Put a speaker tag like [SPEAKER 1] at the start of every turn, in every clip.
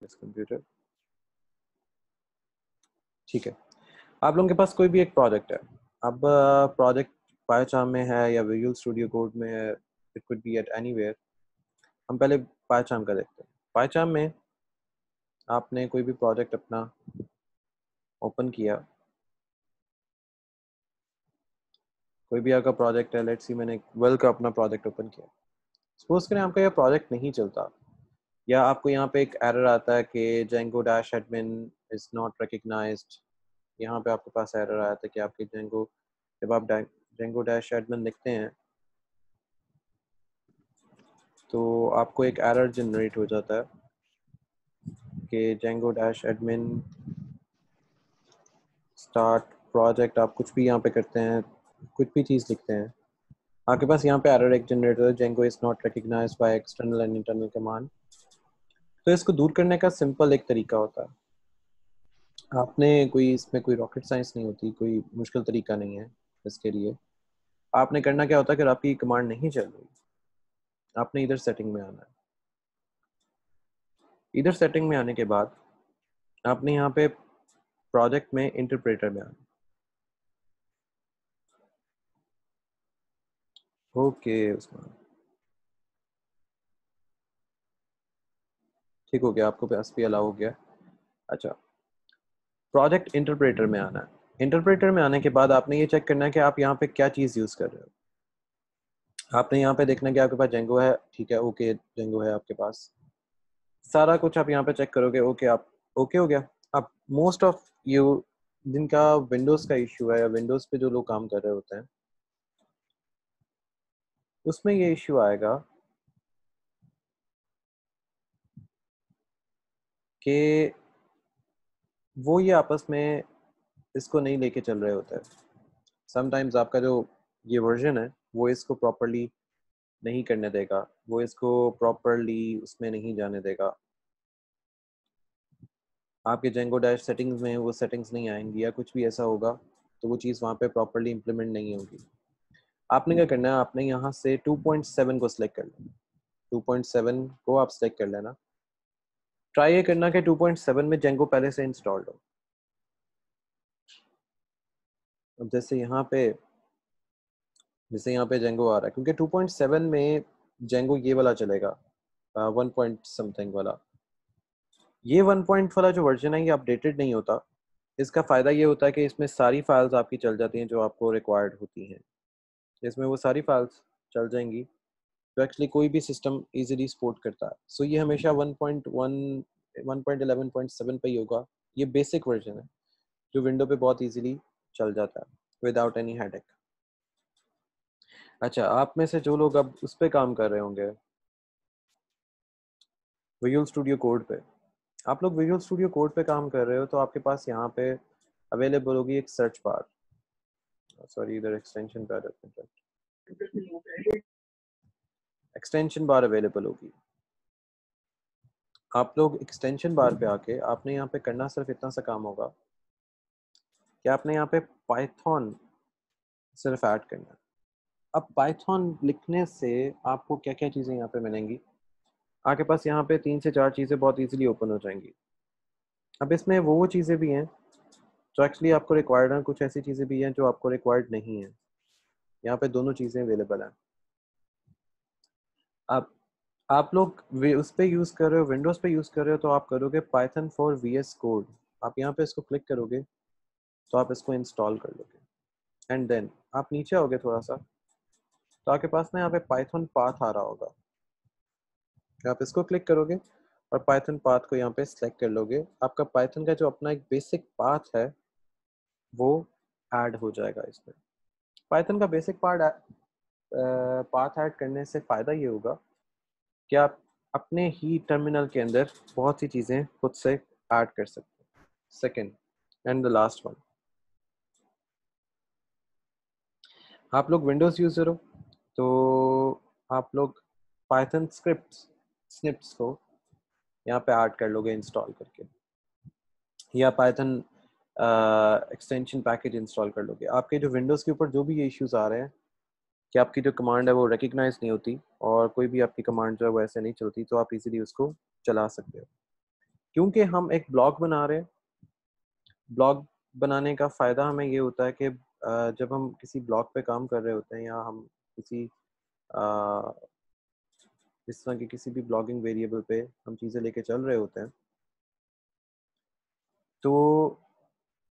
[SPEAKER 1] Computer. ठीक है, आप लोगों के पास कोई भी एक प्रोजेक्ट है। अब प्रोजेक्ट पायचार्म में है या विजुअल स्टूडियो कोड में है, it could be at anywhere. हम पहले पायचार्म का देखते हैं। पायचार्म में आपने कोई भी प्रोजेक्ट अपना ओपन किया, कोई भी आपका प्रोजेक्ट है, लेट्स सी मैंने वेल का अपना प्रोजेक्ट ओपन किया। सपोज करें आपका यह प्रोजेक्ट नहीं चलता, या आपको यहाँ पे एक एरर आता है कि Django dash admin is not recognised. यहाँ पे आपके पास एरर आया था कि आपकी जेंगो, जब आप जेंगो डैश एडमिन लिखते हैं तो आपको एक एरर जनरेट हो जाता है कि Django dash admin start project. आप कुछ भी यहाँ पे करते हैं, कुछ भी चीज़ लिखते हैं, आपके पास यहाँ पे एरर एक जनरेट होता है, Django is not recognised by external and internal command. तो इसको दूर करने का सिंपल एक तरीका होता है। आपने कोई इसमें कोई रॉकेट साइंस नहीं होती, कोई मुश्किल तरीका नहीं है इसके लिए। आपने करना क्या होता है, अगर आपकी कमांड नहीं चल रही, आपने इधर सेटिंग में आना है। इधर सेटिंग में आने के बाद आपने यहाँ पे प्रोजेक्ट में इंटरप्रेटर में आना। ओके उस्मान, ठीक हो गया, आपको पास भी अलाउ हो गया। अच्छा, प्रोजेक्ट इंटरप्रेटर में आना है। इंटरप्रेटर में आने के बाद आपने ये चेक करना है कि आप यहाँ पे क्या चीज़ यूज़ कर रहे हो। आपने यहाँ पे देखना है कि आपके पास जेंगो है, ठीक है, ओके जेंगो है आपके पास, सारा कुछ आप यहाँ पे चेक करोगे, ओके आप ओके हो गया। अब मोस्ट ऑफ यू जिनका विंडोज़ का इशू है या विंडोज़ पे जो लोग काम कर रहे होते हैं, उसमें ये इशू आएगा कि वो ये आपस में इसको नहीं लेके चल रहे होते हैं। समटाइम्स आपका जो ये वर्जन है वो इसको प्रॉपरली नहीं करने देगा, वो इसको प्रॉपरली उसमें नहीं जाने देगा। आपके जेंगो डैश सेटिंग्स में वो सेटिंग्स नहीं आएंगी या कुछ भी ऐसा होगा तो वो चीज़ वहाँ पे प्रॉपरली इम्प्लीमेंट नहीं होगी। आपने क्या करना है, आपने यहाँ से 2.7 को सिलेक्ट कर लेना। 2.7 को आप सिलेक्ट कर लेना। ट्राई ये करना कि 2.7 में जेंगो पहले से इंस्टॉल्ड हो। अब जैसे यहाँ पे जेंगो आ रहा है, क्योंकि 2.7 में जेंगो ये वाला चलेगा, 1 पॉइंट समथिंग वाला। ये 1 पॉइंट वाला जो वर्जन है ये अपडेटेड नहीं होता। इसका फ़ायदा ये होता है कि इसमें सारी फाइल्स आपकी चल जाती हैं जो आपको रिक्वायर्ड होती हैं। इसमें वो सारी फाइल्स चल जाएंगी तो एक्चुअली कोई भी सिस्टम इजीली सपोर्ट करता है। सो ये हमेशा 1.1 1.11.7 पे ही होगा। ये बेसिक वर्जन है जो विंडो पे बहुत इजीली चल जाता है विदाउट एनी हेडेक। अच्छा, आप में से जो लोग अब उस पे काम कर रहे होंगे, विजुअल स्टूडियो कोड पे, आप लोग विजुअल स्टूडियो कोड पे काम कर रहे हो तो आपके पास यहाँ पे अवेलेबल होगी एक सर्च बार। सॉरी, इधर एक्सटेंशन बार, एक्सटेंशन बार अवेलेबल होगी। आप लोग एक्सटेंशन बार पे आके आपने यहाँ पे करना सिर्फ इतना सा काम होगा कि आपने यहाँ पे पाइथन सिर्फ ऐड करना है। अब पाइथन लिखने से आपको क्या क्या चीज़ें यहाँ पे मिलेंगी, आपके पास यहाँ पे 3 से 4 चीज़ें बहुत इजीली ओपन हो जाएंगी। अब इसमें वो चीज़ें भी हैं जो एक्चुअली आपको रिक्वायर्ड हैं, कुछ ऐसी चीज़ें भी हैं जो आपको रिक्वायर्ड नहीं है। यहाँ पे दोनों चीज़ें अवेलेबल हैं। आप लोग उस पे यूज़ कर रहे हो, विंडोज़ पे यूज़ कर रहे हो, तो आप करोगे पाइथन फॉर VS कोड। आप यहाँ पे इसको क्लिक करोगे तो आप इसको इंस्टॉल कर लोगे एंड देन आप नीचे आओगे थोड़ा सा तो आपके पास ना यहाँ पे पाइथन पाथ आ रहा होगा। आप इसको क्लिक करोगे और पाइथन पाथ को यहाँ पे सिलेक्ट कर लोगे। आपका पाइथन का जो अपना एक बेसिक पाथ है वो ऐड हो जाएगा इसमें। पाइथन का बेसिक पाथ ऐड करने से फ़ायदा ये होगा कि आप अपने ही टर्मिनल के अंदर बहुत सी चीज़ें खुद से ऐड कर सकते हैं। Second and the last one, आप लोग विंडोज़ यूज़र हो तो आप लोग पाइथन स्निप्स को यहाँ पे ऐड कर लोगे इंस्टॉल करके, या पाइथन एक्सटेंशन पैकेज इंस्टॉल कर लोगे। आपके जो विंडोज़ के ऊपर जो भी ये इश्यूज़ आ रहे हैं कि आपकी जो कमांड है वो रिकग्नाइज नहीं होती और कोई भी आपकी कमांड जो है वो ऐसे नहीं चलती, तो आप इजीली उसको चला सकते हो। क्योंकि हम एक ब्लॉग बना रहे हैं, ब्लॉग बनाने का फ़ायदा हमें ये होता है कि जब हम किसी ब्लॉग पे काम कर रहे होते हैं या हम किसी अ, इस तरह के किसी भी ब्लॉगिंग वेरिएबल पे हम चीज़ें लेके चल रहे होते हैं, तो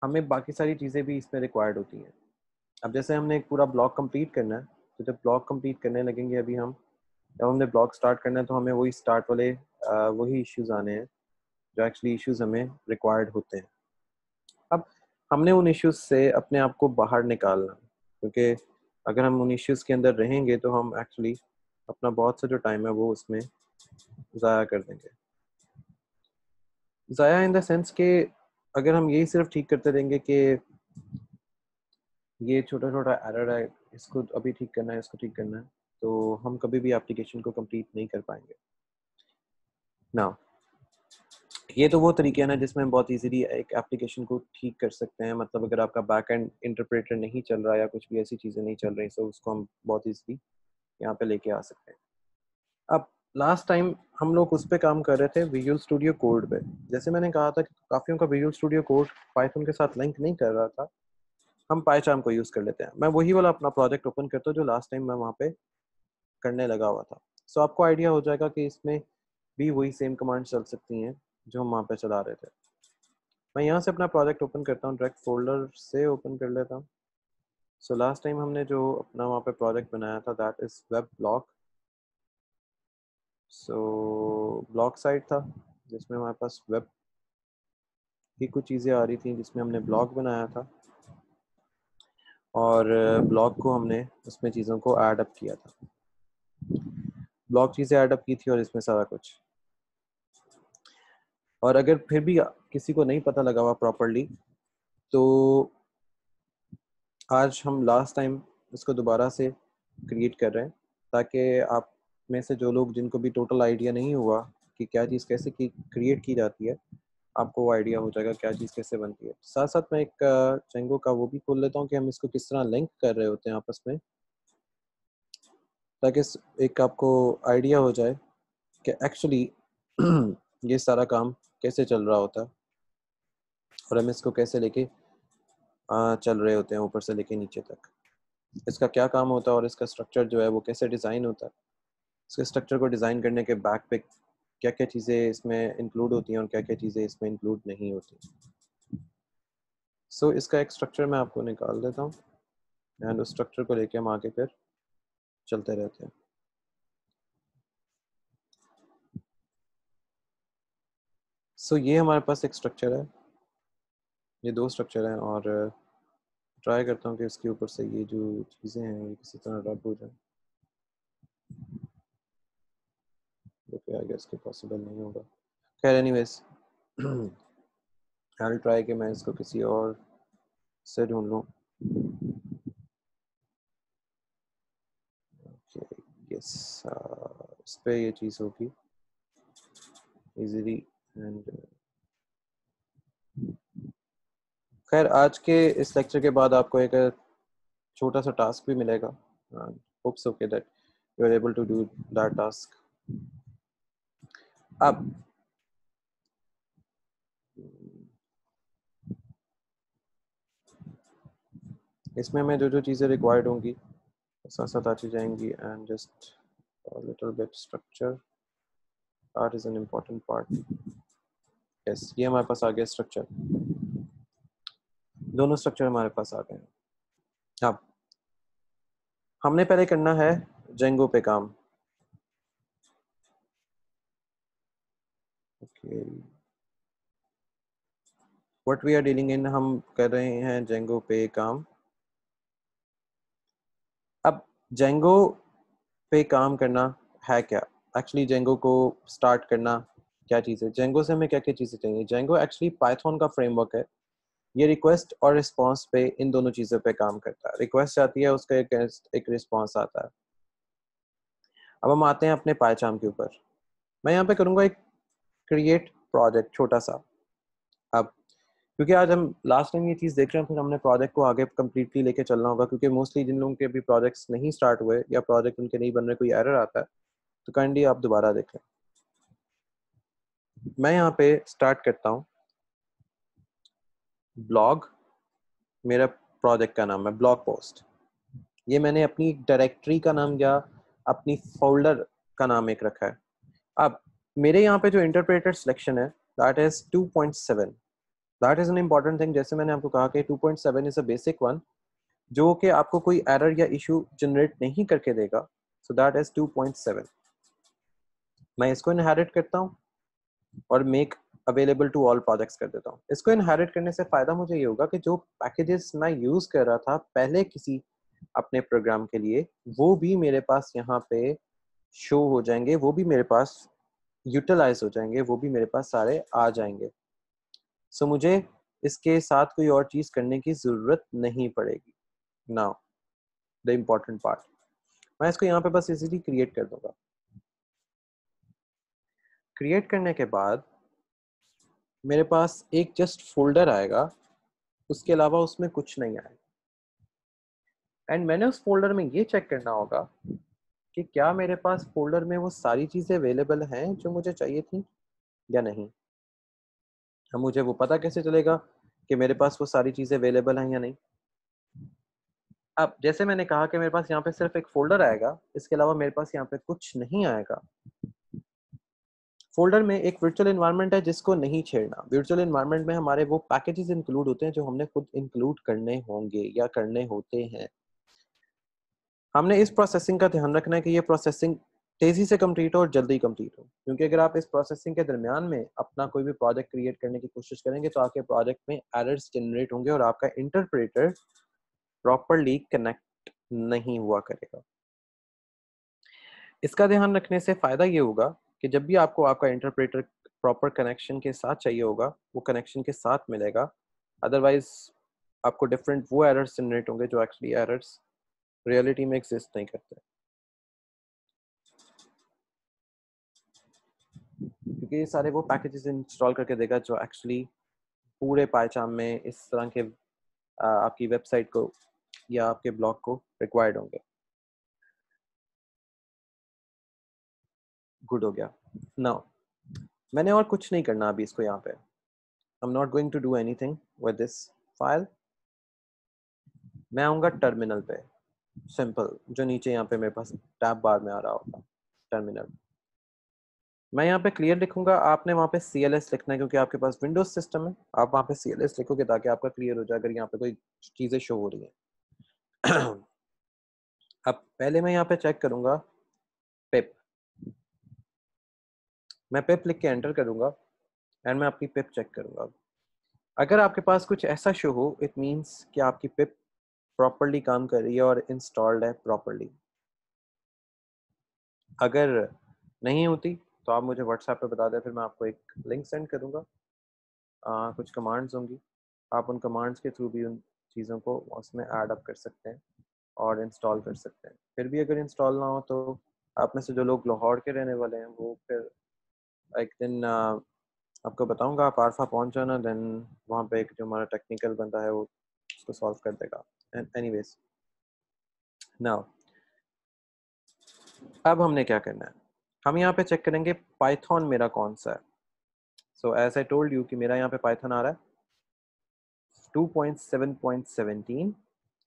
[SPEAKER 1] हमें बाकी सारी चीज़ें भी इसमें रिक्वायर्ड होती हैं। अब जैसे हमने एक पूरा ब्लॉग कंप्लीट करना है, तो जब ब्लॉग कंप्लीट करने लगेंगे अभी हम, जब हमने ब्लॉग स्टार्ट करना है तो हमें वही स्टार्ट वाले वही इश्यूज़ आने हैं जो एक्चुअली इश्यूज़ हमें रिक्वायर्ड होते हैं। अब हमने उन इश्यूज़ से अपने आप को बाहर निकालना, क्योंकि अगर हम उन इश्यूज़ के अंदर रहेंगे तो हम एक्चुअली अपना बहुत सा जो टाइम है वो उसमें ज़ाया कर देंगे। ज़ाया इन द सेंस कि अगर हम यही सिर्फ ठीक करते रहेंगे कि ये छोटा-छोटा एरर है, इसको अभी ठीक करना है, इसको ठीक करना है, तो हम कभी भी एप्लीकेशन को कंप्लीट नहीं कर पाएँगे। नाउ ये तो वो तरीके हैं ना जिसमें हम बहुत ईज़िली एक एप्लीकेशन को ठीक कर सकते हैं। मतलब अगर आपका बैक एंड इंटरप्रेटर नहीं चल रहा है या कुछ भी ऐसी चीज़ें नहीं चल रही, तो उसको हम बहुत ईज़िली यहाँ पे लेके आ सकते हैं। अब लास्ट टाइम हम लोग उस पे काम कर रहे थे विजुअल स्टूडियो कोड पे। जैसे मैंने कहा था कि काफ़ियों का विजुअल स्टूडियो कोड पाइथन के साथ लिंक नहीं कर रहा था, हम पाइचार्म को यूज़ कर लेते हैं। मैं वही वाला अपना प्रोजेक्ट ओपन करता हूँ जो लास्ट टाइम मैं वहाँ पे करने लगा हुआ था। सो आपको आइडिया हो जाएगा कि इसमें भी वही सेम कमांड्स चल सकती हैं जो हम वहाँ पे चला रहे थे। मैं यहाँ से अपना प्रोजेक्ट ओपन करता हूँ, डायरेक्ट फोल्डर से ओपन कर लेता हूँ। सो लास्ट टाइम हमने जो अपना वहाँ पे प्रोजेक्ट बनाया था that is web blog. So blog site था जिसमें हमारे पास वेब की कुछ चीज़ें आ रही थी जिसमें हमने ब्लॉग बनाया था और ब्लॉग को हमने उसमें चीज़ों को ऐड अप किया था। ब्लॉग चीज़ें ऐड अप की थी और इसमें सारा कुछ। और अगर फिर भी किसी को नहीं पता लगा हुआ प्रॉपर्ली, तो आज हम लास्ट टाइम इसको दोबारा से क्रिएट कर रहे हैं ताकि आप में से जो लोग जिनको भी टोटल आइडिया नहीं हुआ कि क्या चीज़ कैसे की क्रिएट की जाती है, आपको वो आइडिया हो जाएगा क्या चीज़ कैसे बनती है। साथ साथ मैं एक जेंगो का वो भी खोल लेता हूँ कि हम इसको किस तरह लिंक कर रहे होते हैं आपस में, ताकि एक आपको आइडिया हो जाए कि एक्चुअली ये सारा काम कैसे चल रहा होता है और हम इसको कैसे लेके चल रहे होते हैं ऊपर से लेके नीचे तक। इसका क्या काम होता है और इसका स्ट्रक्चर जो है वो कैसे डिज़ाइन होता है। इसके स्ट्रक्चर को डिज़ाइन करने के बैक पे क्या-क्या चीज़ें इसमें इंक्लूड होती हैं और क्या-क्या चीज़ें इसमें इंक्लूड नहीं होती। सो इसका एक स्ट्रक्चर मैं आपको निकाल देता हूँ एंड उस स्ट्रक्चर को लेके हम आगे फिर चलते रहते हैं। सो ये हमारे पास एक स्ट्रक्चर है, ये 2 स्ट्रक्चर हैं और ट्राई करता हूँ कि इसके ऊपर से ये जो चीज़ें हैं ये किसी तरह रब हो जाए, जो कि आई गेस कि पॉसिबल नहीं होगा। खैर एनीवेज़ आई विल ट्राई कि मैं इसको किसी और से ढूँढ लूँ। ओके, यस, इस पे ये चीज़ होगी इजीली एंड खैर आज के इस लेक्चर के बाद आपको एक छोटा सा टास्क भी मिलेगा। होप सो के that you are able to do that task. अब इसमें मैं जो जो चीज़ें रिक्वायर्ड होंगी साथ साथ आती जाएंगी and just little bit structure that is an important part. Yes, ये हमारे पास आ गया स्ट्रक्चर, दोनों स्ट्रक्चर हमारे पास आ गए हैं। अब हमने पहले करना है जेंगो पे काम। Okay, what we are dealing in, हम कर रहे हैं जेंगो पे काम। अब जेंगो पे काम करना है क्या, एक्चुअली जेंगो को स्टार्ट करना क्या चीज़ है, जेंगो से हमें क्या क्या चीज़ें चाहिए। जेंगो एक्चुअली पाइथन का फ्रेमवर्क है, ये रिक्वेस्ट और रिस्पांस पे इन दोनों चीज़ों पे काम करता है। रिक्वेस्ट आती है, उसका एक रिस्पांस आता है। अब हम आते हैं अपने पाइचार्म के ऊपर। मैं यहाँ पे करूँगा एक क्रिएट प्रोजेक्ट छोटा सा। अब क्योंकि आज हम लास्ट टाइम ये चीज़ देख रहे हैं, फिर हमने प्रोजेक्ट को आगे कम्प्लीटली लेके चलना होगा, क्योंकि मोस्टली जिन लोगों के अभी प्रोजेक्ट्स नहीं स्टार्ट हुए या प्रोजेक्ट उनके नहीं बन रहे, कोई एरर आता है, तो काइंडली आप दोबारा देखें। मैं यहाँ पे स्टार्ट करता हूँ ब्लॉग, मेरा प्रोजेक्ट का नाम है ब्लॉग पोस्ट। ये मैंने अपनी डायरेक्टरी का नाम या अपनी फोल्डर का नाम एक रखा है। अब मेरे यहाँ पे जो इंटरप्रेटर सिलेक्शन है that is 2.7। That is an important thing. जैसे मैंने आपको कहा कि 2.7 इज अ बेसिक वन, जो कि आपको कोई एरर या इशू जनरेट नहीं करके देगा। So that is 2.7। मैं इसको इनहेरिट करता हूँ और make available to all projects कर देता हूँ। इसको इनहेरिट करने से फायदा मुझे ये होगा कि जो पैकेजेस मैं यूज कर रहा था पहले किसी अपने प्रोग्राम के लिए, वो भी मेरे पास यहाँ पे शो हो जाएंगे, वो भी मेरे पास यूटिलाइज हो जाएंगे, वो भी मेरे पास सारे आ जाएंगे। सो मुझे इसके साथ कोई और चीज करने की जरूरत नहीं पड़ेगी। नाउ द इम्पोर्टेंट पार्ट, मैं इसको यहाँ पे बस इजीली क्रिएट कर दूंगा। क्रिएट करने के बाद मेरे पास एक जस्ट फोल्डर आएगा, उसके अलावा उसमें कुछ नहीं आएगा। एंड मैंने उस फोल्डर में ये चेक करना होगा कि क्या मेरे पास फोल्डर में वो सारी चीज़ें अवेलेबल हैं जो मुझे चाहिए थी या नहीं। अब मुझे वो पता कैसे चलेगा कि मेरे पास वो सारी चीज़ें अवेलेबल हैं या नहीं। अब जैसे मैंने कहा कि मेरे पास यहाँ पे सिर्फ एक फोल्डर आएगा, इसके अलावा मेरे पास यहाँ पे कुछ नहीं आएगा। फोल्डर में एक वर्चुअल एनवायरनमेंट है जिसको नहीं छेड़ना। वर्चुअल एनवायरनमेंट में हमारे वो पैकेजेस इंक्लूड होते हैं जो हमने खुद इंक्लूड करने होंगे या करने होते हैं। हमने इस प्रोसेसिंग का ध्यान रखना है कि ये प्रोसेसिंग तेजी से कंप्लीट हो और जल्दी कंप्लीट हो, क्योंकि अगर आप इस प्रोसेसिंग के दरमियान में अपना कोई भी प्रोजेक्ट क्रिएट करने की कोशिश करेंगे तो आपके प्रोजेक्ट में एरर्स जनरेट होंगे और आपका इंटरप्रेटर प्रॉपरली कनेक्ट नहीं हुआ करेगा। इसका ध्यान रखने से फायदा ये होगा कि जब भी आपको आपका इंटरप्रेटर प्रॉपर कनेक्शन के साथ चाहिए होगा, वो कनेक्शन के साथ मिलेगा। अदरवाइज आपको डिफरेंट वो एरर्स जनरेट होंगे जो एक्चुअली एरर्स रियलिटी में एग्जिस्ट नहीं करते, क्योंकि ये सारे वो पैकेजेस इंस्टॉल करके देगा जो एक्चुअली पूरे पाइचाम में इस तरह के आपकी वेबसाइट को या आपके ब्लॉग को रिक्वायर्ड होंगे। गुड हो गया। नाउ मैंने और कुछ नहीं करना अभी इसको यहाँ पे। I am not going to do anything with this file. मैं आऊँगा टर्मिनल पे, सिंपल, जो नीचे यहाँ पे मेरे पास टैब बार में आ रहा होगा, टर्मिनल। मैं यहाँ पे क्लियर लिखूंगा, आपने वहाँ पे CLS लिखना है क्योंकि आपके पास विंडोज सिस्टम है। आप वहाँ पे CLS लिखोगे ताकि आपका क्लियर हो जाए अगर यहाँ पे कोई चीज़ें शो हो रही हैं। अब पहले मैं यहाँ पे चेक करूंगा पिप। मैं पिप लिख के एंटर करूंगा एंड मैं अपनी पिप चेक करूंगा। अगर आपके पास कुछ ऐसा शो हो, इट मीन्स कि आपकी पिप प्रॉपरली काम कर रही है और इंस्टॉल्ड है प्रॉपरली। अगर नहीं होती तो आप मुझे व्हाट्सएप पे बता दें, फिर मैं आपको एक लिंक सेंड करूंगा। कुछ कमांड्स होंगी, आप उन कमांड्स के थ्रू भी उन चीज़ों को उसमें ऐड अप कर सकते हैं और इंस्टॉल कर सकते हैं। फिर भी अगर इंस्टॉल ना हो तो आप में से जो लोग लाहौर के रहने वाले हैं वो फिर एक दिन आपको बताऊंगा, आप आरफा पहुंच जाना, देन वहाँ पे एक जो हमारा टेक्निकल बंदा है वो उसको सॉल्व कर देगा। एनीवेज, नाउ अब हमने क्या करना है, हम यहाँ पे चेक करेंगे पाइथन मेरा कौन सा है। So as I told you कि मेरा यहाँ पे पाइथन आ रहा है 2.7.17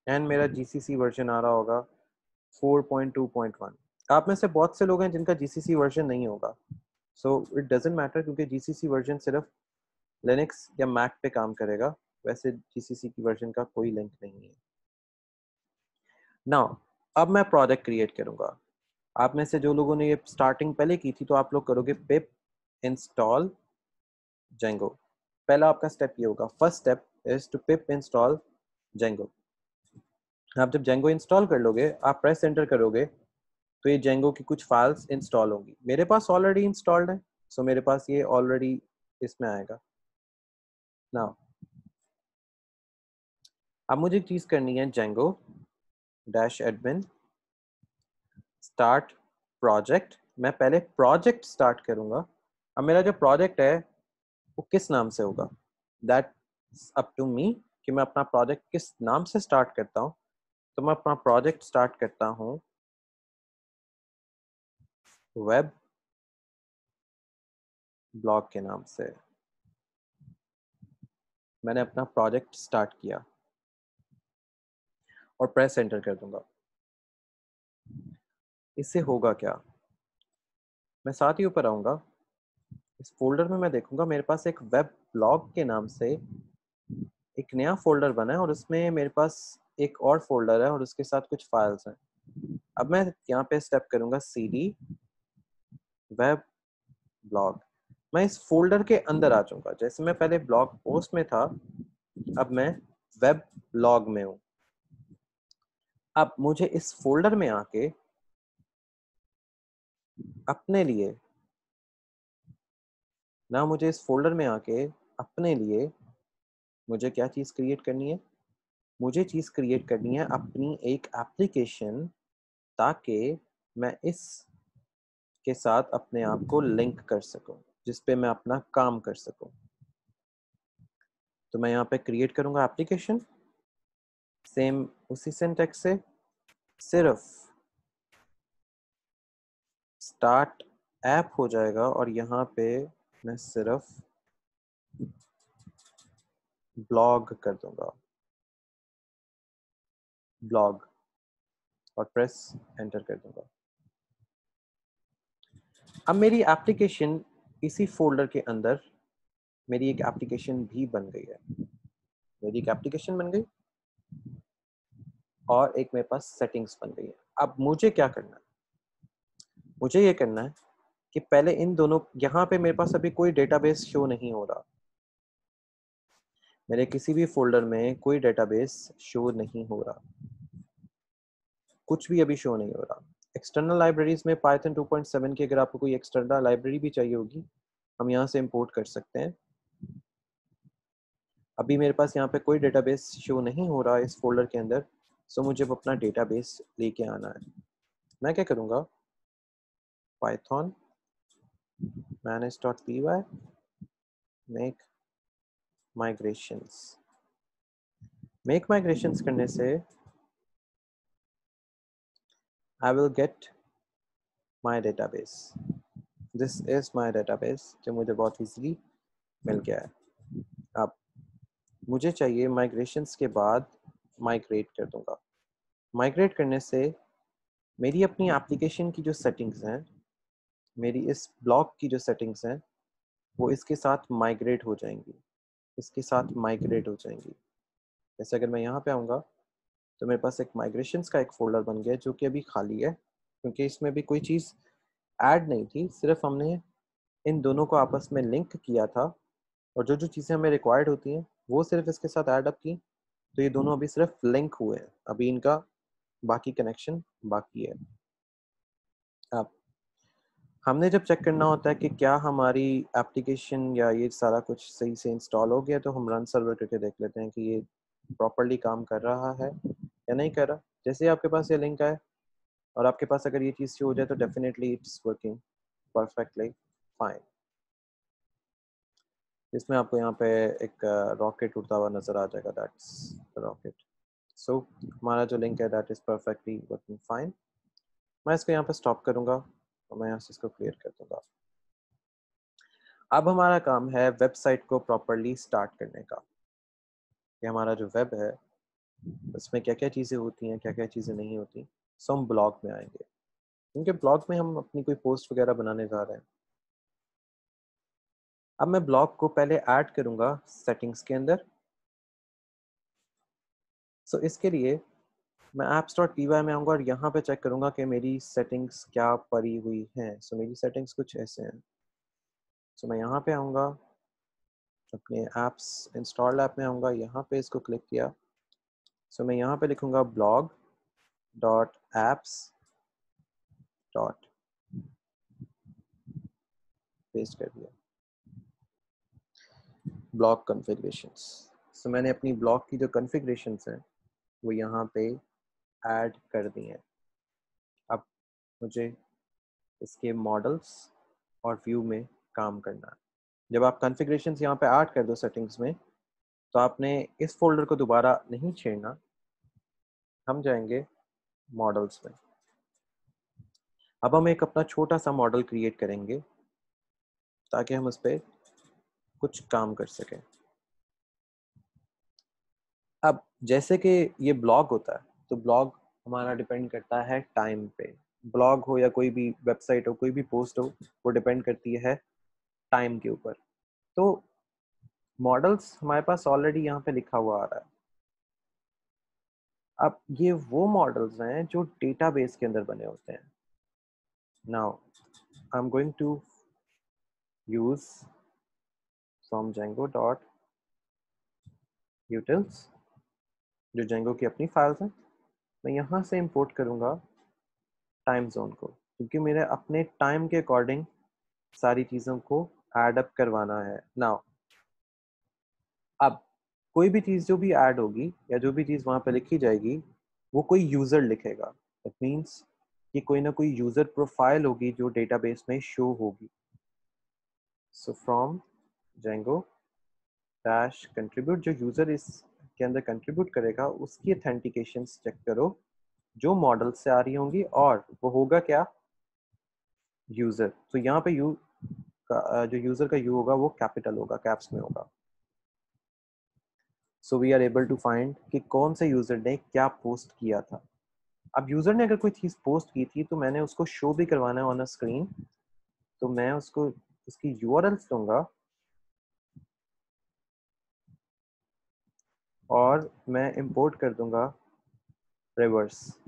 [SPEAKER 1] एंड मेरा GCC वर्जन आ रहा होगा 4.2.1। आप में से बहुत से लोग हैं जिनका GCC वर्जन नहीं होगा, सो इट डजेंट मैटर, क्योंकि GCC वर्जन सिर्फ लिनक्स या मैक पे काम करेगा, वैसे GCC की वर्जन का कोई लिंक नहीं है। नाउ अब मैं प्रोजेक्ट क्रिएट करूंगा। आप में से जो लोगों ने ये स्टार्टिंग पहले की थी तो आप लोग करोगे पिप इंस्टॉल जेंगो। पहला आपका स्टेप ये होगा, first step is to pip install Django. आप जब जेंगो इंस्टॉल कर लोगे, आप प्रेस एंटर करोगे तो ये जेंगो की कुछ फाइल्स इंस्टॉल होंगी। मेरे पास ऑलरेडी इंस्टॉल्ड है, सो मेरे पास ये ऑलरेडी इसमें आएगा। नाउ अब मुझे एक चीज करनी है, Django dash admin start project. मैं पहले प्रोजेक्ट स्टार्ट करूंगा। अब मेरा जो प्रोजेक्ट है वो किस नाम से होगा, दैट्स अप टू मी कि मैं अपना प्रोजेक्ट किस नाम से स्टार्ट करता हूँ। तो मैं अपना प्रोजेक्ट स्टार्ट करता हूँ वेब ब्लॉग के नाम से मैंने अपना प्रोजेक्ट स्टार्ट किया और प्रेस एंटर कर दूंगा। इससे होगा क्या, मैं साथ ही ऊपर आऊँगा, इस फोल्डर में मैं देखूंगा मेरे पास एक वेब ब्लॉग के नाम से एक नया फोल्डर बना है और उसमें मेरे पास एक और फोल्डर है और उसके साथ कुछ फाइल्स हैं। अब मैं यहाँ पे स्टेप करूंगा cd वेब ब्लॉग। मैं इस फोल्डर के अंदर आ जाऊंगा, जैसे मैं पहले ब्लॉग पोस्ट में था, अब मैं वेब ब्लॉग में हूँ। अब मुझे इस फोल्डर में आके अपने लिए ना मुझे इस फोल्डर में आके अपने लिए मुझे क्या चीज़ क्रिएट करनी है, मुझे चीज़ क्रिएट करनी है अपनी एक एप्लीकेशन, ताकि मैं इस के साथ अपने आप को लिंक कर सकूं, जिस पे मैं अपना काम कर सकूं। तो मैं यहाँ पे क्रिएट करूंगा एप्लीकेशन, सेम उसी सिंटैक्स से, सिर्फ स्टार्ट ऐप हो जाएगा और यहाँ पे मैं सिर्फ ब्लॉग कर दूंगा, ब्लॉग, और प्रेस एंटर कर दूंगा। अब मेरी एप्लीकेशन इसी फोल्डर के अंदर मेरी एक एप्लीकेशन भी बन गई है। मेरी एक एप्लीकेशन बन गई और एक मेरे पास सेटिंग्स बन गई है। अब मुझे क्या करना है, मुझे ये करना है कि पहले इन दोनों, यहाँ पे मेरे पास अभी कोई डेटाबेस शो नहीं हो रहा, मेरे किसी भी फोल्डर में कोई डेटाबेस शो नहीं हो रहा, कुछ भी अभी शो नहीं हो रहा। एक्सटर्नल लाइब्रेरीज में पाइथन 2.7 की अगर आपको कोई एक्सटर्नल लाइब्रेरी भी चाहिए होगी, हम यहाँ से इंपोर्ट कर सकते हैं। अभी मेरे पास यहाँ पे कोई डेटाबेस शो नहीं हो रहा है इस फोल्डर के अंदर, सो मुझे अपना डेटाबेस लेके आना है। मैं क्या करूँगा, Python manage.py make migrations. Make migrations करने से I will get my database, this is my database जो मुझे बहुत ईजीली मिल गया है। अब मुझे चाहिए माइग्रेशंस के बाद माइग्रेट कर दूंगा। माइग्रेट करने से मेरी अपनी एप्लीकेशन की जो सेटिंग्स हैं, मेरी इस ब्लॉग की जो सेटिंग्स हैं, वो इसके साथ माइग्रेट हो जाएंगी, इसके साथ माइग्रेट हो जाएंगी। जैसे अगर मैं यहाँ पे आऊँगा तो मेरे पास एक माइग्रेशंस का एक फ़ोल्डर बन गया है जो कि अभी खाली है, क्योंकि इसमें भी कोई चीज़ ऐड नहीं थी, सिर्फ हमने इन दोनों को आपस में लिंक किया था और जो जो चीज़ें हमें रिक्वायर्ड होती हैं वो सिर्फ इसके साथ ऐड अप की। तो ये दोनों अभी सिर्फ लिंक हुए हैं, अभी इनका बाकी कनेक्शन बाकी है। अब हमने जब चेक करना होता है कि क्या हमारी एप्लीकेशन या ये सारा कुछ सही से इंस्टॉल हो गया, तो हम रन सर्वर करके देख लेते हैं कि ये प्रॉपरली काम कर रहा है या नहीं कर रहा। जैसे ही आपके पास ये लिंक आए और आपके पास अगर ये चीज़ हो जाए तो definitely it's working perfectly fine. इसमें आपको यहाँ पे एक रॉकेट उड़ता हुआ नज़र आ जाएगा, दैट्स रॉकेट। सो हमारा जो लिंक है that is perfectly working fine. मैं इसको यहाँ पे स्टॉप करूँगा और मैं यहाँ से इसको क्लियर कर दूँगा। अब हमारा काम है वेबसाइट को प्रॉपरली स्टार्ट करने का। कि हमारा जो वेब है उसमें क्या क्या चीज़ें होती हैं, क्या क्या चीज़ें नहीं होती। सो हम ब्लॉग में आएंगे, क्योंकि ब्लॉग में हम अपनी कोई पोस्ट वगैरह बनाने जा रहे हैं। अब मैं ब्लॉग को पहले ऐड करूँगा सेटिंग्स के अंदर। सो इसके लिए मैं apps.py में आऊँगा और यहाँ पे चेक करूँगा कि मेरी सेटिंग्स क्या पड़ी हुई हैं। सो मेरी सेटिंग्स कुछ ऐसे हैं। सो मैं यहाँ पे आऊँगा, अपने एप्स इंस्टॉल्ड ऐप में आऊँगा, यहाँ पे इसको क्लिक किया। सो मैं यहाँ पे लिखूँगा blog dot apps dot, paste कर दिया, ब्लॉग कॉन्फ़िगरेशंस। सो मैंने अपनी ब्लॉग की जो कॉन्फ़िगरेशंस हैं वो यहाँ पे ऐड कर दी हैं। अब मुझे इसके मॉडल्स और व्यू में काम करना है। जब आप कॉन्फ़िगरेशंस यहाँ पे ऐड कर दो सेटिंग्स में, तो आपने इस फोल्डर को दोबारा नहीं छेड़ना। हम जाएंगे मॉडल्स में। अब हम एक अपना छोटा सा मॉडल क्रिएट करेंगे ताकि हम उस पर कुछ काम कर सकें। अब जैसे कि ये ब्लॉग होता है, तो ब्लॉग हमारा डिपेंड करता है टाइम पे। ब्लॉग हो या कोई भी वेबसाइट हो, कोई भी पोस्ट हो, वो डिपेंड करती है टाइम के ऊपर। तो मॉडल्स हमारे पास ऑलरेडी यहाँ पे लिखा हुआ आ रहा है। अब ये वो मॉडल्स हैं जो डेटाबेस के अंदर बने होते हैं। Now I am going to use from Django dot utils, जो Django की अपनी फाइल्स हैं। मैं यहाँ से इंपोर्ट करूँगा टाइम जोन को, क्योंकि मेरे अपने टाइम के अकॉर्डिंग सारी चीज़ों को ऐड अप करवाना है। नाउ अब कोई भी चीज़ जो भी ऐड होगी या जो भी चीज़ वहाँ पे लिखी जाएगी, वो कोई यूज़र लिखेगा। इट मीन्स कि कोई ना कोई यूज़र प्रोफाइल होगी जो डेटाबेस में शो होगी। सो फ्रॉम Django डैश कंट्रीब्यूट, जो यूज़र इस के अंदर कंट्रीब्यूट करेगा उसकी ऑथेंटिकेशन चेक करो जो मॉडल से आ रही होंगी, और वो होगा क्या, यूज़र। तो यहाँ पे यू का जो यूज़र का यू होगा वो कैपिटल होगा, कैप्स में होगा। So we are able to find कि कौन से यूज़र ने क्या पोस्ट किया था। अब यूज़र ने अगर कोई चीज़ पोस्ट की थी तो मैंने उसको शो भी करवाना है ऑन अ स्क्रीन, तो मैं उसको उसकी यूआरएल्स दूंगा और मैं इंपोर्ट कर दूंगा रिवर्स,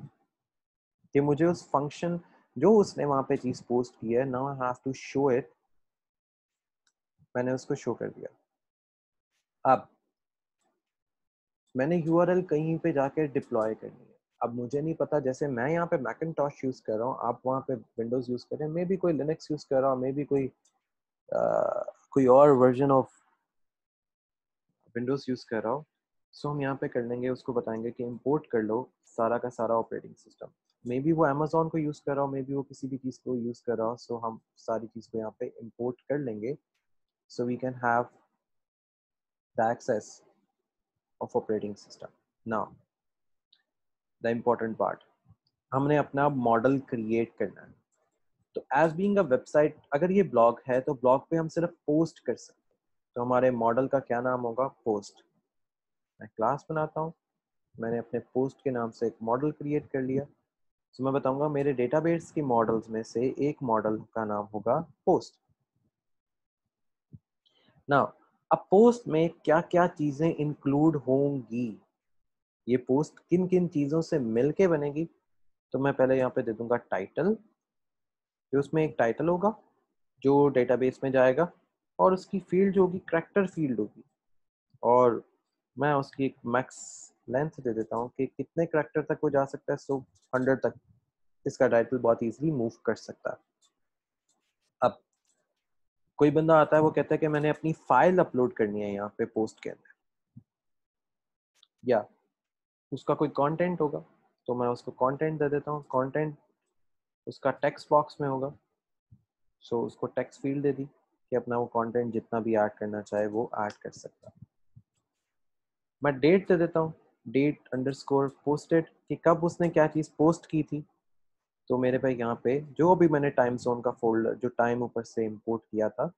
[SPEAKER 1] कि मुझे उस फंक्शन जो उसने वहाँ पे चीज़ पोस्ट की है, now I have to show it. मैंने उसको शो कर दिया। अब मैंने यूआरएल कहीं पे जाके डिप्लॉय करनी है। अब मुझे नहीं पता, जैसे मैं यहाँ पे मैकिनटॉश यूज़ कर रहा हूँ, आप वहाँ पे विंडोज़ यूज़ कर रहे हैं, मे बी कोई लिनक्स यूज़ कर रहा हो, मे बी कोई और वर्जन ऑफ विंडोज़ यूज़ कर रहा हो। सो हम यहाँ पे कर लेंगे, उसको बताएंगे कि इंपोर्ट कर लो सारा का सारा ऑपरेटिंग सिस्टम। मे बी वो अमेजोन को यूज़ कर रहा हो, मे बी वो किसी भी चीज़ को यूज़ कर रहा हो। सो हम सारी चीज़ को यहाँ पे इंपोर्ट कर लेंगे, so we can have the access of operating system. Now the important part, हमने अपना मॉडल क्रिएट करना है। तो एज बीइंग अ वेबसाइट, अगर ये ब्लॉग है तो ब्लॉग पे हम सिर्फ पोस्ट कर सकते हैं। तो हमारे मॉडल का क्या नाम होगा, पोस्ट। मैं क्लास बनाता हूँ, मैंने अपने पोस्ट के नाम से एक मॉडल क्रिएट कर लिया। तो मैं बताऊंगा मेरे डेटाबेस के मॉडल्स में से एक मॉडल का नाम होगा पोस्ट। नाउ अब पोस्ट में क्या क्या चीजें इंक्लूड होंगी, ये पोस्ट किन किन चीज़ों से मिलके बनेगी। तो मैं पहले यहाँ पे दे दूंगा टाइटल, कि उसमें एक टाइटल होगा जो डेटाबेस में जाएगा, और उसकी फील्ड जो होगी करैक्टर फील्ड होगी, और मैं उसकी एक मैक्स लेंथ दे देता हूँ कि कितने करैक्टर तक वो जा सकता है। सो 100 तक इसका टाइटल बहुत इजीली मूव कर सकता है। अब कोई बंदा आता है, वो कहता है कि मैंने अपनी फाइल अपलोड करनी है यहाँ पे पोस्ट के अंदर, या उसका कोई कंटेंट होगा, तो मैं उसको कंटेंट दे देता हूँ। कंटेंट उसका टेक्स्ट बॉक्स में होगा, सो उसको टेक्स्ट फील्ड दे दी कि अपना वो कंटेंट जितना भी ऐड करना चाहे वो ऐड कर सकता है। मैं डेट दे देता हूँ, डेट अंडरस्कोर पोस्टेड, कि कब उसने क्या चीज़ पोस्ट की थी। तो मेरे पे यहाँ पे जो भी मैंने टाइम जोन का फोल्डर, जो टाइम ऊपर से इंपोर्ट किया था,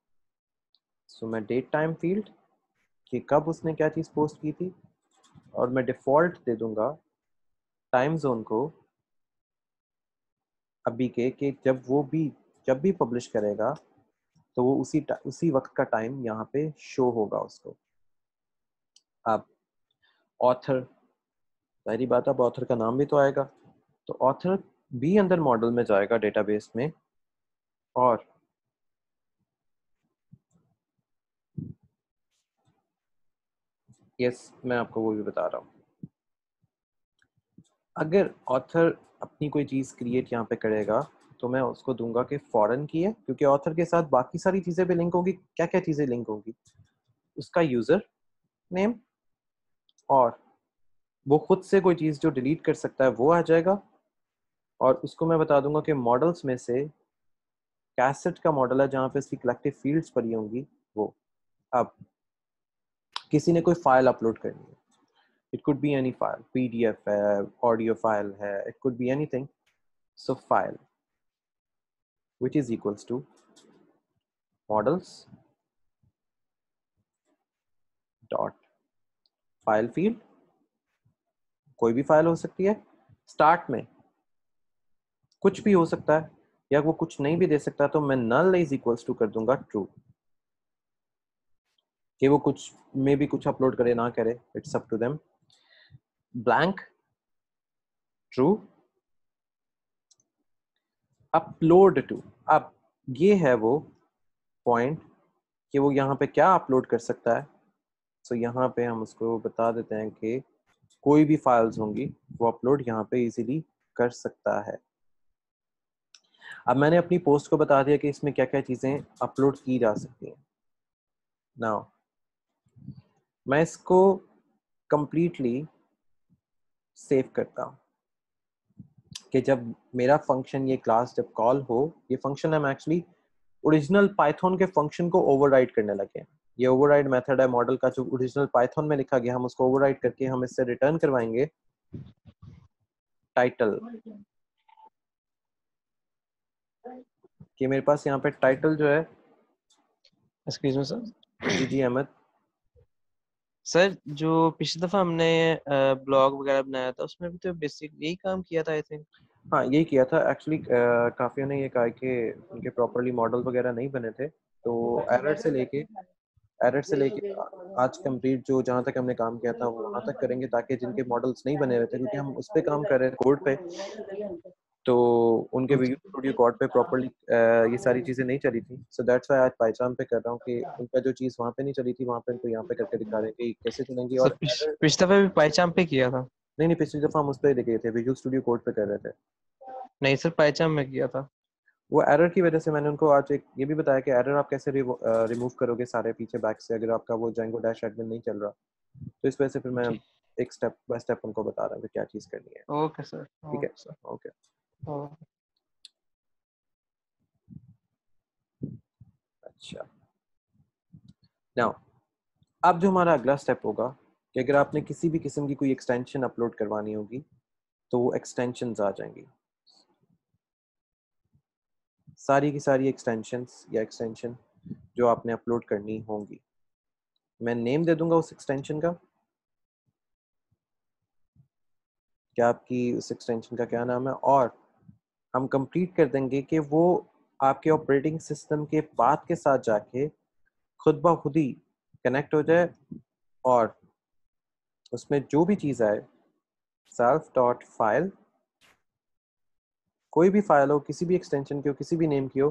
[SPEAKER 1] सो मैं डेट टाइम फील्ड कि कब उसने क्या चीज़ पोस्ट की थी, और मैं डिफ़ॉल्ट दे दूंगा टाइम जोन को अभी के, कि जब भी पब्लिश करेगा तो वो उसी वक्त का टाइम यहाँ पे शो होगा उसको। अब ऑथर, पहली बात, अब ऑथर का नाम भी तो आएगा, तो ऑथर भी अंदर मॉडल में जाएगा डेटाबेस में। और यस, मैं आपको वो भी बता रहा हूँ, अगर ऑथर अपनी कोई चीज़ क्रिएट यहाँ पे करेगा तो मैं उसको दूंगा कि फॉरेन की है, क्योंकि ऑथर के साथ बाकी सारी चीज़ें भी लिंक होंगी। क्या क्या चीज़ें लिंक होंगी, उसका यूज़र नेम, और वो खुद से कोई चीज़ जो डिलीट कर सकता है वो आ जाएगा। और उसको मैं बता दूंगा कि मॉडल्स में से कैसेट का मॉडल है जहाँ पे इसकी कलेक्टिव फील्ड्स पड़ी होंगी वो। अब किसी ने कोई फाइल अपलोड करनी है, it could be any file, PDF है, ऑडियो फाइल है, it could be anything. So file which is equals to models dot file field, कोई भी फाइल हो सकती है, स्टार्ट में कुछ भी हो सकता है या वो कुछ नहीं भी दे सकता, तो मैं नल इज इक्वल्स टू कर दूंगा ट्रू, कि वो कुछ में भी कुछ अपलोड करे ना करे, it's up to them. Blank true, upload to, अब ये है वो पॉइंट कि वो यहाँ पे क्या अपलोड कर सकता है। सो यहाँ पे हम उसको बता देते हैं कि कोई भी फाइल्स होंगी वो अपलोड यहाँ पे इजीली कर सकता है। अब मैंने अपनी पोस्ट को बता दिया कि इसमें क्या क्या चीज़ें अपलोड की जा सकती हैं। नाउ मैं इसको कंप्लीटली सेव करता हूँ कि जब मेरा फंक्शन ये क्लास जब कॉल हो, ये फंक्शन हम एक्चुअली ओरिजिनल पाइथन के फंक्शन को ओवरराइड करने लगे हैं। ये ओवरराइड मेथड है मॉडल का जो ओरिजिनल पाइथन में लिखा गया, हम उसको ओवरराइड करके हम इससे रिटर्न करवाएंगे टाइटल, कि मेरे पास यहाँ पे टाइटल जो है।
[SPEAKER 2] Excuse me sir.
[SPEAKER 1] जी जी अहमद।
[SPEAKER 2] सर जो पिछली दफा हमने ब्लॉग वगैरह बनाया था उसमें भी तो बेसिक यही काम किया था आई थिंक।
[SPEAKER 1] हाँ यही किया था एक्चुअली। काफियों ने ये कहा कि उनके प्रॉपरली मॉडल वगैरह नहीं बने थे, तो एरर से लेके आज कंप्लीट जो जहाँ तक हमने काम किया था वो वहाँ तक करेंगे, ताकि जिनके मॉडल्स नहीं बने रहते, क्योंकि हम उस पर काम कर रहे थे कोड पे, तो उनके विजुअल स्टूडियो कोड पे प्रॉपरली ये सारी चीज़ें नहीं चली थी। सो दैट्स व्हाई आज पहचान पे कर रहा हूँ कि उनका जो चीज़ वहाँ पे नहीं चली थी वहाँ पे उनको यहाँ पे करके दिखा रहे हैं कि कैसे चलेंगी।
[SPEAKER 2] सर
[SPEAKER 1] और एरर
[SPEAKER 2] पिछली दफा भी पहचान पे किया था।
[SPEAKER 1] नहीं नहीं, पिछली दफ़ा हम उस पर देखे थे, विजुअल स्टूडियो कोड पे कर रहे थे।
[SPEAKER 2] नहीं सर पहचान में किया था।
[SPEAKER 1] वो एरर की वजह से मैंने उनको आज एक ये भी बताया कि एरर आप कैसे रिमूव करोगे सारे पीछे बैक से, अगर आपका वो जेंगो डैश एडमिन नहीं चल रहा। तो इस वजह से फिर मैं
[SPEAKER 2] ठीक।
[SPEAKER 1] एक स्टेप बाय स्टेप उनको बता रहा हूँ कि क्या चीज़ करनी है।
[SPEAKER 2] Okay sir.
[SPEAKER 1] ठीक है।
[SPEAKER 2] Okay sir.
[SPEAKER 1] ओके।
[SPEAKER 2] ओके।
[SPEAKER 1] अच्छा, नाउ अब जो हमारा अगला स्टेप होगा कि अगर आपने किसी भी किस्म की कोई एक्सटेंशन अपलोड करवानी होगी तो वो एक्सटेंशंस आ जाएंगी, सारी की सारी एक्सटेंशंस या एक्सटेंशन जो आपने अपलोड करनी होंगी। मैं नेम दे दूंगा उस एक्सटेंशन का, क्या आपकी उस एक्सटेंशन का क्या नाम है, और हम कंप्लीट कर देंगे कि वो आपके ऑपरेटिंग सिस्टम के पाथ के साथ जाके खुद ब खुद ही कनेक्ट हो जाए, और उसमें जो भी चीज़ आए सेल्फ डॉट फाइल, कोई भी फाइल हो, किसी भी एक्सटेंशन की हो, किसी भी नेम की हो,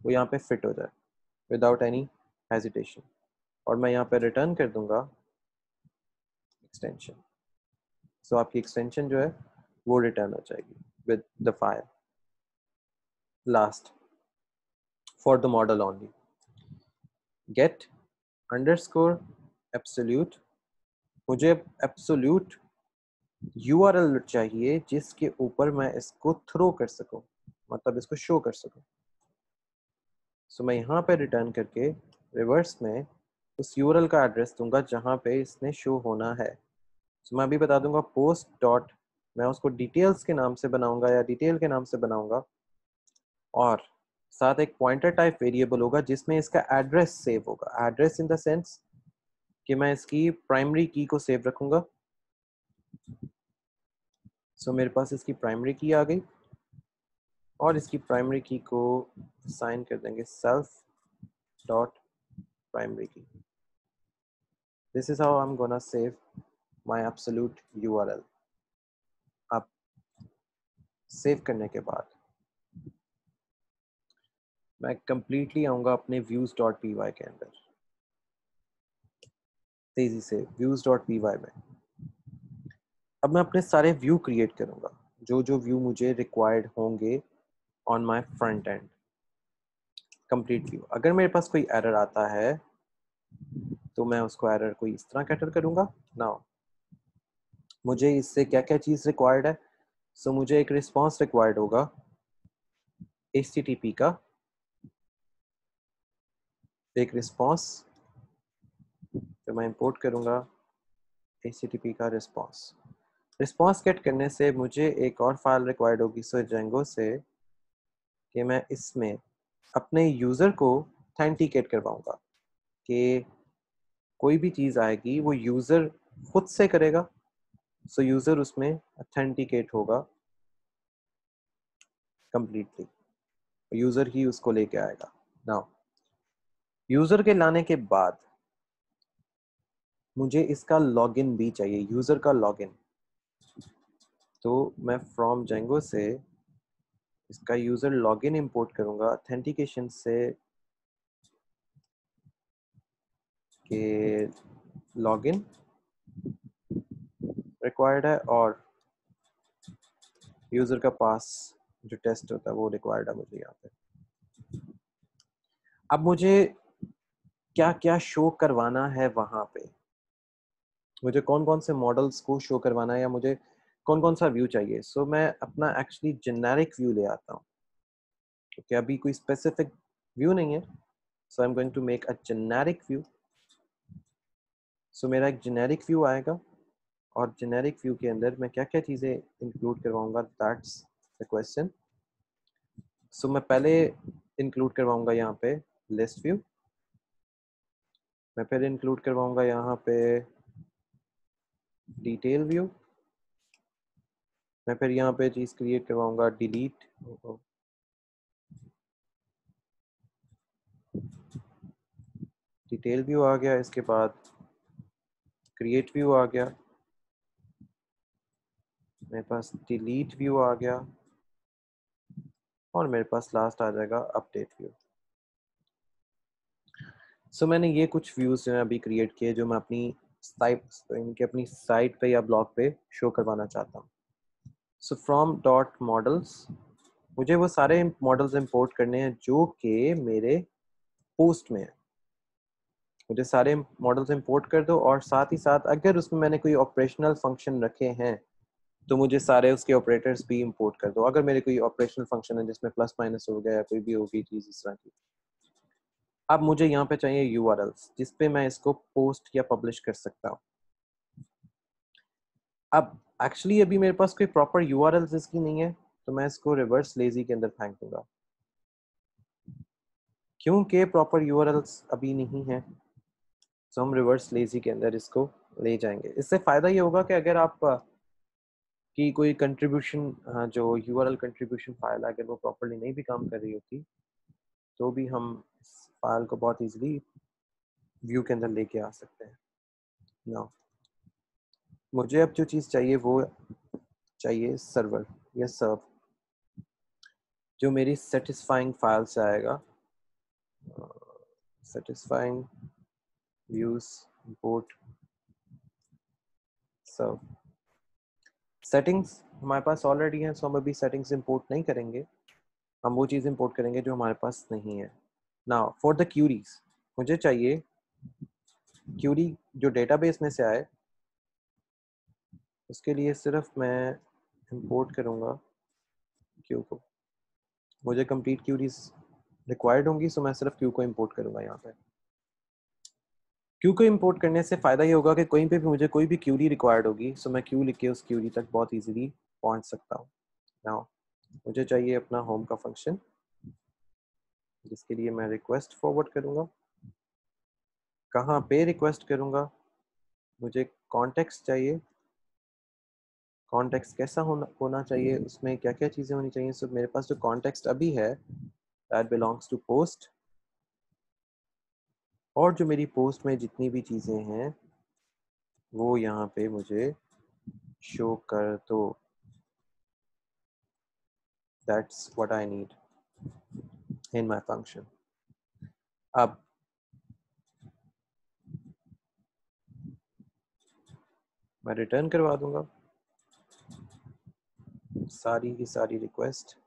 [SPEAKER 1] वो यहाँ पे फिट हो जाए विदाउट एनी हेजिटेशन। और मैं यहाँ पे रिटर्न कर दूंगा एक्सटेंशन। सो आपकी एक्सटेंशन जो है वो रिटर्न हो जाएगी with the file. Last for the model only, get underscore absolute, मुझे एब्सोल्यूट यूआरएल चाहिए जिसके ऊपर मैं इसको थ्रो कर सकूं, मतलब इसको शो कर सकूं। सो मैं यहाँ पे रिटर्न करके रिवर्स में उस यूआरएल का एड्रेस दूंगा जहाँ पे इसने शो होना है। सो मैं अभी बता दूंगा पोस्ट डॉट, मैं उसको डिटेल्स के नाम से बनाऊंगा या डिटेल के नाम से बनाऊंगा, और साथ एक पॉइंटर टाइप वेरिएबल होगा जिसमें इसका एड्रेस सेव होगा। एड्रेस इन द सेंस कि मैं इसकी प्राइमरी की को सेव रखूंगा। सो मेरे पास इसकी प्राइमरी की आ गई, और इसकी प्राइमरी की को साइन कर देंगे सेल्फ डॉट प्राइमरी की। This is how I am gonna save my absolute URL. अब सेव करने के बाद मैं कंप्लीटली आऊँगा अपने व्यूज डॉट पी वाई के अंदर, तेजी से व्यूज डॉट पी वाई में। अब मैं अपने सारे व्यू क्रिएट करूँगा, जो जो व्यू मुझे रिक्वायर्ड होंगे on my front end complete view. अगर मेरे पास कोई एरर आता है तो मैं उसको एरर को इस तरह कैटर करूँगा। नाउ मुझे इससे क्या क्या चीज़ रिक्वायर्ड है। सो मुझे एक रिस्पॉन्स रिक्वायर्ड होगा HTTP का, एक रिस्पॉन्स जो मैं इंपोर्ट करूँगा HTTP का रिस्पॉन्स। रिस्पॉन्स गेट करने से मुझे एक और फाइल रिक्वायर्ड होगी सो जेंगो से, कि मैं इसमें अपने यूज़र को ऑथेंटिकेट करवाऊंगा कि कोई भी चीज़ आएगी वो यूज़र खुद से करेगा, सो यूज़र उसमें ऑथेंटिकेट होगा कंप्लीटली, यूज़र ही उसको लेके आएगा। नाउ यूज़र के लाने के बाद मुझे इसका लॉगिन भी चाहिए, यूज़र का लॉगिन। तो मैं फ्रॉम जेंगो से इसका यूज़र लॉगिन इंपोर्ट करूंगा ऑथेंटिकेशन से, कि लॉगिन रिक्वायर्ड है और यूज़र का पास जो टेस्ट होता है वो रिक्वायर्ड है मुझे यहाँ पे। अब मुझे क्या क्या शो करवाना है वहाँ पे, मुझे कौन कौन से मॉडल्स को शो करवाना है या मुझे कौन कौन सा व्यू चाहिए। सो मैं अपना एक्चुअली जेनेरिक व्यू ले आता हूँ, क्योंकि अभी कोई स्पेसिफिक व्यू नहीं है। So I am going to make a generic view. So मेरा एक जेनेरिक व्यू आएगा और जेनेरिक व्यू के अंदर मैं क्या क्या चीज़ें इंक्लूड करवाऊंगा, दैट्स द क्वेश्चन। सो मैं पहले इंक्लूड करवाऊंगा यहाँ पे लिस्ट व्यू, मैं फिर इंक्लूड करवाऊंगा यहाँ पे डिटेल व्यू, मैं फिर यहाँ पे चीज़ क्रिएट करवाऊंगा डिलीट, डिटेल व्यू आ गया, इसके बाद क्रिएट व्यू आ गया, मेरे पास डिलीट व्यू आ गया और मेरे पास लास्ट आ जाएगा अपडेट व्यू। सो मैंने ये कुछ व्यूज जो है अभी क्रिएट किए जो मैं अपनी साइट पे या ब्लॉग पे शो करवाना चाहता हूँ। सो फ्रॉम डॉट मॉडल्स मुझे वो सारे मॉडल्स इंपोर्ट करने हैं जो कि मेरे पोस्ट में है। मुझे सारे मॉडल्स इंपोर्ट कर दो और साथ ही साथ अगर उसमें मैंने कोई ऑपरेशनल फंक्शन रखे हैं तो मुझे सारे उसके ऑपरेटर्स भी इंपोर्ट कर दो। अगर मेरे कोई ऑपरेशनल फंक्शन है जिसमें प्लस माइनस हो गया या कोई भी होगी चीज़ इस तरह की। अब मुझे यहाँ पे चाहिए यूआरएल्स जिस पे मैं इसको पोस्ट या पब्लिश कर सकता हूँ। अब एक्चुअली अभी मेरे पास कोई प्रॉपर यूआरएल्स इसकी नहीं है, तो मैं इसको रिवर्स लेजी के अंदर फेंक दूंगा, क्योंकि प्रॉपर यूआरएल्स अभी नहीं है। तो हम रिवर्स लेजी के अंदर इसको ले जाएंगे। इससे फायदा ये होगा कि अगर आप की कोई कंट्रीब्यूशन जो यूआरएल कंट्रीब्यूशन फाइल है अगर वो प्रॉपर्ली नहीं भी काम कर रही होती तो भी हम इस फाइल को बहुत इजीली व्यू के अंदर लेके आ सकते हैं। नाउ मुझे अब जो चीज़ चाहिए वो चाहिए सर्वर या सर्व, जो मेरी सेटिस्फाइंग फाइल से आएगा। सेटिस्फाइंग व्यूज इंपोर्ट सर्व। सेटिंग्स हमारे पास ऑलरेडी है, सो हम अभी सेटिंग्स इंपोर्ट नहीं करेंगे, हम वो चीज़ इंपोर्ट करेंगे जो हमारे पास नहीं है। नाउ फॉर द क्यूरीज मुझे चाहिए क्यूरी जो डेटाबेस में से आए, उसके लिए सिर्फ मैं इंपोर्ट करूँगा क्यू को। मुझे कंप्लीट क्यूरीज रिक्वायर्ड होंगी, सो मैं सिर्फ क्यू को इंपोर्ट करूँगा। यहाँ पे क्यू को इंपोर्ट करने से फ़ायदा ये होगा कि कहीं पे भी मुझे कोई भी क्यूरी रिक्वायर्ड होगी, सो मैं क्यू लिख के उस क्यूरी तक बहुत इजीली पहुँच सकता हूँ। नाउ मुझे चाहिए अपना होम का फंक्शन, जिसके लिए मैं रिक्वेस्ट फॉरवर्ड करूँगा। कहाँ पे रिक्वेस्ट करूँगा, मुझे कॉन्टेक्स्ट चाहिए। कॉन्टेक्स्ट कैसा होना चाहिए, उसमें क्या क्या चीज़ें होनी चाहिए। सो मेरे पास जो कॉन्टेक्स्ट अभी है दैट बिलोंग्स टू पोस्ट, और जो मेरी पोस्ट में जितनी भी चीज़ें हैं वो यहाँ पे मुझे शो कर दो। That's what I need in my function. अब मैं रिटर्न करवा दूंगा सारी की सारी रिक्वेस्ट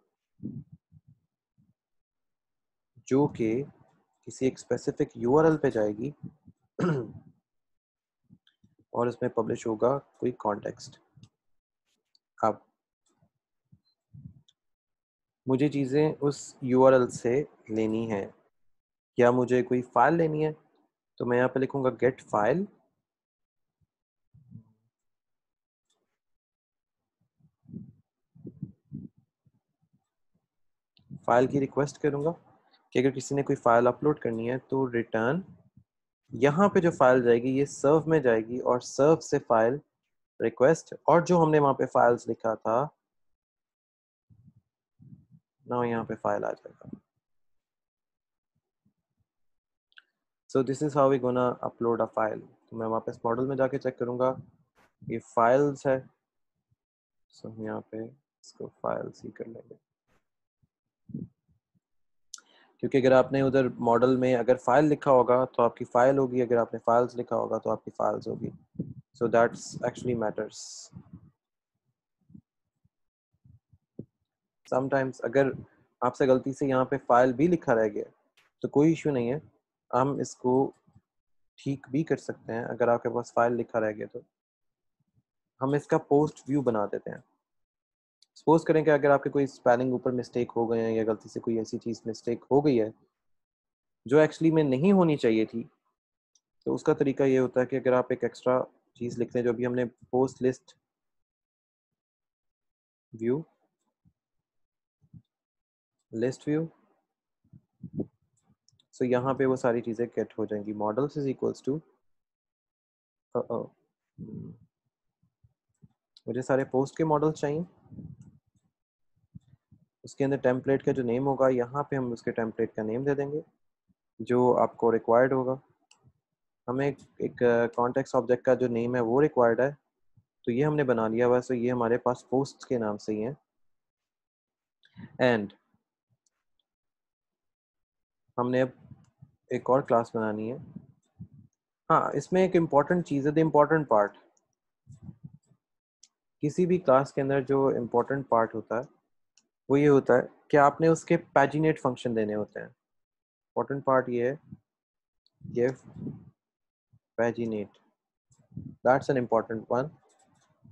[SPEAKER 1] जो कि किसी एक स्पेसिफिक यूआरएल पे जाएगी और इसमें पब्लिश होगा कोई कॉन्टेक्स्ट। अब मुझे चीज़ें उस यूआरएल से लेनी है, क्या मुझे कोई फाइल लेनी है, तो मैं यहाँ पे लिखूंगा गेट फाइल। फाइल की रिक्वेस्ट करूंगा कि अगर किसी ने कोई फाइल अपलोड करनी है तो रिटर्न, यहाँ पे जो फाइल जाएगी ये सर्व में जाएगी और सर्व से फाइल रिक्वेस्ट, और जो हमने वहां पे फाइल्स लिखा था ना यहाँ पे फाइल आ जाएगा। So this is how we gonna upload a file. तो मैं वापस मॉडल में जाके चेक करूंगा, ये फाइल्स है, सो हम यहाँ पे इसको फाइल्स ही कर लेंगे, क्योंकि अगर आपने उधर मॉडल में अगर फाइल लिखा होगा तो आपकी फाइल होगी, अगर आपने फाइल्स लिखा होगा तो आपकी फाइल्स होगी। So that's actually matters. Sometimes अगर आपसे गलती से यहाँ पे फाइल भी लिखा रह गया तो कोई इश्यू नहीं है, हम इसको ठीक भी कर सकते हैं। अगर आपके पास फाइल लिखा रह गया तो हम इसका पोस्ट व्यू बना देते हैं। सपोज करें कि अगर आपके कोई स्पेलिंग ऊपर मिस्टेक हो गए हैं या गलती से कोई ऐसी चीज़ मिस्टेक हो गई है जो एक्चुअली में नहीं होनी चाहिए थी, तो उसका तरीका ये होता है कि अगर आप एक एक्स्ट्रा चीज़ लिखते हैं, जो अभी हमने post list view, list view, so यहाँ पे वो सारी चीज़ें गेट हो जाएंगी। मॉडल्स इज इक्वल्स टू, मुझे सारे पोस्ट के मॉडल चाहिए, उसके अंदर टेम्पलेट का जो नेम होगा यहाँ पे हम उसके टेम्पलेट का नेम दे देंगे जो आपको रिक्वायर्ड होगा। हमें एक कॉन्टेक्स्ट ऑब्जेक्ट का जो नेम है वो रिक्वायर्ड है, तो ये हमने बना लिया हुआ है। सो ये हमारे पास पोस्ट के नाम से ही है। एंड हमने अब एक और क्लास बनानी है। हाँ, इसमें एक इम्पॉर्टेंट चीज़ है, द इम्पॉर्टेंट पार्ट। किसी भी क्लास के अंदर जो इम्पोर्टेंट पार्ट होता है वो ये होता है कि आपने उसके पैजिनेट फंक्शन देने होते हैं। इम्पोर्टेंट पार्ट ये है, give paginate, that's an important one.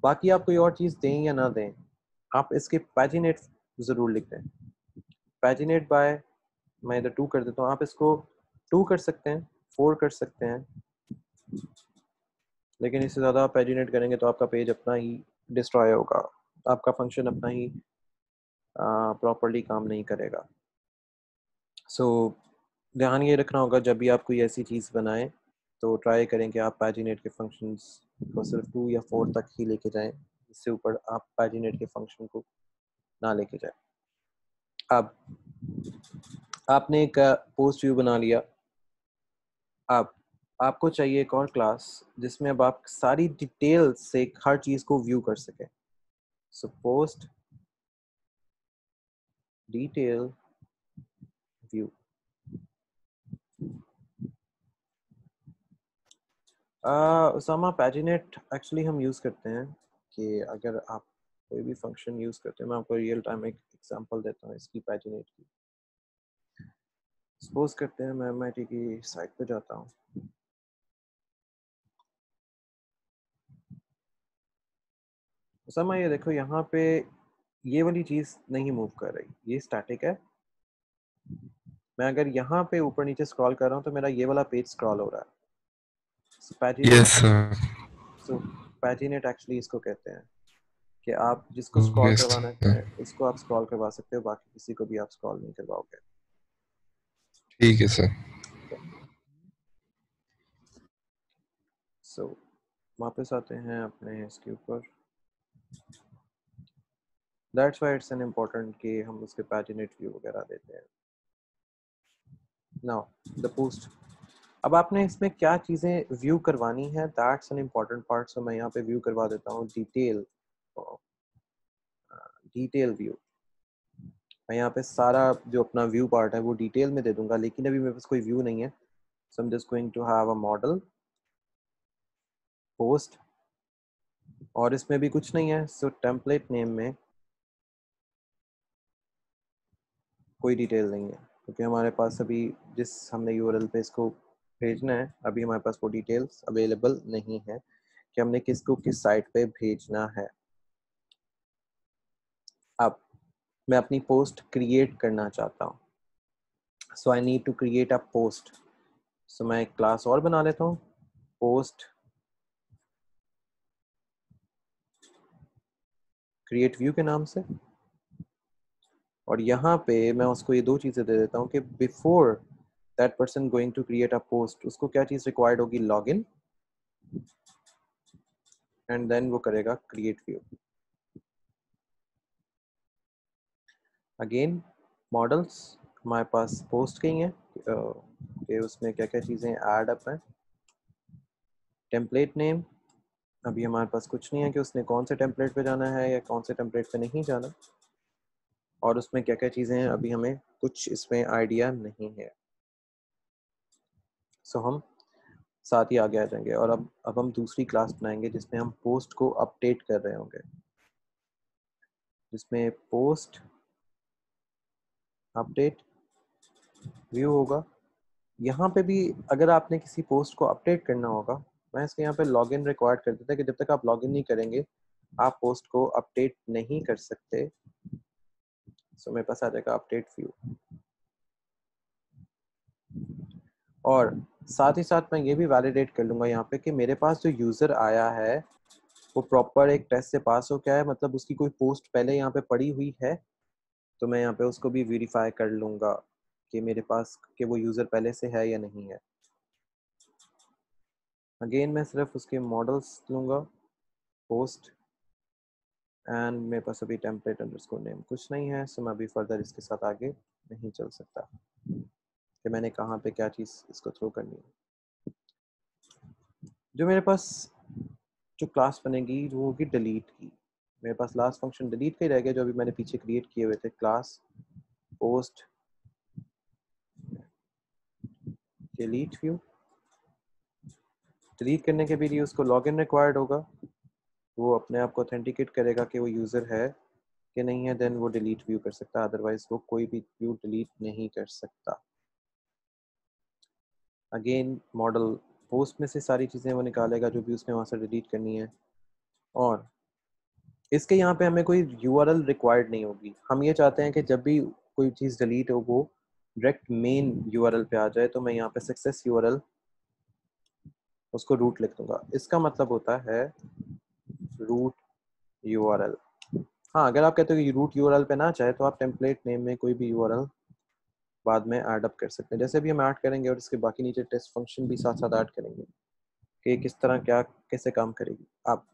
[SPEAKER 1] बाकी आप कोई और चीज़ दें या ना दें, आप इसके पैजिनेट ज़रूर लिख दें। पैजिनेट बाय, मैं इधर 2 कर देता हूँ, आप इसको 2 कर सकते हैं, 4 कर सकते हैं, लेकिन इससे ज़्यादा आप पैजिनेट करेंगे तो आपका पेज अपना ही डिस्ट्रॉय होगा, आपका फंक्शन अपना ही प्रॉपरली काम नहीं करेगा। सो ध्यान ये रखना होगा जब भी आप कोई ऐसी चीज़ बनाएं तो ट्राई करें कि आप पैजिनेट के फंक्शंस को सिर्फ 2 या 4 तक ही लेके जाएं, इससे ऊपर आप पैजिनेट के फंक्शन को ना लेके जाएं। अब आपने एक पोस्ट व्यू बना लिया, अब आपको चाहिए एक और क्लास जिसमें अब आप सारी डिटेल से हर चीज़ को व्यू कर सकें। So post detail view. Usama, paginate actually हम यूज़ करते हैं कि अगर आप कोई भी फंक्शन यूज़ करते हैं, मैं आपको रियल टाइम एक एग्जांपल देता हूँ इसकी पैजिनेट की। सपोज करते हैं मैं MIT की साइट पे जाता हूँ, उसामा ये देखो यहाँ पे ये वाली चीज़ नहीं मूव कर रही, ये स्टैटिक है। मैं अगर यहाँ पे ऊपर नीचे स्क्रॉल कर रहा हूँ तो मेरा ये वाला पेज स्क्रॉल हो रहा है। सो पैजिनेट,
[SPEAKER 3] Yes, sir.
[SPEAKER 1] सो पैजिनेट एक्चुअली इसको कहते हैं कि आप जिसको
[SPEAKER 3] Oh,
[SPEAKER 1] स्क्रॉल
[SPEAKER 3] yes,
[SPEAKER 1] करवाना
[SPEAKER 3] sir.
[SPEAKER 1] चाहें उसको आप स्क्रॉल करवा सकते हो, बाकी किसी को भी आप स्क्रॉल नहीं करवाओगे।
[SPEAKER 3] ठीक है सर।
[SPEAKER 1] सो वापस आते हैं अपने इसके ऊपर। That's why it's an important कि हम उसके पैजिनेट व्यू वगैरह देते हैं। नाउ द पोस्ट, अब आपने इसमें क्या चीज़ें व्यू करवानी है, दैट्स एन इम्पोर्टेंट पार्ट। सो मैं यहाँ पे व्यू करवा देता हूँ डिटेल, डिटेल व्यू। मैं यहाँ पे सारा जो अपना व्यू पार्ट है वो डिटेल में दे दूंगा, लेकिन अभी मेरे पास कोई व्यू नहीं है। So I am just going to have a model post, और इसमें भी कुछ नहीं है। सो टेम्पलेट नेम में कोई डिटेल नहीं है, क्योंकि हमारे पास अभी जिस हमने यूआरएल पे इसको भेजना है अभी हमारे पास वो डिटेल्स अवेलेबल नहीं है कि हमने किसको किस साइट पे भेजना है। अब मैं अपनी पोस्ट क्रिएट करना चाहता हूँ, so I need to create a post. So मैं एक क्लास और बना लेता हूँ, पोस्ट क्रिएट व्यू के नाम से। और यहाँ पे मैं उसको ये दो चीज़ें दे देता हूँ कि before that person going to create a post उसको क्या चीज़ रिक्वायर्ड होगी, लॉगिन, एंड देन वो करेगा क्रिएट व्यू। अगेन मॉडल्स हमारे पास पोस्ट के ही हैं कि उसमें क्या क्या चीज़ें ऐड अप हैं। टेम्पलेट नेम, अभी हमारे पास कुछ नहीं है कि उसने कौन से टेम्पलेट पे जाना है या कौन से टेम्पलेट पे नहीं जाना, और उसमें क्या क्या चीज़ें हैं अभी हमें कुछ इसमें आइडिया नहीं है। सो हम साथ ही आगे आ जाएंगे और अब हम दूसरी क्लास बनाएंगे जिसमें हम पोस्ट को अपडेट कर रहे होंगे, जिसमें पोस्ट अपडेट व्यू होगा। यहाँ पे भी अगर आपने किसी पोस्ट को अपडेट करना होगा, मैं इसके यहाँ पे लॉगिन रिक्वायर्ड कर देता है कि जब तक आप लॉगिन नहीं करेंगे आप पोस्ट को अपडेट नहीं कर सकते। सो मेरे पास आ जाएगा अपडेट व्यू, और साथ ही साथ मैं ये भी वैलिडेट कर लूँगा यहाँ पे कि मेरे पास जो यूज़र आया है वो प्रॉपर एक टेस्ट से पास हो गया है, मतलब उसकी कोई पोस्ट पहले यहाँ पे पड़ी हुई है, तो मैं यहाँ पे उसको भी वेरीफाई कर लूँगा कि मेरे पास कि वो यूज़र पहले से है या नहीं है। अगेन मैं सिर्फ उसके मॉडल्स लूँगा, पोस्ट, एंड मेरे पास अभी टेम्पलेट अंडरस्कोर नेम कुछ नहीं है, सो मैं अभी फर्दर इसके साथ आगे नहीं चल सकता कि मैंने कहाँ पे क्या चीज़ इसको थ्रो करनी है। जो मेरे पास जो क्लास बनेगी वो होगी डिलीट की। मेरे पास लास्ट फंक्शन डिलीट का ही रह गया जो अभी मैंने पीछे क्रिएट किए हुए थे, class post delete view. Delete करने के भी लिए उसको लॉगिन रिक्वायर्ड होगा, वो अपने आप को ऑथेंटिकेट करेगा कि वो यूज़र है कि नहीं है, देन वो डिलीट व्यू कर सकता है, अदरवाइज वो कोई भी व्यू डिलीट नहीं कर सकता। अगेन मॉडल पोस्ट में से सारी चीज़ें वो निकालेगा जो भी उसने वहाँ से डिलीट करनी है, और इसके यहाँ पे हमें कोई यूआरएल रिक्वायर्ड नहीं होगी। हम ये चाहते हैं कि जब भी कोई चीज़ डिलीट हो वो डायरेक्ट मेन यूआरएल पे आ जाए, तो मैं यहाँ पे सक्सेस यूआरएल उसको रूट लिख दूंगा। इसका मतलब होता है रूट यूआरएल। हाँ, अगर आप कहते हो कि रूट यूआरएल पे ना चाहे तो आप टेम्पलेट नेम में कोई भी यूआरएल बाद में ऐड अप कर सकते हैं, जैसे भी हम ऐड करेंगे, और इसके बाकी नीचे टेस्ट फंक्शन भी साथ साथ ऐड करेंगे कि किस तरह क्या कैसे काम करेगी। अब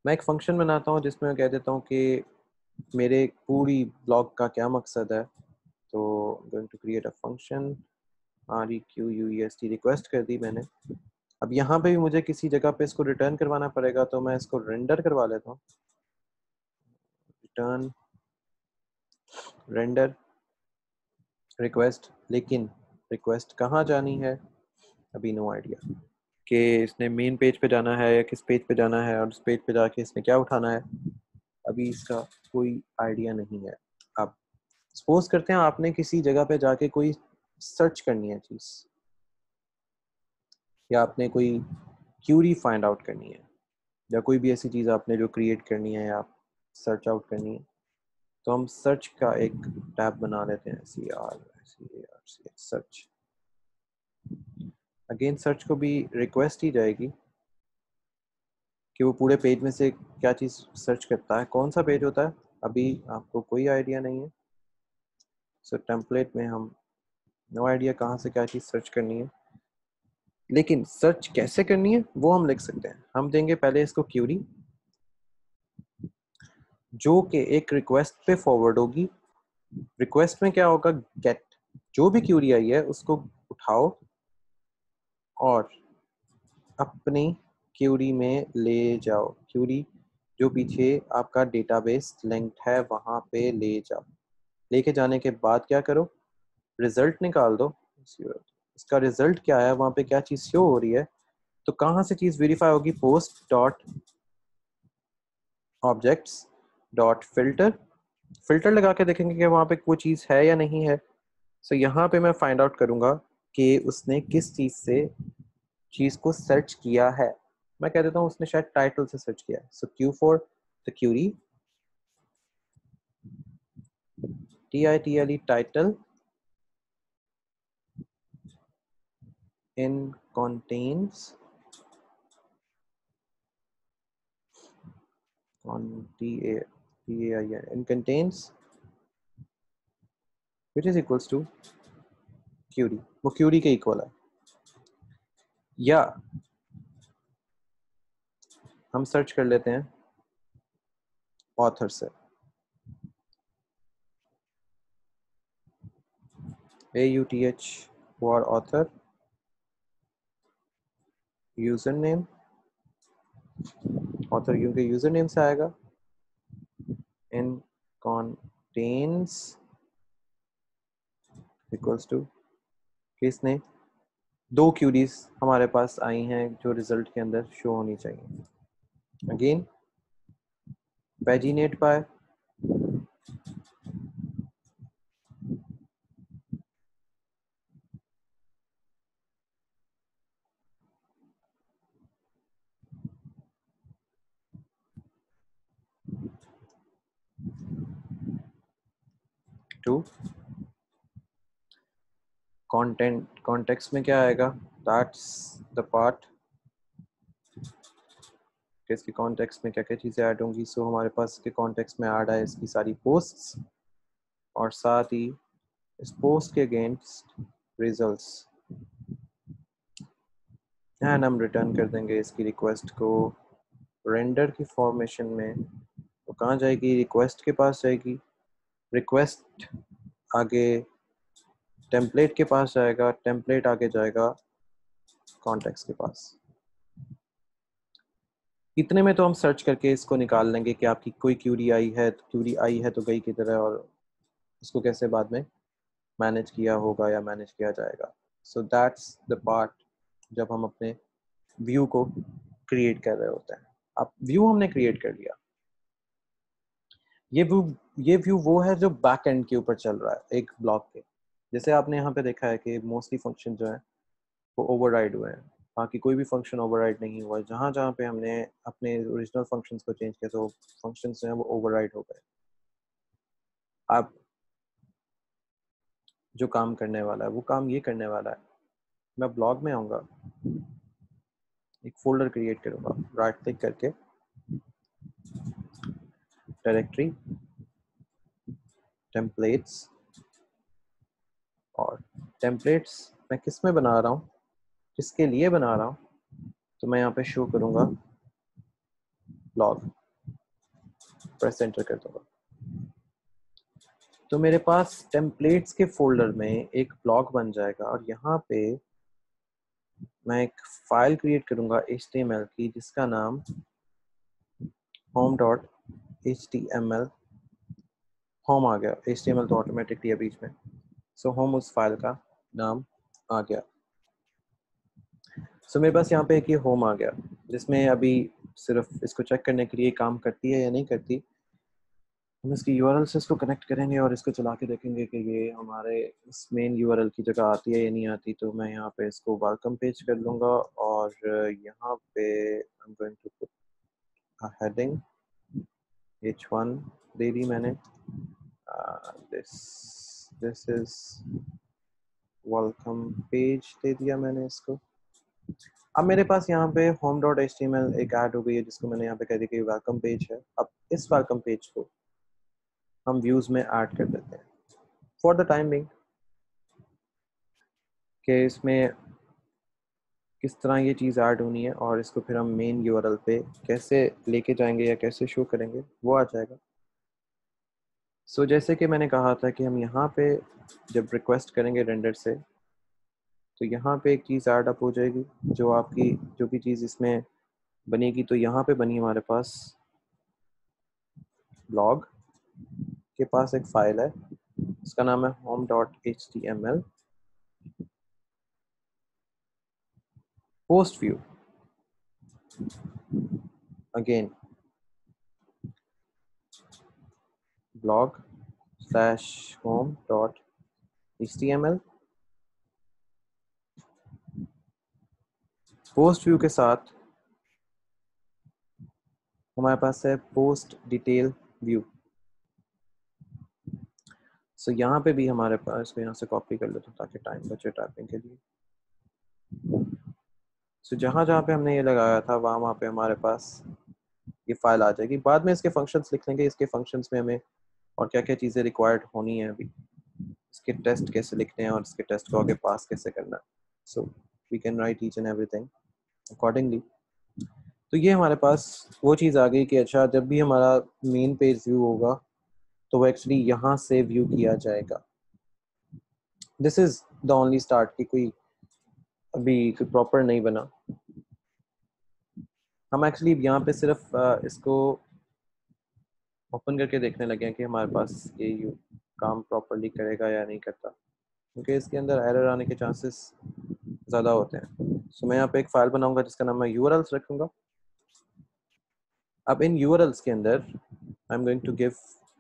[SPEAKER 1] मैं एक फंक्शन बनाता हूँ जिसमें मैं कह देता हूँ कि मेरे पूरी ब्लॉग का क्या मकसद है। तो going to create a function request request कर दी मैंने। अब यहाँ पे भी मुझे किसी जगह पे इसको रिटर्न करवाना पड़ेगा, तो मैं इसको रेंडर करवा लेता हूँ, रिटर्न रेंडर रिक्वेस्ट। लेकिन रिक्वेस्ट कहाँ जानी है अभी नो आइडिया, कि इसने मेन पेज पे जाना है या किस पेज पे जाना है, और उस पेज पे जाके इसने क्या उठाना है, अभी इसका कोई आइडिया नहीं है। अब सपोज करते हैं आपने किसी जगह पे जाके कोई सर्च करनी है चीज़, या आपने कोई क्यूरी फाइंड आउट करनी है, या कोई भी ऐसी चीज़ आपने जो क्रिएट करनी है या सर्च आउट करनी है, तो हम सर्च का एक टैब बना लेते हैं, सर्च। अगेन सर्च को भी रिक्वेस्ट ही जाएगी कि वो पूरे पेज में से क्या चीज़ सर्च करता है, कौन सा पेज होता है अभी आपको कोई आइडिया नहीं है। सो टेम्पलेट में हम नो आइडिया कहाँ से क्या चीज़ सर्च करनी है, लेकिन सर्च कैसे करनी है वो हम लिख सकते हैं। हम देंगे पहले इसको क्यूरी जो कि एक रिक्वेस्ट पे फॉरवर्ड होगी। रिक्वेस्ट में क्या होगा, गेट, जो भी क्यूरी आई है उसको उठाओ और अपनी क्यूरी में ले जाओ। क्यूरी जो पीछे आपका डेटाबेस लिंक्ड है वहाँ पे ले जाओ। लेके जाने के बाद क्या करो, रिजल्ट निकाल दो। इसका रिजल्ट क्या है, वहाँ पे क्या चीज़ शो हो रही है, तो कहाँ से चीज़ वेरीफाई होगी, post dot objects dot filter. Filter लगा के देखेंगे कि वहाँ पे कोई चीज़ है या नहीं है। सो यहाँ पे मैं फाइंड आउट करूँगा कि उसने किस चीज़ से चीज़ को सर्च किया है। मैं कह देता हूँ उसने शायद टाइटल से सर्च किया है। So Q for the query, TITLE title in contains in contains which is equals to query, वो query के इक्वल है। या हम सर्च कर लेते हैं ऑथर से, AUTH for author, user name, author क्योंकि यूजर नेम से आएगा, इन contains इक्वल्स टू, किसने, 2 क्यूरीज हमारे पास आई हैं जो रिजल्ट के अंदर शो होनी चाहिए। Again paginate by to content, context में क्या आएगा, that's the part कि इसके कॉन्टेक्स्ट में क्या क्या चीज़ें ऐड होंगी। सो हमारे पास इसके कॉन्टेक्स्ट में ऐड है इसकी सारी पोस्ट्स और साथ ही इस पोस्ट के अगेंस्ट रिजल्ट्स, एंड हम रिटर्न कर देंगे इसकी रिक्वेस्ट को रेंडर की फॉर्मेशन में। तो कहाँ जाएगी, रिक्वेस्ट के पास जाएगी, रिक्वेस्ट आगे टेम्पलेट के पास जाएगा, टेम्पलेट आगे जाएगा कॉन्टेक्स्ट के पास। इतने में तो हम सर्च करके इसको निकाल लेंगे कि आपकी कोई क्यूरी आई है, क्यूरी आई है तो गई की तरह, और उसको कैसे बाद में मैनेज किया होगा या मैनेज किया जाएगा। सो दैट्स द पार्ट जब हम अपने व्यू को क्रिएट कर रहे होते हैं। अब व्यू हमने क्रिएट कर लिया, ये व्यू वो है जो बैक एंड के ऊपर चल रहा है एक ब्लॉक के। जैसे आपने यहाँ पे देखा है कि मोस्टली फंक्शन जो है वो ओवरराइड हुए हैं, बाकी कोई भी फंक्शन ओवरराइड नहीं हुआ। जहाँ जहाँ पे हमने अपने ओरिजिनल फंक्शंस को चेंज किया तो फंक्शंस जो हैं वो ओवरराइड हो गए। अब जो काम करने वाला है वो काम ये करने वाला है, मैं ब्लॉग में आऊँगा, एक फोल्डर क्रिएट करूँगा, राइट क्लिक करके डायरेक्टरी टेम्पलेट्स, और टेम्पलेट्स मैं किस में बना रहा हूँ, किसके लिए बना रहा हूँ, तो मैं यहाँ पे शो करूँगा ब्लॉग, प्रेस एंटर कर दूँगा। तो मेरे पास टेम्पलेट्स के फोल्डर में एक ब्लॉग बन जाएगा और यहाँ पे मैं एक फाइल क्रिएट करूँगा HTML की, जिसका नाम home.html, होम आ गया, HTML तो ऑटोमेटिकली है बीच में, सो होम उस फाइल का नाम आ गया। सो मेरे पास यहाँ पे एक ये होम आ गया, जिसमें अभी सिर्फ इसको चेक करने के लिए काम करती है या नहीं करती, हम इसकी यूआरएल से इसको कनेक्ट करेंगे और इसको चला के देखेंगे कि ये हमारे इस मेन यूआरएल की जगह आती है या नहीं आती। तो मैं यहाँ पे इसको वेलकम पेज कर लूँगा और यहाँ पे I'm going to put a heading H1 दे दी मैंने, this is वेलकम पेज दे दिया मैंने इसको। अब मेरे पास यहाँ पे home.html एक ऐड हो गई है, जिसको मैंने यहाँ पे कह दिया कि वेलकम पेज है। अब इस वेलकम पेज को हम व्यूज में ऐड कर देते हैं फॉर द टाइम बिंग, कि इसमें किस तरह ये चीज़ ऐड होनी है और इसको फिर हम मेन यूआरएल पे कैसे लेके जाएंगे या कैसे शो करेंगे वो आ जाएगा। सो जैसे कि मैंने कहा था कि हम यहाँ पे जब रिक्वेस्ट करेंगे रेंडर से, तो यहाँ पे एक चीज़ ऐड अप हो जाएगी, जो आपकी जो भी चीज़ इसमें बनेगी। तो यहाँ पे बनी हमारे पास ब्लॉग के पास एक फाइल है, उसका नाम है home.html post view, again blog/home.html post view के साथ हमारे पास है पोस्ट डिटेल व्यू। सो यहाँ पे भी हमारे पास, यहाँ से कॉपी कर लेते हैं ताकि टाइम बचे टाइपिंग के लिए। सो जहाँ जहाँ पे हमने ये लगाया था वहाँ पे हमारे पास ये फाइल आ जाएगी। बाद में इसके फंक्शंस लिख लेंगे, इसके फंक्शंस में हमें और क्या क्या चीज़ें रिक्वायर्ड होनी है, अभी इसके टेस्ट कैसे लिखने हैं और इसके टेस्ट को आगे पास कैसे करना है। So we can write each and everything accordingly. तो ये हमारे पास वो चीज़ आ गई कि अच्छा जब भी हमारा मेन पेज व्यू होगा तो वो एक्चुअली यहाँ से व्यू किया जाएगा। This is the only start कि कोई अभी कोई प्रॉपर नहीं बना। हम एक्चुअली यहाँ पे सिर्फ इसको ओपन करके देखने लगे हैं कि हमारे पास ये काम प्रॉपरली करेगा या नहीं करता, क्योंकि इसके अंदर एरर आने के चांसेस ज़्यादा होते हैं। सो मैं यहाँ पे एक फाइल बनाऊंगा जिसका नाम मैं URLs रखूंगा। अब इन URLs के अंदर I am going to give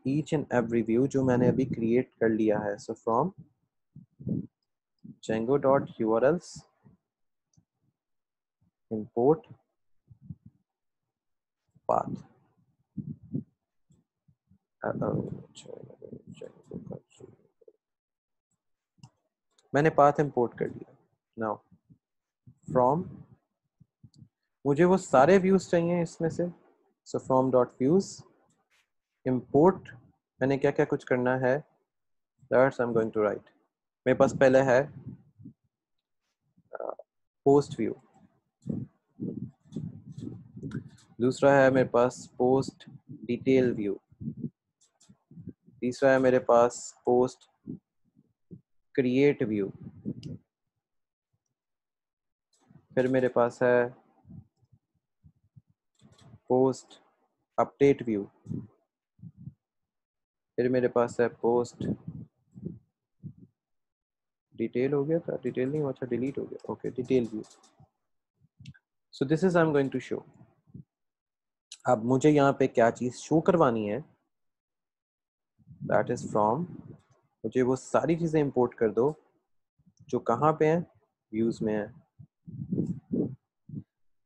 [SPEAKER 1] each and every view जो मैंने अभी क्रिएट कर लिया है। So from django.urls import path। मैंने पाथ इंपोर्ट कर लिया। नाउ फ्रॉम, मुझे वो सारे व्यूज चाहिए इसमें से। So from dot views import, मैंने क्या क्या कुछ करना है that's I am going to write. मेरे पास पहले है पोस्ट व्यू, दूसरा है मेरे पास पोस्ट डिटेल व्यू, तीसरा है मेरे पास पोस्ट क्रिएट व्यू, फिर मेरे पास है पोस्ट अपडेट व्यू, फिर मेरे पास है पोस्ट डिटेल, हो गया था डिटेल नहीं हुआ, अच्छा डिलीट हो गया, okay detail view. So this is I am going to show. अब मुझे यहाँ पे क्या चीज़ शो करवानी है, दैट इज फ्रॉम, मुझे वो सारी चीज़ें इंपोर्ट कर दो जो कहाँ पे हैं, व्यूज में है।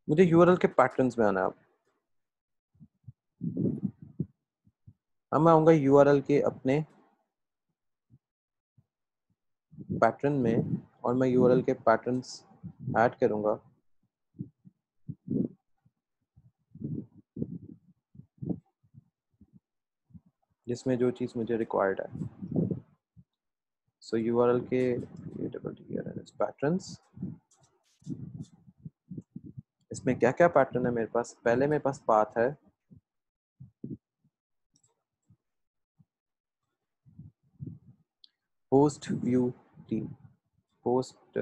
[SPEAKER 1] मुझे यूआरएल के पैटर्न्स में आना है। अब मैं आऊँगा यूआरएल के अपने पैटर्न में और मैं यूआरएल के पैटर्न्स ऐड करूँगा। जिसमें जो चीज़ मुझे रिक्वायर्ड है। सो यूआरएल के पैटर्न्स, इसमें क्या क्या पैटर्न है मेरे पास। पहले मेरे पास पाथ है, post view team, post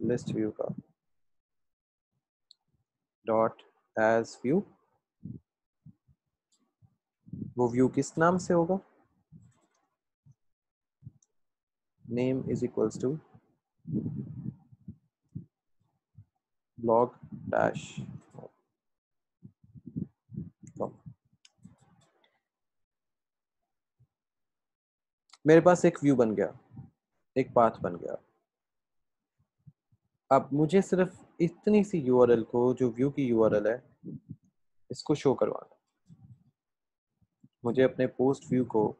[SPEAKER 1] list view का डॉट एज व्यू, वो व्यू किस नाम से होगा, name is equals to blog dash. मेरे पास एक व्यू बन गया, एक पाथ बन गया। अब मुझे सिर्फ इतनी सी यूआरएल को, जो व्यू की यूआरएल है, इसको शो करवाना। मुझे अपने पोस्ट व्यू को,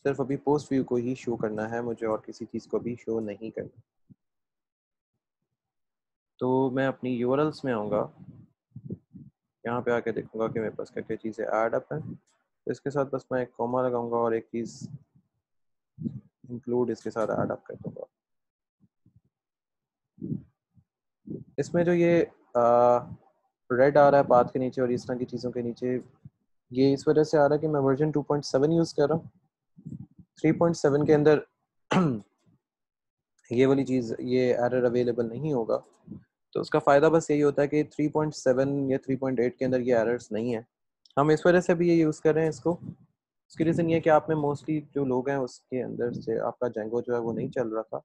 [SPEAKER 1] सिर्फ अभी पोस्ट व्यू को ही शो करना है, मुझे और किसी चीज़ को भी शो नहीं करना। तो मैं अपनी यूआरएल्स में आऊँगा, यहाँ पे आके देखूंगा कि मेरे पास क्या क्या चीज़ें ऐड अप हैं। तो इसके साथ बस मैं एक कॉमा लगाऊंगा और एक चीज़ इंक्लूड इसके साथ ऐड अप कर दूंगा। इसमें जो ये रेड आ रहा है पाथ के नीचे और इस तरह की चीज़ों के नीचे, ये इस वजह से आ रहा है कि मैं वर्जन 2.7 यूज़ कर रहा हूँ। 3.7 के अंदर ये वाली चीज़, ये एरर अवेलेबल नहीं होगा। तो उसका फ़ायदा बस यही होता है कि 3.7 या 3.8 के अंदर ये एरर्स नहीं है। हम इस वजह से भी ये यूज़ कर रहे हैं इसको। उसकी रीज़न ये है कि आप में मोस्टली जो लोग हैं उसके अंदर से आपका जेंगो जो है वो नहीं चल रहा था।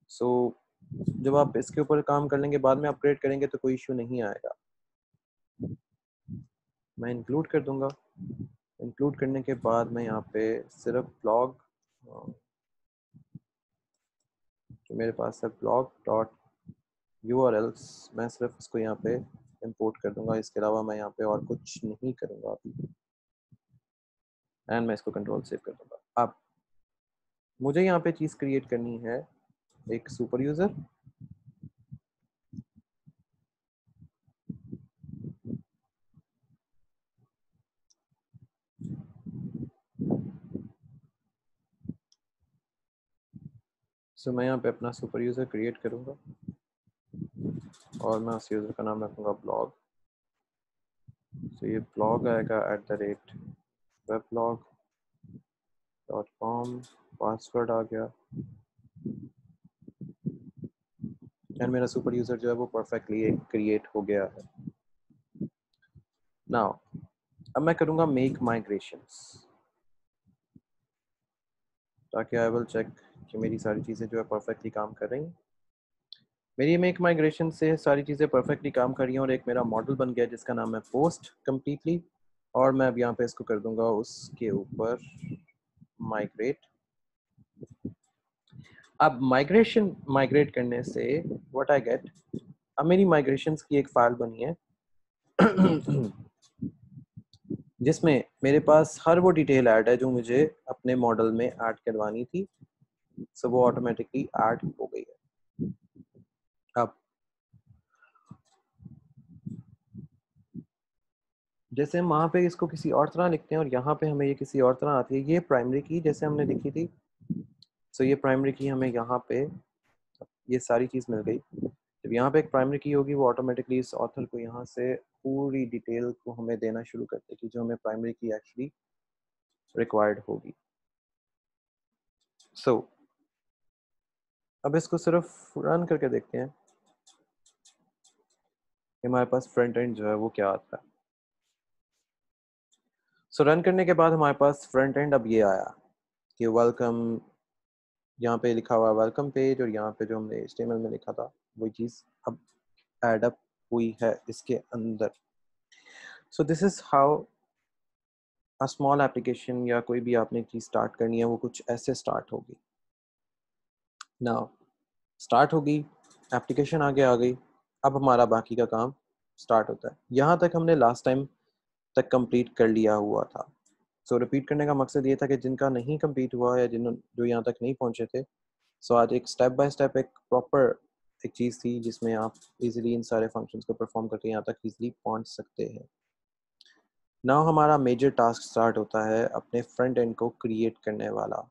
[SPEAKER 1] सो जब आप इसके ऊपर काम कर लेंगे, बाद में अपग्रेड करेंगे तो कोई इशू नहीं आएगा। मैं इंक्लूड कर दूंगा। इंक्लूड करने के बाद मैं यहाँ पे सिर्फ ब्लॉग, जो मेरे पास है ब्लॉग डॉट URLs, मैं सिर्फ इसको यहाँ पे इंपोर्ट कर दूंगा। इसके अलावा मैं यहाँ पे और कुछ नहीं करूँगा अभी। एंड मैं इसको कंट्रोल सेव कर दूंगा। अब मुझे यहाँ पे चीज़ क्रिएट करनी है, एक सुपर यूज़र, सो मैं यहाँ पे अपना सुपर यूज़र क्रिएट करूँगा और मैं उस यूज़र का नाम रखूँगा ब्लॉग। तो ये ब्लॉग आएगा @weblog.com, पासवर्ड आ गया एंड मेरा सुपर यूज़र जो है वो परफेक्टली क्रिएट हो गया है। नाउ अब मैं करूँगा मेक माइग्रेशंस, ताकि आई विल चेक कि मेरी सारी चीज़ें जो है परफेक्टली काम कर रही हैं। मेरी मेक माइग्रेशन से सारी चीज़ें परफेक्टली काम कर रही हैं और एक मेरा मॉडल बन गया जिसका नाम है पोस्ट कम्प्लीटली, और मैं अब यहाँ पे इसको कर दूंगा उसके ऊपर माइग्रेट। अब माइग्रेट करने से व्हाट आई गेट, अब मेरी माइग्रेशंस की एक फाइल बनी है जिसमें मेरे पास हर वो डिटेल ऐड है जो मुझे अपने मॉडल में ऐड करवानी थी। सो वो ऑटोमेटिकली ऐड हो गई है। अब जैसे हम वहाँ पे इसको किसी और तरह लिखते हैं और यहाँ पे हमें ये किसी और तरह आती है, ये प्राइमरी की जैसे हमने लिखी थी। सो ये प्राइमरी की हमें यहाँ पे ये सारी चीज़ मिल गई। जब यहाँ पे एक प्राइमरी की होगी वो ऑटोमेटिकली इस ऑथर को यहाँ से पूरी डिटेल को हमें देना शुरू कर देगी जो हमें प्राइमरी की एक्चुअली रिक्वायर्ड होगी। सो अब इसको सिर्फ रन करके देखते हैं कि हमारे पास फ्रंट एंड जो है वो क्या आता है। सो रन करने के बाद हमारे पास फ्रंट एंड अब ये आया कि वेलकम, यहाँ पे लिखा हुआ है वेलकम पेज, और यहाँ पे जो हमने HTML में लिखा था वही चीज़ अब एड अप हुई है इसके अंदर। सो this is how a small application या कोई भी आपने चीज़ स्टार्ट करनी है वो कुछ ऐसे स्टार्ट होगी। नाउ स्टार्ट होगी, एप्लीकेशन आगे आ गई, अब हमारा बाकी का काम स्टार्ट होता है। यहाँ तक हमने लास्ट टाइम तक कंप्लीट कर लिया हुआ था। सो रिपीट करने का मकसद ये था कि जिनका नहीं कंप्लीट हुआ या जो यहाँ तक नहीं पहुँचे थे, सो आज एक स्टेप बाय स्टेप एक प्रॉपर एक चीज़ थी जिसमें आप इजीली इन सारे फंक्शंस को परफॉर्म करके यहाँ तक इजीली पहुँच सकते हैं। नाउ हमारा मेजर टास्क स्टार्ट होता है अपने फ्रंट एंड को क्रिएट करने वाला,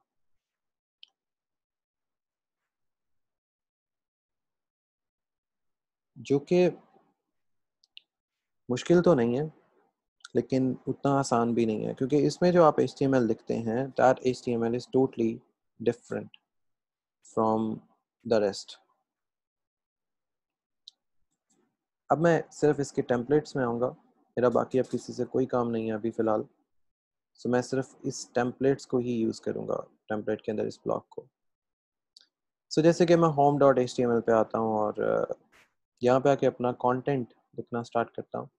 [SPEAKER 1] जो कि मुश्किल तो नहीं है लेकिन उतना आसान भी नहीं है, क्योंकि इसमें जो आप HTML लिखते हैं that HTML is totally different from the rest. अब मैं सिर्फ इसके टेम्पलेट्स में आऊँगा, मेरा बाकी अब किसी से कोई काम नहीं है अभी फ़िलहाल। सो मैं सिर्फ इस टेम्पलेट्स को ही यूज़ करूँगा, टेम्पलेट के अंदर इस ब्लॉक को। सो जैसे कि मैं home.html पे आता हूँ और यहाँ पे आके अपना कंटेंट लिखना स्टार्ट करता हूँ,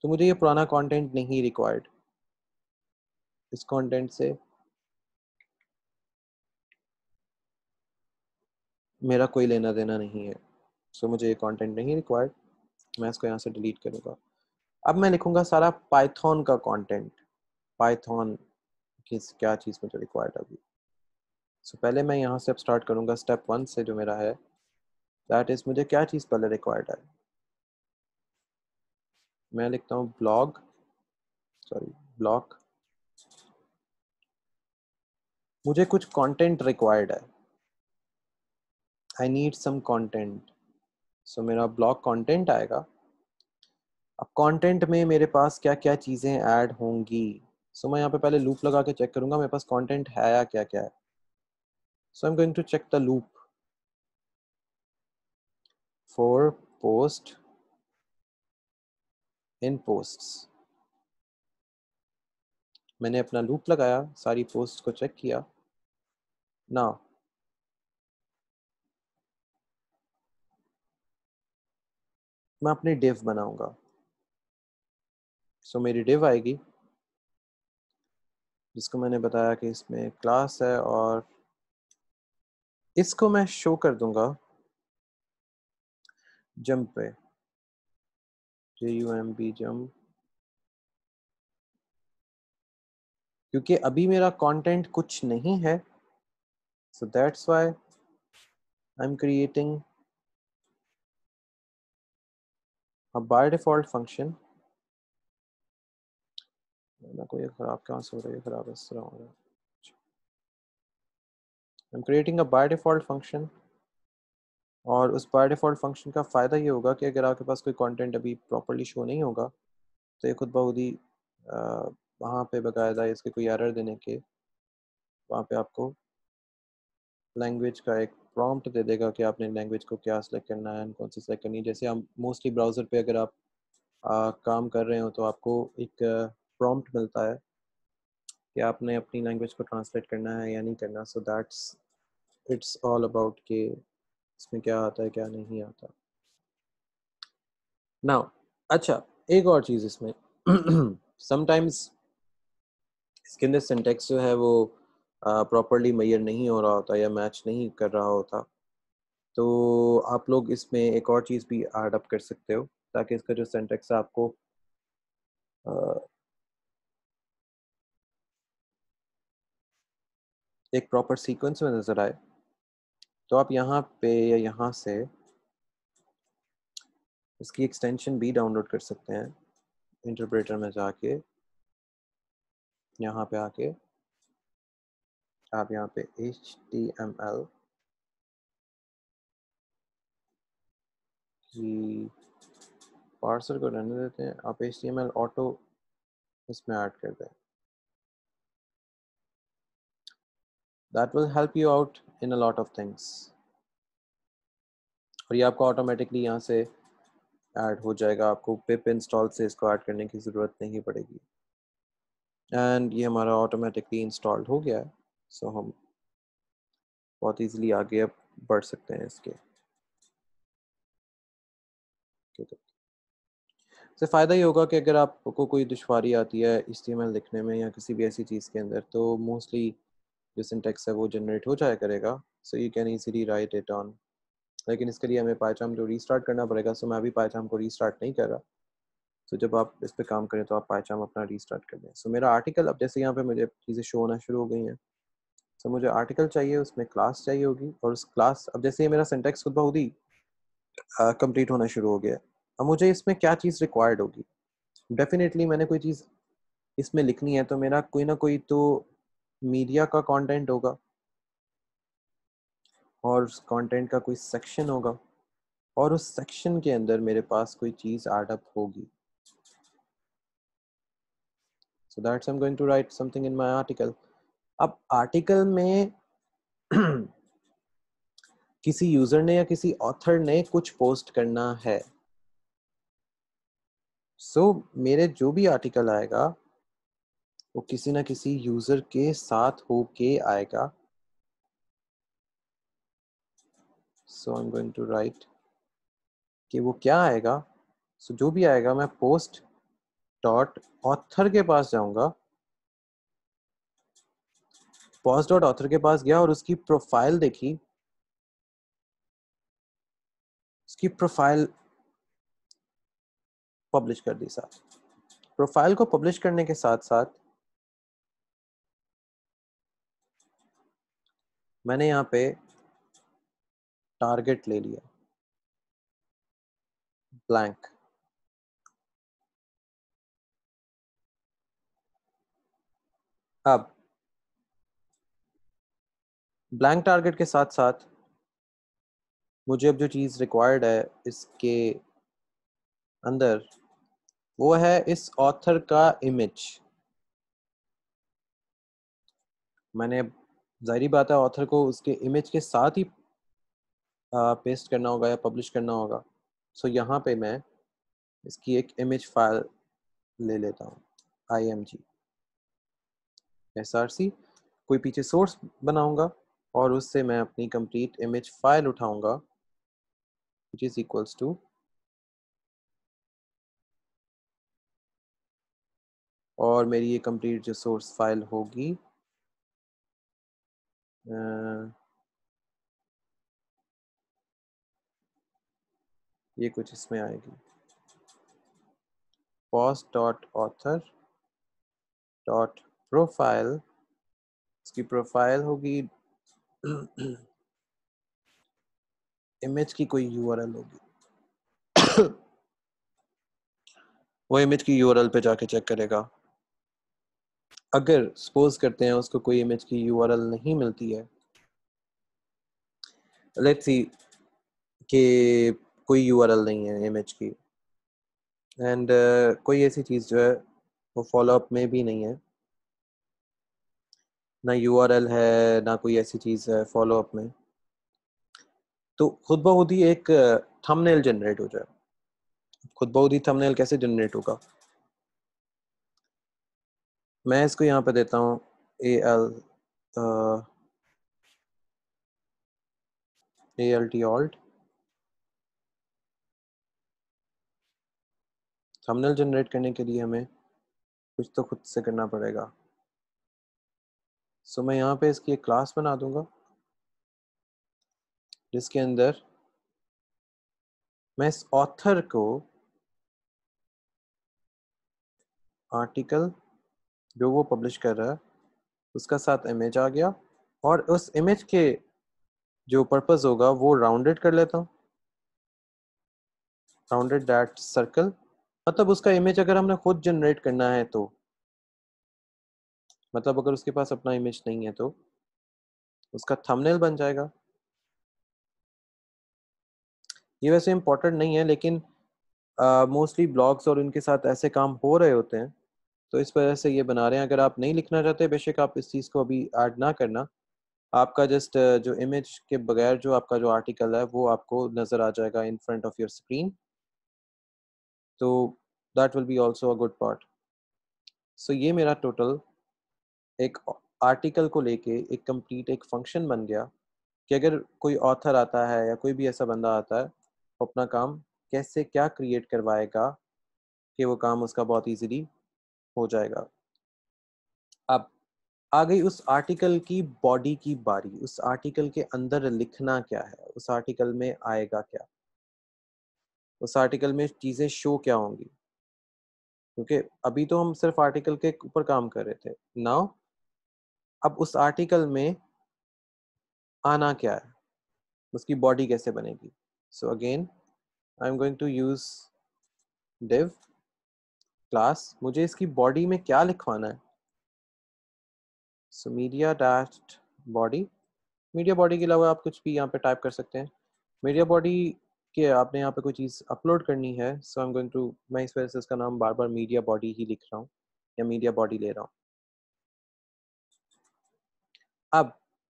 [SPEAKER 1] तो मुझे ये पुराना कंटेंट नहीं रिक्वायर्ड। इस कंटेंट से मेरा कोई लेना देना नहीं है। सो मुझे ये कंटेंट नहीं रिक्वायर्ड, मैं इसको यहाँ से डिलीट करूँगा। अब मैं लिखूँगा सारा पाइथन का कंटेंट, पाइथन की क्या चीज़ मुझे रिक्वायर्ड अभी। सो पहले मैं यहाँ से अब स्टार्ट करूँगा स्टेप 1 से जो मेरा है, दैट इज़ मुझे क्या चीज़ पहले रिक्वायर्ड है। मैं लिखता हूँ ब्लॉक, मुझे कुछ कंटेंट रिक्वायर्ड है, आई नीड सम कंटेंट। सो मेरा ब्लॉक कंटेंट आएगा। अब कंटेंट में मेरे पास क्या क्या चीज़ें ऐड होंगी। सो मैं यहाँ पे पहले लूप लगा के चेक करूँगा मेरे पास कंटेंट है या क्या क्या है। So I am going to check the loop for post in posts. मैंने अपना लूप लगाया, सारी पोस्ट को चेक किया। नाउ मैं अपनी डिव बनाऊंगा। सो मेरी डिव आएगी जिसको मैंने बताया कि इसमें क्लास है, और इसको मैं शो कर दूंगा जंप पे, JUMP जंप, क्योंकि अभी मेरा कंटेंट कुछ नहीं है। So that's why I am creating a by default function. मैं कोई खराब कहाँ से हो रही है, खराब इस तरह हो रहा है। I'm creating a by default function, और उस by default function का फ़ायदा ये होगा कि अगर आपके पास कोई कंटेंट अभी प्रॉपर्ली शो नहीं होगा तो ये खुद बहुत ही वहाँ पे बकायदा इसके कोई एरर देने के वहाँ पे आपको लैंग्वेज का एक प्रॉम्प्ट दे देगा कि आपने लैंग्वेज को क्या सेलेक्ट करना है, कौन सी सेलेक्ट करनी है। जैसे हम मोस्टली ब्राउज़र पे अगर आप काम कर रहे हो तो आपको एक प्रॉम्प्ट मिलता है कि आपने अपनी लैंग्वेज को ट्रांसलेट करना है या नहीं करना। So that's it's all about कि इसमें क्या आता है क्या नहीं आता। नाउ अच्छा, एक और चीज़ इसमें समटाइम्स इसके अंदर सिंटेक्स जो है वो प्रॉपरली मेजर नहीं हो रहा होता या मैच नहीं कर रहा होता, तो आप लोग इसमें एक और चीज़ भी ऐड अप कर सकते हो ताकि इसका जो सिंटेक्स है आपको एक प्रॉपर सीक्वेंस में नज़र आए। तो आप यहाँ पे या यहाँ से इसकी एक्सटेंशन भी डाउनलोड कर सकते हैं इंटरप्रेटर में जाके। यहाँ पे आके आप यहाँ पे HTML की पार्सर को रहने देते हैं, आप HTML ऑटो इसमें ऐड कर दें। That will help you out in a lot of things। और ये आपको ऑटोमेटिकली यहाँ से ऐड हो जाएगा, आपको पिप इंस्टॉल से इसको ऐड करने की ज़रूरत नहीं पड़ेगी। एंड ये हमारा ऑटोमेटिकली इंस्टॉल्ड हो गया है। सो हम बहुत इजीली आगे अब बढ़ सकते हैं इसके। इससे फ़ायदा ये होगा कि अगर आपको कोई दुश्वारी आती है HTML लिखने में या किसी भी ऐसी चीज़ के अंदर, तो मोस्टली जो सिंटेक्स है वो जनरेट हो जाया करेगा। So you can easily right it on. लेकिन इसके लिए हमें पाइथन को रीस्टार्ट करना पड़ेगा। सो मैं अभी पाइथन को रीस्टार्ट नहीं कर रहा। सो जब आप इस पे काम करें तो आप पाइथन अपना रीस्टार्ट कर दें। सो मेरा आर्टिकल अब जैसे यहाँ पे मुझे चीज़ें शो होना शुरू हो गई हैं। सो मुझे आर्टिकल चाहिए, उसमें क्लास चाहिए होगी, और उस क्लास अब जैसे ये मेरा सिंटेक्स खुद बहुत ही कंप्लीट होना शुरू हो गया है। अब मुझे इसमें क्या चीज़ रिक्वायर्ड होगी? डेफिनेटली मैंने कोई चीज़ इसमें लिखनी है तो मेरा कोई ना कोई तो मीडिया का कंटेंट होगा और उस कंटेंट का कोई सेक्शन होगा और उस सेक्शन के अंदर मेरे पास कोई चीज़ ऐड अप होगी। So that's I'm going to write something in my article। अब आर्टिकल में किसी यूजर ने या किसी ऑथर ने कुछ पोस्ट करना है। मेरे जो भी आर्टिकल आएगा वो किसी ना किसी यूजर के साथ होके आएगा। I'm going to write कि वो क्या आएगा। जो भी आएगा मैं पोस्ट डॉट ऑथर के पास जाऊंगा। पोस्ट डॉट ऑथर के पास गया और उसकी प्रोफाइल देखी, उसकी प्रोफाइल पब्लिश कर दी। साथ प्रोफाइल को पब्लिश करने के साथ साथ मैंने यहाँ पे टारगेट ले लिया ब्लैंक। अब ब्लैंक टारगेट के साथ साथ मुझे अब जो चीज़ रिक्वायर्ड है इसके अंदर वो है इस ऑथर का इमेज। मैंने जाहिर बात है ऑथर को उसके इमेज के साथ ही पेस्ट करना होगा या पब्लिश करना होगा। यहाँ पे मैं इसकी एक इमेज फाइल ले लेता हूँ img src, कोई पीछे सोर्स बनाऊंगा और उससे मैं अपनी कंप्लीट इमेज फाइल उठाऊंगा which is equals to और मेरी ये कंप्लीट जो सोर्स फाइल होगी ये कुछ इसमें आएगी post dot author dot profile. इसकी प्रोफाइल होगी इमेज की कोई यूआरएल होगी वो इमेज की यूआरएल पे जाके चेक करेगा। अगर सपोज करते हैं उसको कोई इमेज की यूआरएल नहीं मिलती है लेट्स सी कि कोई यूआरएल नहीं है इमेज की, एंड कोई ऐसी चीज़ जो है वो फॉलोअप में भी नहीं है, ना यूआरएल है ना कोई ऐसी चीज़ है फॉलोअप में, तो खुद ब खुद ही एक थंबनेल जनरेट हो जाए। खुद ब खुद ही थंबनेल कैसे जनरेट होगा? मैं इसको यहाँ पे देता हूँ ALT alt। थंबनेल जनरेट करने के लिए हमें कुछ तो खुद से करना पड़ेगा। सो मैं यहाँ पे इसकी एक क्लास बना दूंगा जिसके अंदर मैं इस ऑथर को आर्टिकल जो वो पब्लिश कर रहा है उसका साथ इमेज आ गया, और उस इमेज के जो पर्पस होगा वो राउंडेड कर लेता हूँ, राउंडेड दैट सर्कल। मतलब उसका इमेज अगर हमने खुद जनरेट करना है तो, मतलब अगर उसके पास अपना इमेज नहीं है तो उसका थंबनेल बन जाएगा। ये वैसे इम्पोर्टेंट नहीं है, लेकिन मोस्टली ब्लॉग्स और उनके साथ ऐसे काम हो रहे होते हैं, तो इस वजह से ये बना रहे हैं। अगर आप नहीं लिखना चाहते, बेशक आप इस चीज़ को अभी ऐड ना करना, आपका जस्ट जो इमेज के बगैर जो आपका जो आर्टिकल है वो आपको नज़र आ जाएगा in front of your screen, तो that will be also a good part. So ये मेरा टोटल एक आर्टिकल को लेके एक कंप्लीट एक फंक्शन बन गया कि अगर कोई ऑथर आता है या कोई भी ऐसा बंदा आता है, वो अपना काम कैसे क्या क्रिएट करवाएगा कि वो काम उसका बहुत इजीली हो जाएगा। अब आ गई उस आर्टिकल की बॉडी की बारी। उस आर्टिकल के अंदर लिखना क्या है, उस आर्टिकल में आएगा क्या, उस आर्टिकल में चीज़ें शो क्या होंगी, क्योंकि अभी तो हम सिर्फ आर्टिकल के ऊपर काम कर रहे थे। नाउ अब उस आर्टिकल में आना क्या है, उसकी बॉडी कैसे बनेगी। So again I am going to use div class. मुझे इसकी बॉडी में क्या लिखवाना है? So media dash body. Media body के अलावा आप कुछ भी यहाँ पे टाइप कर सकते हैं। मीडिया बॉडी के आपने यहाँ पे कोई चीज़ अपलोड करनी है, so I am going to, मैं इस वजह से इसका नाम बार बार मीडिया बॉडी ही लिख रहा हूँ या मीडिया बॉडी ले रहा हूँ। अब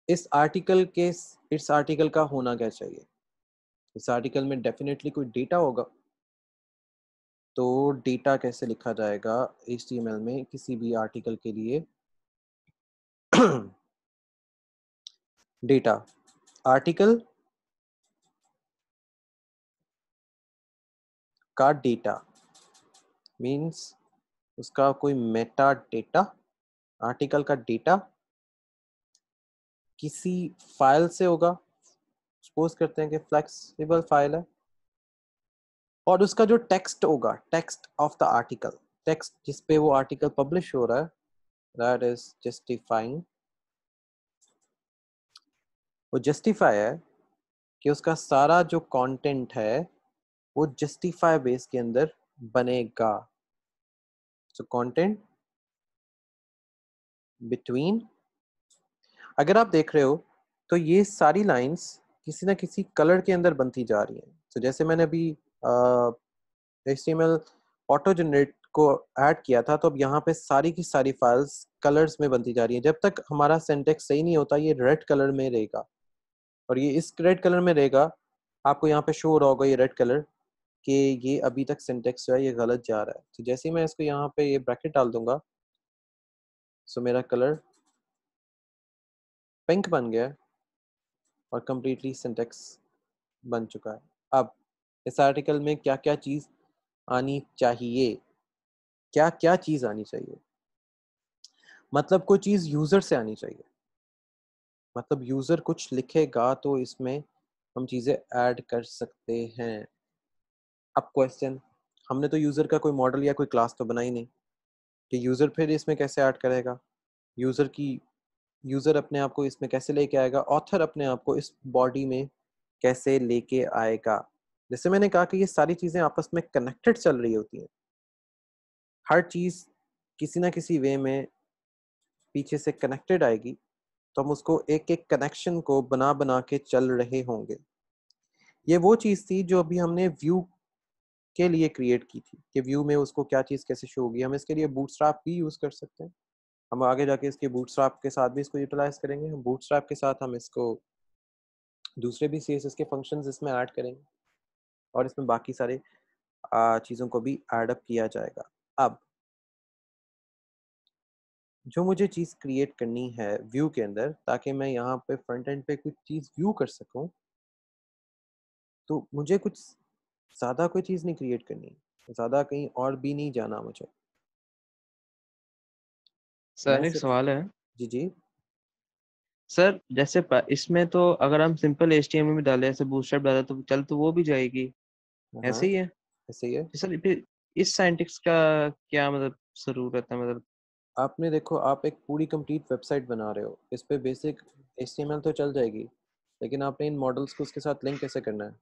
[SPEAKER 1] इस आर्टिकल का होना क्या चाहिए? इस आर्टिकल में डेफिनेटली कोई डेटा होगा, तो डेटा कैसे लिखा जाएगा HTML में किसी भी आर्टिकल के लिए? डेटा आर्टिकल का डेटा मीन्स उसका कोई मेटा डेटा। आर्टिकल का डेटा किसी फाइल से होगा, सपोज करते हैं कि फ्लेक्सिबल फाइल है, और उसका जो टेक्स्ट होगा, text of the article, text जिस पे वो आर्टिकल पब्लिश हो रहा है, दैट इज जस्टिफाइंग। वो जस्टिफाई है कि उसका सारा जो कंटेंट है वो जस्टिफाई बेस के अंदर बनेगा। सो कंटेंट बिटवीन, अगर आप देख रहे हो तो ये सारी लाइंस किसी ना किसी कलर के अंदर बनती जा रही हैं। तो जैसे मैंने अभी HTML ऑटो जनरेट को ऐड किया था, तो अब यहाँ पे सारी की सारी फाइल्स कलर्स में बनती जा रही हैं। जब तक हमारा सिंटेक्स सही नहीं होता, ये रेड कलर में रहेगा, और ये इस रेड कलर में रहेगा। आपको यहाँ पे शो हो रहा होगा ये रेड कलर कि ये अभी तक सिंटेक्स जो है ये गलत जा रहा है। तो जैसे ही मैं इसको यहाँ पे ये ब्रैकेट डाल दूंगा, सो मेरा कलर पिंक बन गया और कंप्लीटली सिंटेक्स बन चुका है। अब इस आर्टिकल में क्या क्या चीज़ आनी चाहिए, क्या क्या चीज़ आनी चाहिए? मतलब कोई चीज़ यूज़र से आनी चाहिए, मतलब यूज़र कुछ लिखेगा तो इसमें हम चीज़ें ऐड कर सकते हैं। अब क्वेश्चन, हमने तो यूज़र का कोई मॉडल या कोई क्लास तो बनाई नहीं कि यूज़र फिर इसमें कैसे ऐड करेगा, यूज़र अपने आप को इसमें कैसे लेके आएगा, ऑथर अपने आप को इस बॉडी में कैसे लेके आएगा। जैसे मैंने कहा कि ये सारी चीज़ें आपस में कनेक्टेड चल रही होती हैं, हर चीज़ किसी ना किसी वे में पीछे से कनेक्टेड आएगी, तो हम उसको एक एक कनेक्शन को बना बना के चल रहे होंगे। ये वो चीज़ थी जो अभी हमने व्यू के लिए क्रिएट की थी कि व्यू में उसको क्या चीज़ कैसे शो होगी। हम इसके लिए बूटस्ट्रैप भी यूज़ कर सकते हैं। हम आगे जाके इसके बूटस्ट्रैप के साथ भी इसको यूटिलाइज करेंगे। हम बूटस्ट्रैप के साथ हम इसको दूसरे भी CSS के फंक्शंस इसमें ऐड करेंगे और इसमें बाकी सारे चीज़ों को भी ऐड अप किया जाएगा। अब जो मुझे चीज़ क्रिएट करनी है व्यू के अंदर, ताकि मैं यहाँ पे फ्रंट एंड पे कुछ चीज़ व्यू कर सकूँ, तो मुझे कुछ ज़्यादा कोई चीज़ नहीं क्रिएट करनी, ज़्यादा कहीं और भी नहीं जाना मुझे। मैं
[SPEAKER 2] सर एक
[SPEAKER 1] सिर्फ
[SPEAKER 2] सवाल है।
[SPEAKER 1] जी जी।
[SPEAKER 2] सर जैसे इसमें तो अगर हम सिंपल HTML में डालें, ऐसे बूटस्ट्रैप डालें तो चल तो वो भी जाएगी,
[SPEAKER 1] हाँ
[SPEAKER 2] ऐसे ही है।
[SPEAKER 1] ऐसे ही है।
[SPEAKER 2] तो सर फिर इस सिंटैक्स का क्या मतलब जरूरत है, मतलब?
[SPEAKER 1] आपने देखो, आप एक पूरी कंप्लीट वेबसाइट बना रहे हो, इस पे बेसिक HTML तो चल जाएगी, लेकिन आपने इन मॉडल्स को उसके साथ लिंक कैसे करना है?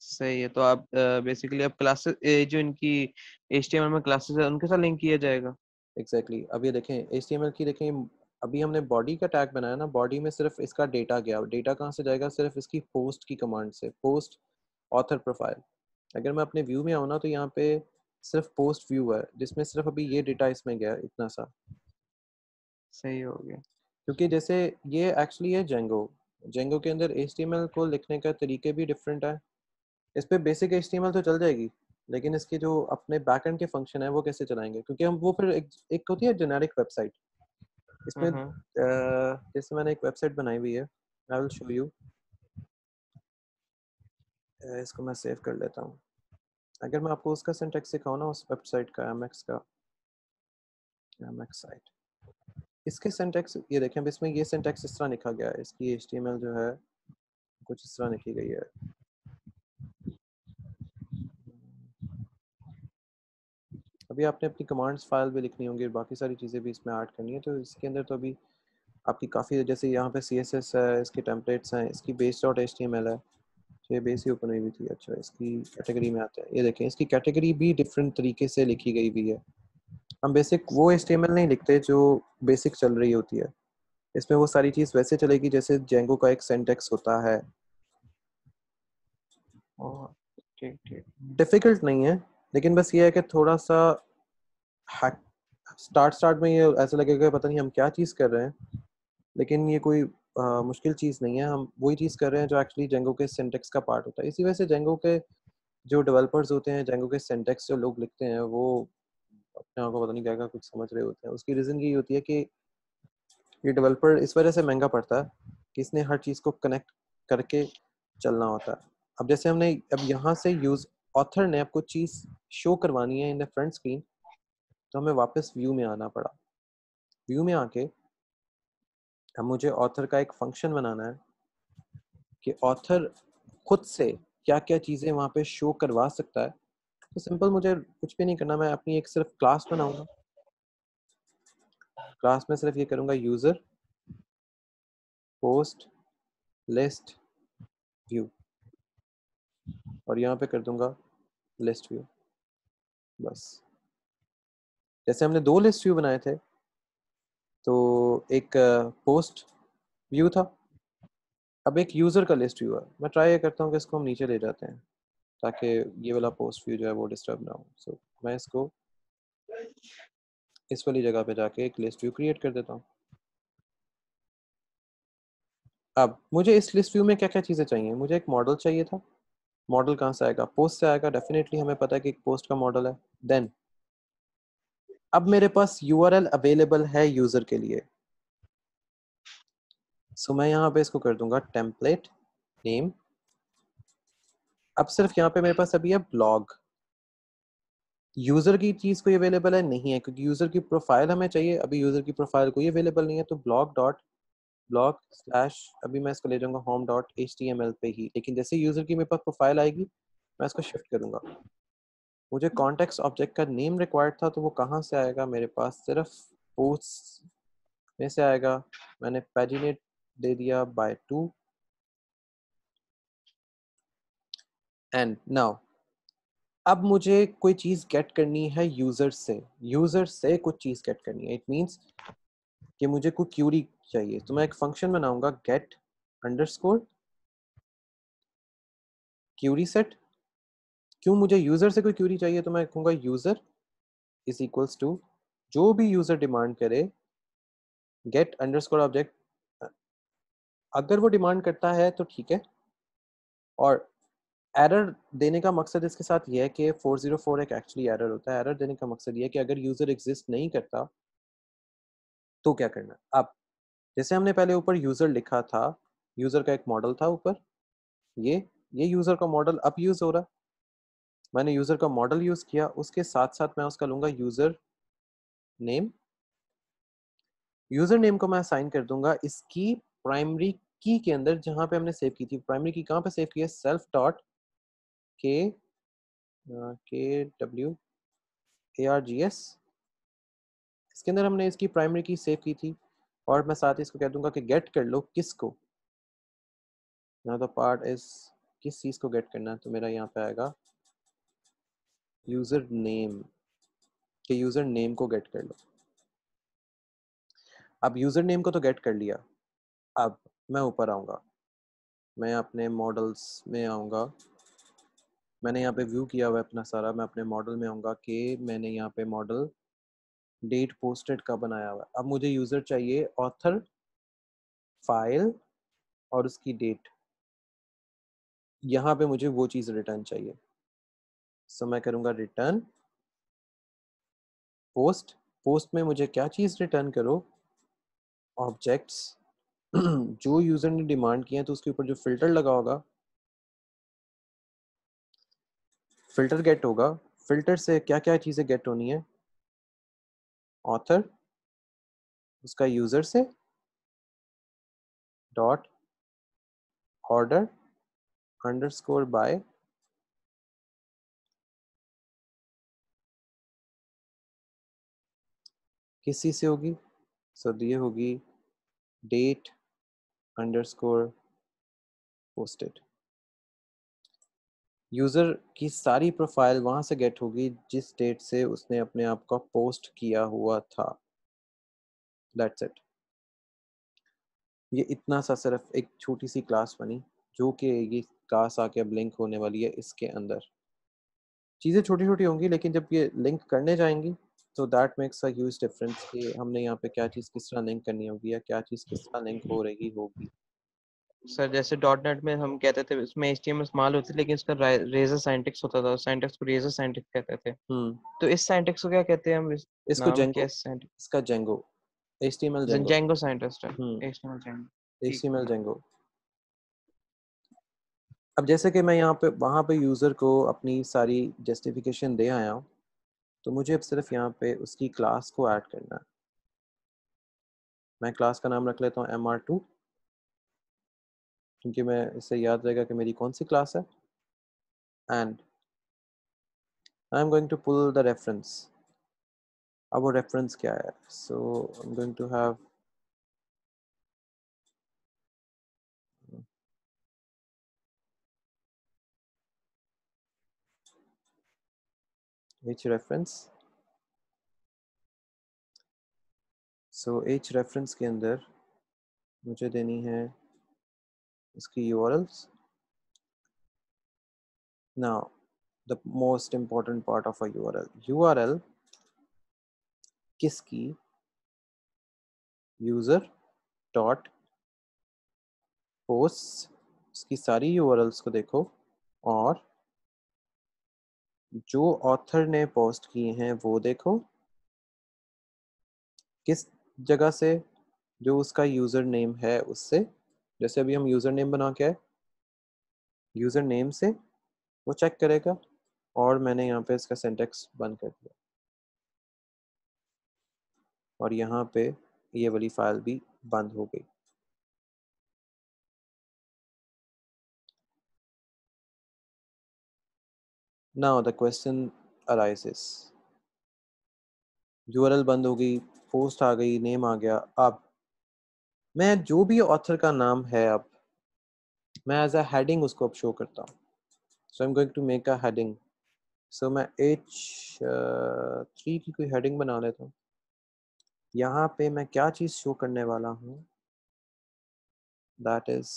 [SPEAKER 2] सही है, तो आप बेसिकली अब क्लासेस जो इनकी HTML में क्लासेस है उनके साथ लिंक किया जाएगा।
[SPEAKER 1] एग्जैक्टली अब ये देखें HTML की, देखें अभी हमने बॉडी का टैग बनाया ना, बॉडी में सिर्फ इसका डेटा गया। डेटा कहाँ से जाएगा? सिर्फ इसकी पोस्ट की कमांड से, पोस्ट ऑथर प्रोफाइल। अगर मैं अपने व्यू में आऊँ ना, तो यहाँ पे सिर्फ पोस्ट व्यू है जिसमें सिर्फ अभी ये डेटा इसमें गया, इतना सा।
[SPEAKER 2] सही हो गया।
[SPEAKER 1] क्योंकि जैसे ये एक्चुअली है जेंगो, जेंगो के अंदर HTML को लिखने का तरीके भी डिफरेंट है। इस पे बेसिक HTML तो चल जाएगी, लेकिन इसके जो अपने बैकएंड के फंक्शन है वो कैसे चलाएंगे? क्योंकि हम वो फिर एक होती है जेनेरिक वेबसाइट, इसमें
[SPEAKER 2] हाँ।
[SPEAKER 1] जैसे मैंने एक वेबसाइट बनाई हुई है, आई विल शो यू। इसको मैं सेव कर लेता हूँ। अगर मैं आपको उसका सिंटैक्स सिखाऊँ ना, उस वेबसाइट का, MX का, MX साइट, इसके सिंटैक्स ये देखें। अब इसमें ये सिंटैक्स इस तरह लिखा गया है, इसकी HTML जो है कुछ इस तरह लिखी गई है। अभी आपने अपनी कमांड्स फाइल भी लिखनी होंगी, बाकी सारी चीज़ें भी इसमें ऐड करनी है। तो इसके अंदर तो अभी आपकी काफ़ी, जैसे यहाँ पे CSS है, इसके टेम्पलेट्स हैं, इसकी base.html है, तो ये बेस ही ओपन हुई हुई थी। अच्छा, इसकी कैटेगरी में आते हैं, ये देखें इसकी कैटेगरी भी डिफरेंट तरीके से लिखी गई हुई है। हम बेसिक वो HTML नहीं लिखते जो बेसिक चल रही होती है, इसमें वो सारी चीज़ वैसे चलेगी जैसे जेंगो का एक सिंटैक्स होता है।
[SPEAKER 2] और ठीक ठीक।
[SPEAKER 1] डिफ़िकल्ट नहीं है, लेकिन बस ये है कि थोड़ा सा स्टार्ट में ये ऐसा लगेगा पता नहीं हम क्या चीज़ कर रहे हैं, लेकिन ये कोई मुश्किल चीज़ नहीं है। हम वही चीज़ कर रहे हैं जो एक्चुअली जेंगो के सिंटैक्स का पार्ट होता है। इसी वजह से जेंगो के जो डेवलपर्स होते हैं, जेंगो के सिंटैक्स जो लोग लिखते हैं, वो अपने आप को पता नहीं क्या क्या कुछ समझ रहे होते हैं। उसकी रीज़न यही होती है कि ये डेवलपर इस वजह से महंगा पड़ता है कि इसने हर चीज़ को कनेक्ट करके चलना होता है। अब जैसे हमने अब यहाँ से यूज़ ऑथर ने आपको चीज़ शो करवानी है इन द फ्रंट स्क्रीन, तो हमें वापस व्यू में आना पड़ा। व्यू में आके अब मुझे ऑथर का एक फंक्शन बनाना है कि ऑथर खुद से क्या क्या चीज़ें वहाँ पे शो करवा सकता है। तो सिंपल, मुझे कुछ भी नहीं करना, मैं अपनी एक सिर्फ क्लास बनाऊंगा। क्लास में सिर्फ ये करूंगा, यूज़र पोस्ट लिस्ट व्यू, और यहाँ पे कर दूंगा लिस्ट व्यू। बस, जैसे हमने दो लिस्ट व्यू बनाए थे, तो एक पोस्ट व्यू था, अब एक यूज़र का लिस्ट व्यू है। मैं ट्राई ये करता हूँ कि इसको हम नीचे ले जाते हैं, ताकि ये वाला पोस्ट व्यू जो है वो डिस्टर्ब ना हो। सो मैं इसको इस वाली जगह पे जाके एक लिस्ट व्यू क्रिएट कर देता हूँ। अब मुझे इस लिस्ट व्यू में क्या क्या चीज़ें चाहिए? मुझे एक मॉडल चाहिए था। मॉडल कहाँ से आएगा? पोस्ट से आएगा, डेफिनेटली हमें पता है कि एक पोस्ट का मॉडल है। देन अब मेरे पास URL अवेलेबल है यूज़र के लिए, सो मैं यहाँ पे इसको कर दूंगा टेम्पलेट नेम। अब सिर्फ यहाँ पे मेरे पास अभी है ब्लॉग। यूज़र की चीज़ कोई अवेलेबल है नहीं है, क्योंकि यूज़र की प्रोफाइल हमें चाहिए। अभी यूज़र की प्रोफाइल कोई अवेलेबल नहीं है, तो ब्लॉग स्लैश, अभी मैं इसको ले जाऊंगा home.html पे ही। लेकिन जैसे यूज़र की मेरे पास प्रोफाइल आएगी, मैं इसको शिफ्ट करूंगा। मुझे कॉन्टेक्स्ट ऑब्जेक्ट का नेम रिक्वायर्ड था, तो वो कहाँ से आएगा? मेरे पास सिर्फ पोस्ट में से आएगा। मैंने पैजिनेट दे दिया by 2। एंड नाउ अब मुझे कोई चीज़ गेट करनी है यूज़र से, यूज़र से कुछ चीज़ गेट करनी है। इट मीन्स कि मुझे कोई क्यूरी चाहिए, तो मैं एक फंक्शन बनाऊंगा गेट अंडरस्कोर क्यूरी सेट। क्यों मुझे यूजर से कोई क्यूरी चाहिए, तो मैं कहूँगा यूजर इज इक्वल्स टू जो भी यूजर डिमांड करे गेट अंडरस्कोर ऑब्जेक्ट। अगर वो डिमांड करता है तो ठीक है, और एरर देने का मकसद इसके साथ ये है कि 404 एक एक्चुअली एरर होता है। एरर देने का मकसद ये है कि अगर यूजर एग्जिस्ट नहीं करता तो क्या करना है। अब जैसे हमने पहले ऊपर यूजर लिखा था, यूजर का एक मॉडल था ऊपर, ये यूजर का मॉडल अब यूज हो रहा है। मैंने यूजर का मॉडल यूज किया, उसके साथ साथ मैं उसका लूंगा यूजर नेम। यूजर नेम को मैं असाइन कर दूंगा इसकी प्राइमरी की के अंदर जहां पे हमने सेव की थी। प्राइमरी की कहां पे सेव की है, सेल्फ डॉट के के W A R G S, इसके अंदर हमने इसकी प्राइमरी की सेव की थी। और मैं साथ ही इसको कह दूंगा कि गेट कर लो किसको, यहाँ तो पार्ट इज किस चीज को गेट करना है, तो मेरा यहाँ पे आएगा यूजर नेम, के यूजर नेम को गेट कर लो। अब यूजर नेम को तो गेट कर लिया, अब मैं ऊपर आऊंगा, मैं अपने मॉडल्स में आऊंगा। मैंने यहाँ पे व्यू किया हुआ है अपना सारा, मैं अपने मॉडल में आऊंगा कि मैंने यहाँ पे मॉडल डेट पोस्टेड का बनाया हुआ है। अब मुझे यूजर चाहिए ऑथर फाइल और उसकी डेट, यहाँ पे मुझे वो चीज़ रिटर्न चाहिए। सो मैं करूँगा रिटर्न पोस्ट। पोस्ट में मुझे क्या चीज़ रिटर्न करो, ऑब्जेक्ट्स जो यूजर ने डिमांड किया है, तो उसके ऊपर जो फिल्टर लगा होगा, फिल्टर गेट होगा। फिल्टर से क्या क्या चीज़ें गेट होनी है, ऑथर उसका यूजर से डॉट ऑर्डर अंडरस्कोर बाय, किस चीज़ से होगी, सो ये होगी डेट अंडरस्कोर पोस्टेड। यूज़र की सारी प्रोफाइल वहाँ से गेट होगी जिस डेट से उसने अपने आप को पोस्ट किया हुआ था। That's it. ये इतना सा सिर्फ एक छोटी सी क्लास बनी, जो कि ये क्लास आके अब लिंक होने वाली है। इसके अंदर चीज़ें छोटी छोटी होंगी, लेकिन जब ये लिंक करने जाएंगी तो that makes a huge difference कि हमने यहाँ पे क्या चीज़ किस तरह लिंक करनी होगी या क्या चीज़ किस तरह लिंक हो रही होगी।
[SPEAKER 2] सर जैसे डॉट नेट में हम कहते थे उसमें HTML इस्तेमाल होती थी, लेकिन उसका रेजर साइंटेक्स होता था, सिंटैक्स को रेजर साइंटेक्स कहते थे। तो इस साइंटेक्स को क्या कहते हैं हम,
[SPEAKER 1] इसको
[SPEAKER 2] नाम क्या
[SPEAKER 1] जेंगो,
[SPEAKER 2] है सिंटैक्स?
[SPEAKER 1] इसका Django, HTML Django.
[SPEAKER 2] Django Scientex है, HTML जेंगो। ठीक
[SPEAKER 1] HTML
[SPEAKER 2] है।
[SPEAKER 1] जेंगो। अब जैसे कि मैं यहाँ पे वहाँ पे यूज़र को अपनी सारी जस्टिफिकेशन दे आया हूँ, तो मुझे अब सिर्फ यहाँ पे उसकी क्लास को ऐड करना है। मैं क्लास का नाम रख लेता हूँ MR2, क्योंकि मैं इससे याद रहेगा कि मेरी कौन सी क्लास है। And I am going to pull the reference. अब वो रेफरेंस क्या है, so I am going to have h reference। So h reference के अंदर मुझे देनी है इसकी URLs। Now the most important part of a URL किसकी, यूजर डॉट पोस्ट, उसकी सारी URLs को देखो, और जो ऑथर ने पोस्ट किए हैं वो देखो, किस जगह से, जो उसका यूजर नेम है उससे। जैसे अभी हम यूजर नेम बना के आए, यूजर नेम से वो चेक करेगा, और मैंने यहाँ पे इसका सिंटैक्स बंद कर दिया, और यहाँ पे ये वाली फाइल भी बंद हो गई। Now the question arises, URL बंद हो गई, पोस्ट आ गई, नेम आ गया। अब मैं जो भी ऑथर का नाम है, अब मैं एज अ हेडिंग उसको अब शो करता हूँ। So I am going to make a heading. So मैं H3 की कोई हेडिंग बना लेता हूँ, यहाँ पे मैं क्या चीज़ शो करने वाला हूँ, दैट इज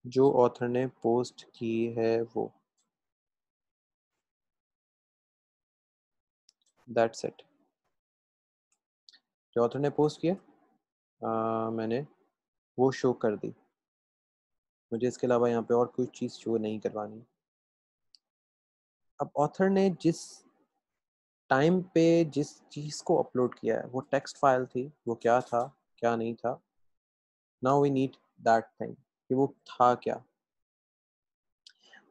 [SPEAKER 1] जो ऑथर ने पोस्ट की है वो, दैट्स इट। जो ऑथर ने पोस्ट किया मैंने वो शो कर दी। मुझे इसके अलावा यहाँ पे और कोई चीज़ शो नहीं करवानी। अब ऑथर ने जिस टाइम पे जिस चीज़ को अपलोड किया है वो टेक्स्ट फाइल थी, वो क्या था क्या नहीं था। Now we need that thing कि वो था क्या,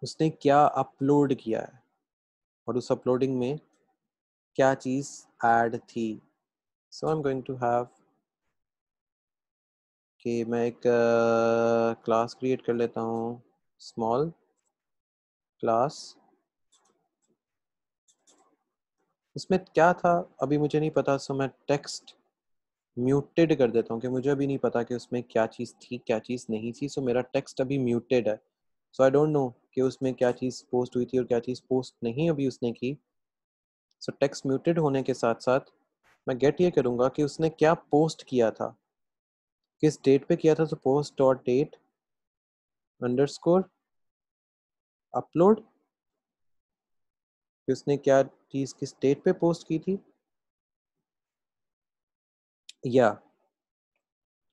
[SPEAKER 1] उसने क्या अपलोड किया है और उस अपलोडिंग में क्या चीज़ ऐड थी। So I am going to have कि मैं एक क्लास क्रिएट कर लेता हूँ, स्मॉल क्लास। इसमें क्या था अभी मुझे नहीं पता, सो मैं टेक्स्ट म्यूटेड कर देता हूँ कि मुझे अभी नहीं पता कि उसमें क्या चीज़ थी क्या चीज़ नहीं थी। सो मेरा टेक्स्ट अभी म्यूटेड है, सो आई डोंट नो कि उसमें क्या चीज़ पोस्ट हुई थी और क्या चीज़ पोस्ट नहीं अभी उसने की। सो टेक्स्ट म्यूटेड होने के साथ साथ मैं गेट ये करूँगा कि उसने क्या पोस्ट किया था, किस डेट पे किया था। तो post dot date underscore upload, कि उसने क्या चीज़ किस डेट पे पोस्ट की थी, या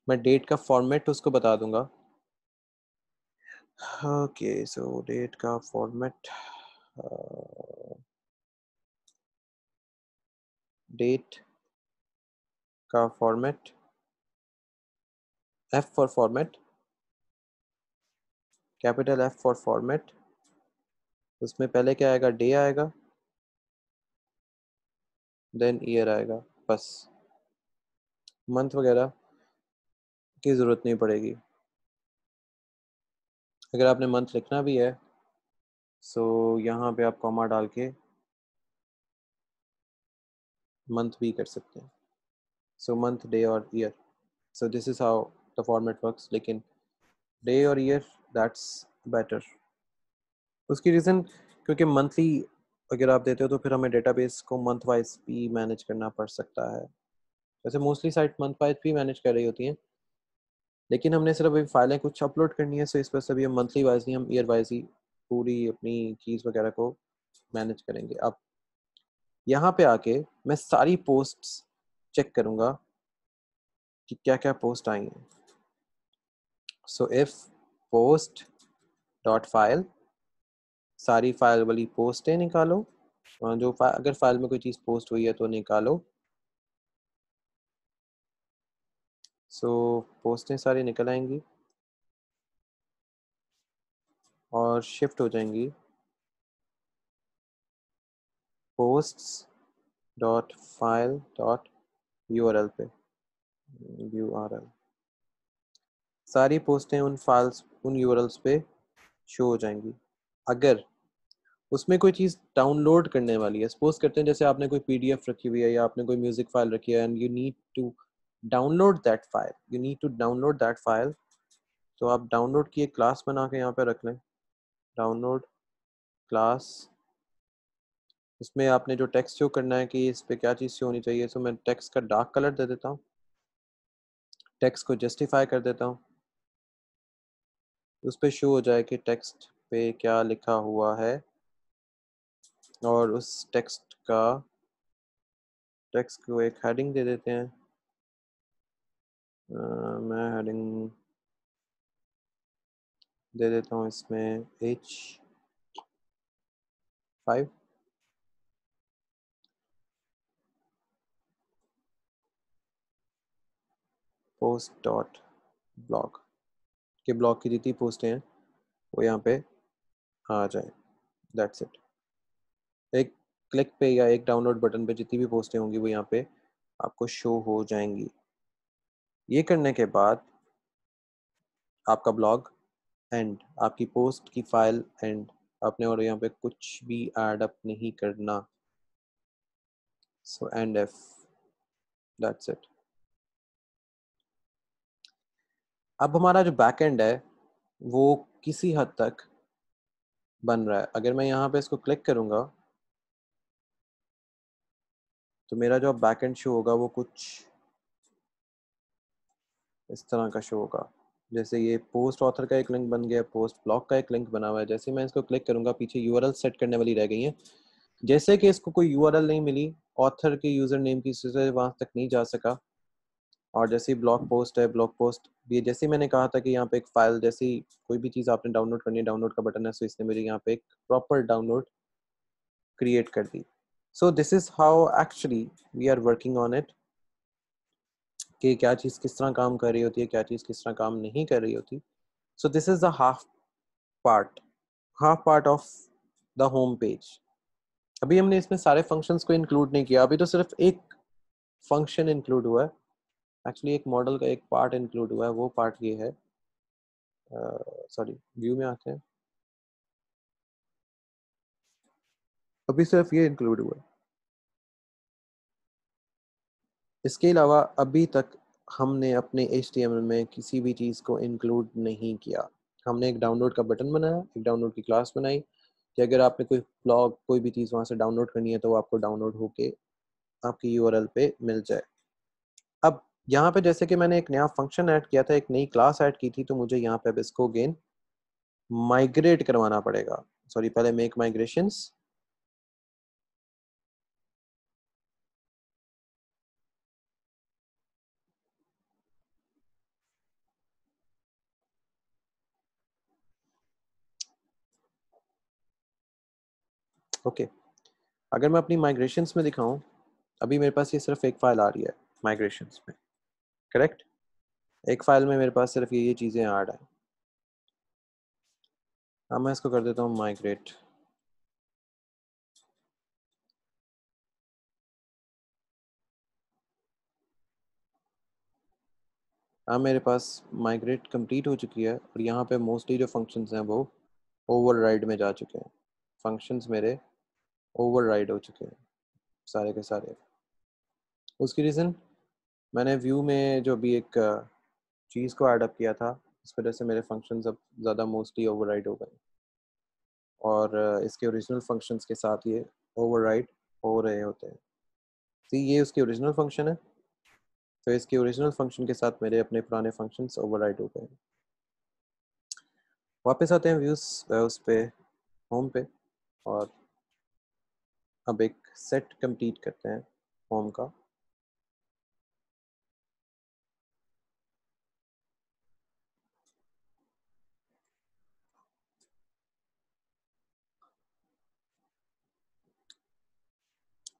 [SPEAKER 1] मैं डेट का फॉर्मेट उसको बता दूंगा। ओके सो डेट का फॉर्मेट, डेट का format, F for format, capital F for format. उसमें पहले क्या आएगा, डे आएगा, देन ईयर आएगा, बस मंथ वगैरह की ज़रूरत नहीं पड़ेगी। अगर आपने मंथ लिखना भी है सो यहाँ पे आप कॉमा डाल के मंथ भी कर सकते हैं। सो मंथ, डे और year. So this is how the format works. लेकिन डे और ईयर दैट्स बेटर। उसकी रीज़न क्योंकि मंथली अगर आप देते हो तो फिर हमें डेटाबेस को मंथ वाइज भी मैनेज करना पड़ सकता है। वैसे मोस्टली साइट मंथ वाइज भी मैनेज कर रही होती हैं, लेकिन हमने सिर्फ अभी फाइलें कुछ अपलोड करनी है, सो इस वजह से भी हम मंथली वाइज नहीं, हम ईयर वाइज ही पूरी अपनी कीज़ वगैरह को मैनेज करेंगे। अब यहाँ पे आके मैं सारी पोस्ट्स चेक करूँगा कि क्या क्या पोस्ट आई हैं। So if post dot file, सारी फाइल वाली पोस्टें निकालो, जो अगर फाइल में कोई चीज़ पोस्ट हुई है तो निकालो। सो पोस्टें सारी निकल आएंगी और शिफ्ट हो जाएंगी posts dot file dot URL पे, यूआरएल। सारी पोस्टें उन फाइल्स उन यूआरएल्स पे शो हो जाएंगी। अगर उसमें कोई चीज़ डाउनलोड करने वाली है, सपोज करते हैं जैसे आपने कोई पीडीएफ रखी हुई है या आपने कोई म्यूजिक फाइल रखी है and you need to download that file, you need to download that file, तो आप डाउनलोड की एक क्लास बना के यहाँ पे रख लें, डाउनलोड क्लास। उसमें आपने जो टेक्स्ट शो करना है कि इस पे क्या चीज़ शो होनी चाहिए, सो मैं टेक्स्ट का डार्क कलर दे देता हूँ, टेक्स्ट को जस्टिफाई कर देता हूँ, उस पे शो हो जाए कि टेक्स्ट पे क्या लिखा हुआ है, और उस टेक्स्ट को एक हेडिंग दे देते हैं। मैं हेडिंग दे देता हूँ इसमें H5, पोस्ट डॉट ब्लॉग, के ब्लॉग की जितनी पोस्टें हैं वो यहाँ पे आ जाए, दैट्स इट। एक क्लिक पे या एक डाउनलोड बटन पे जितनी भी पोस्टें होंगी वो यहाँ पे आपको शो हो जाएंगी। ये करने के बाद आपका ब्लॉग एंड, आपकी पोस्ट की फाइल एंड, आपने और यहाँ पे कुछ भी ऐड अप नहीं करना। So and F, that's it. अब हमारा जो बैकएंड है वो किसी हद तक बन रहा है। अगर मैं यहाँ पे इसको क्लिक करूँगा तो मेरा जो बैकएंड शो होगा वो कुछ इस तरह का शो होगा। जैसे ये पोस्ट ऑथर का एक लिंक बन गया, पोस्ट ब्लॉग का एक लिंक बना हुआ है। जैसे मैं इसको क्लिक करूंगा पीछे यूआरएल सेट करने वाली रह गई है। जैसे कि इसको कोई यूआरएल नहीं मिली, ऑथर के यूजर नेम की से वहां तक नहीं जा सका। और जैसे ही ब्लॉग पोस्ट है, ब्लॉग पोस्ट भी जैसे मैंने कहा था कि यहाँ पे एक फाइल जैसी कोई भी चीज़ आपने डाउनलोड करनी है, डाउनलोड का बटन है, सो इसने मेरे यहाँ पे एक प्रॉपर डाउनलोड क्रिएट कर दी। So this is how actually we are working on it, कि क्या चीज़ किस तरह काम कर रही होती है, क्या चीज़ किस तरह काम नहीं कर रही होती। सो this is the half part of the home page. अभी हमने इसमें सारे फंक्शंस को इंक्लूड नहीं किया, अभी तो सिर्फ एक फंक्शन इंक्लूड हुआ है। एक्चुअली एक मॉडल का एक पार्ट इंक्लूड हुआ है, वो पार्ट ये है। सॉरी, व्यू में आते हैं। अभी सिर्फ ये इंक्लूड हुआ है। इसके अलावा अभी तक हमने अपने HTML में किसी भी चीज़ को इंक्लूड नहीं किया। हमने एक डाउनलोड का बटन बनाया, एक डाउनलोड की क्लास बनाई कि अगर आपने कोई ब्लॉग कोई भी चीज़ वहाँ से डाउनलोड करनी है तो वो आपको डाउनलोड होके आपकी URL पे मिल जाए। अब यहाँ पे जैसे कि मैंने एक नया फंक्शन ऐड किया था, एक नई क्लास ऐड की थी, तो मुझे यहाँ पे अब इसको अगेन माइग्रेट करवाना पड़ेगा। सॉरी, पहले मेक माइग्रेशंस। ओके, अगर मैं अपनी माइग्रेशंस में दिखाऊं, अभी मेरे पास ये सिर्फ एक फाइल आ रही है माइग्रेशंस में, करेक्ट। एक फाइल में मेरे पास सिर्फ ये चीज़ें ऐड है। अब मैं इसको कर देता हूँ माइग्रेट। अब मेरे पास माइग्रेट कंप्लीट हो चुकी है और यहाँ पे मोस्टली जो फंक्शंस हैं वो ओवरराइड में जा चुके हैं। फंक्शंस मेरे ओवरराइड हो चुके हैं सारे के सारे। उसकी रीज़न, मैंने व्यू में जो भी एक चीज़ को ऐड अप किया था, इस वजह से मेरे फंक्शंस अब ज़्यादा मोस्टली ओवरराइड हो गए और इसके ओरिजिनल फंक्शंस के साथ ये ओवरराइड हो रहे होते हैं। तो ये उसकी ओरिजिनल फंक्शन है, तो इसके ओरिजिनल फंक्शन के साथ मेरे अपने पुराने फंक्शंस ओवरराइड हो गए। वापस आते हैं व्यूज़ उस पे, होम पे, और अब एक सेट कंप्लीट करते हैं होम का।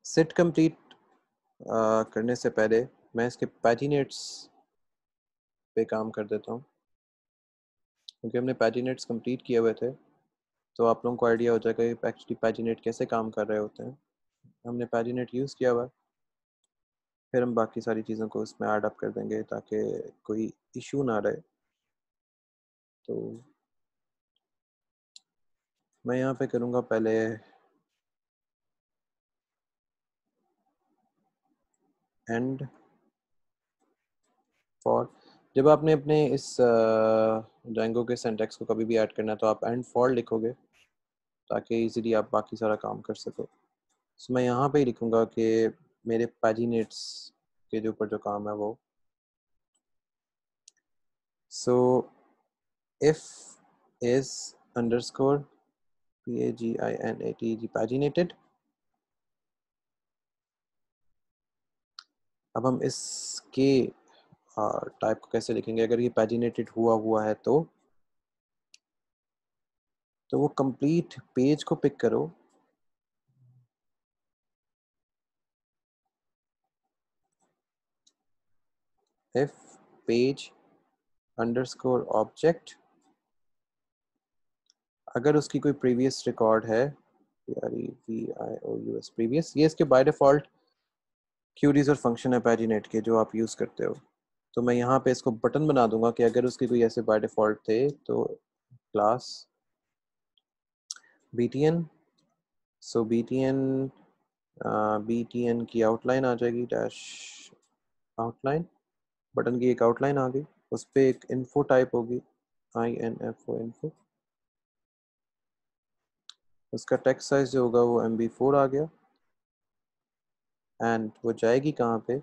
[SPEAKER 1] सेट कंप्लीट करने से पहले मैं इसके पैजिनेट्स पे काम कर देता हूँ, क्योंकि हमने पैजिनेट्स कंप्लीट किए हुए थे, तो आप लोगों को आइडिया हो जाएगा कि एक्चुअली पैजिनेट कैसे काम कर रहे होते हैं। हमने पैजिनेट यूज़ किया हुआ है, फिर हम बाकी सारी चीज़ों को इसमें ऐड अप कर देंगे ताकि कोई इशू ना रहे। तो मैं यहाँ पे करूँगा पहले एंड फॉर। जब आपने अपने इस Django के सिंटैक्स को कभी भी ऐड करना है तो आप एंड फॉर लिखोगे ताकि इजीली आप बाकी सारा काम कर सको। तो मैं यहाँ पे ही लिखूँगा कि मेरे पैजिनेट्स के जो ऊपर जो काम है वो, so if is underscore PAGINATED पैजिनेटेड। अब हम इसके टाइप को कैसे लिखेंगे, अगर ये पैजिनेटेड हुआ है तो वो कंप्लीट पेज को पिक करो, इफ पेज अंडरस्कोर ऑब्जेक्ट, अगर उसकी कोई प्रीवियस रिकॉर्ड है, PREVIOUS प्रीवियस, ये इसके बाय डिफॉल्ट क्यूरीज और फंक्शन है पैजिनेट के जो आप यूज़ करते हो। तो मैं यहाँ पे इसको बटन बना दूंगा कि अगर उसकी कोई ऐसे बाय डिफॉल्ट थे तो क्लास BTN, सो BTN की आउटलाइन आ जाएगी, डैश आउटलाइन, बटन की एक आउटलाइन आ गई, उस पर एक इन्फो टाइप होगी, INFO इन्फो। उसका टेक्स्ट साइज जो होगा वो MB4 आ गया। एंड वो जाएगी कहाँ पे,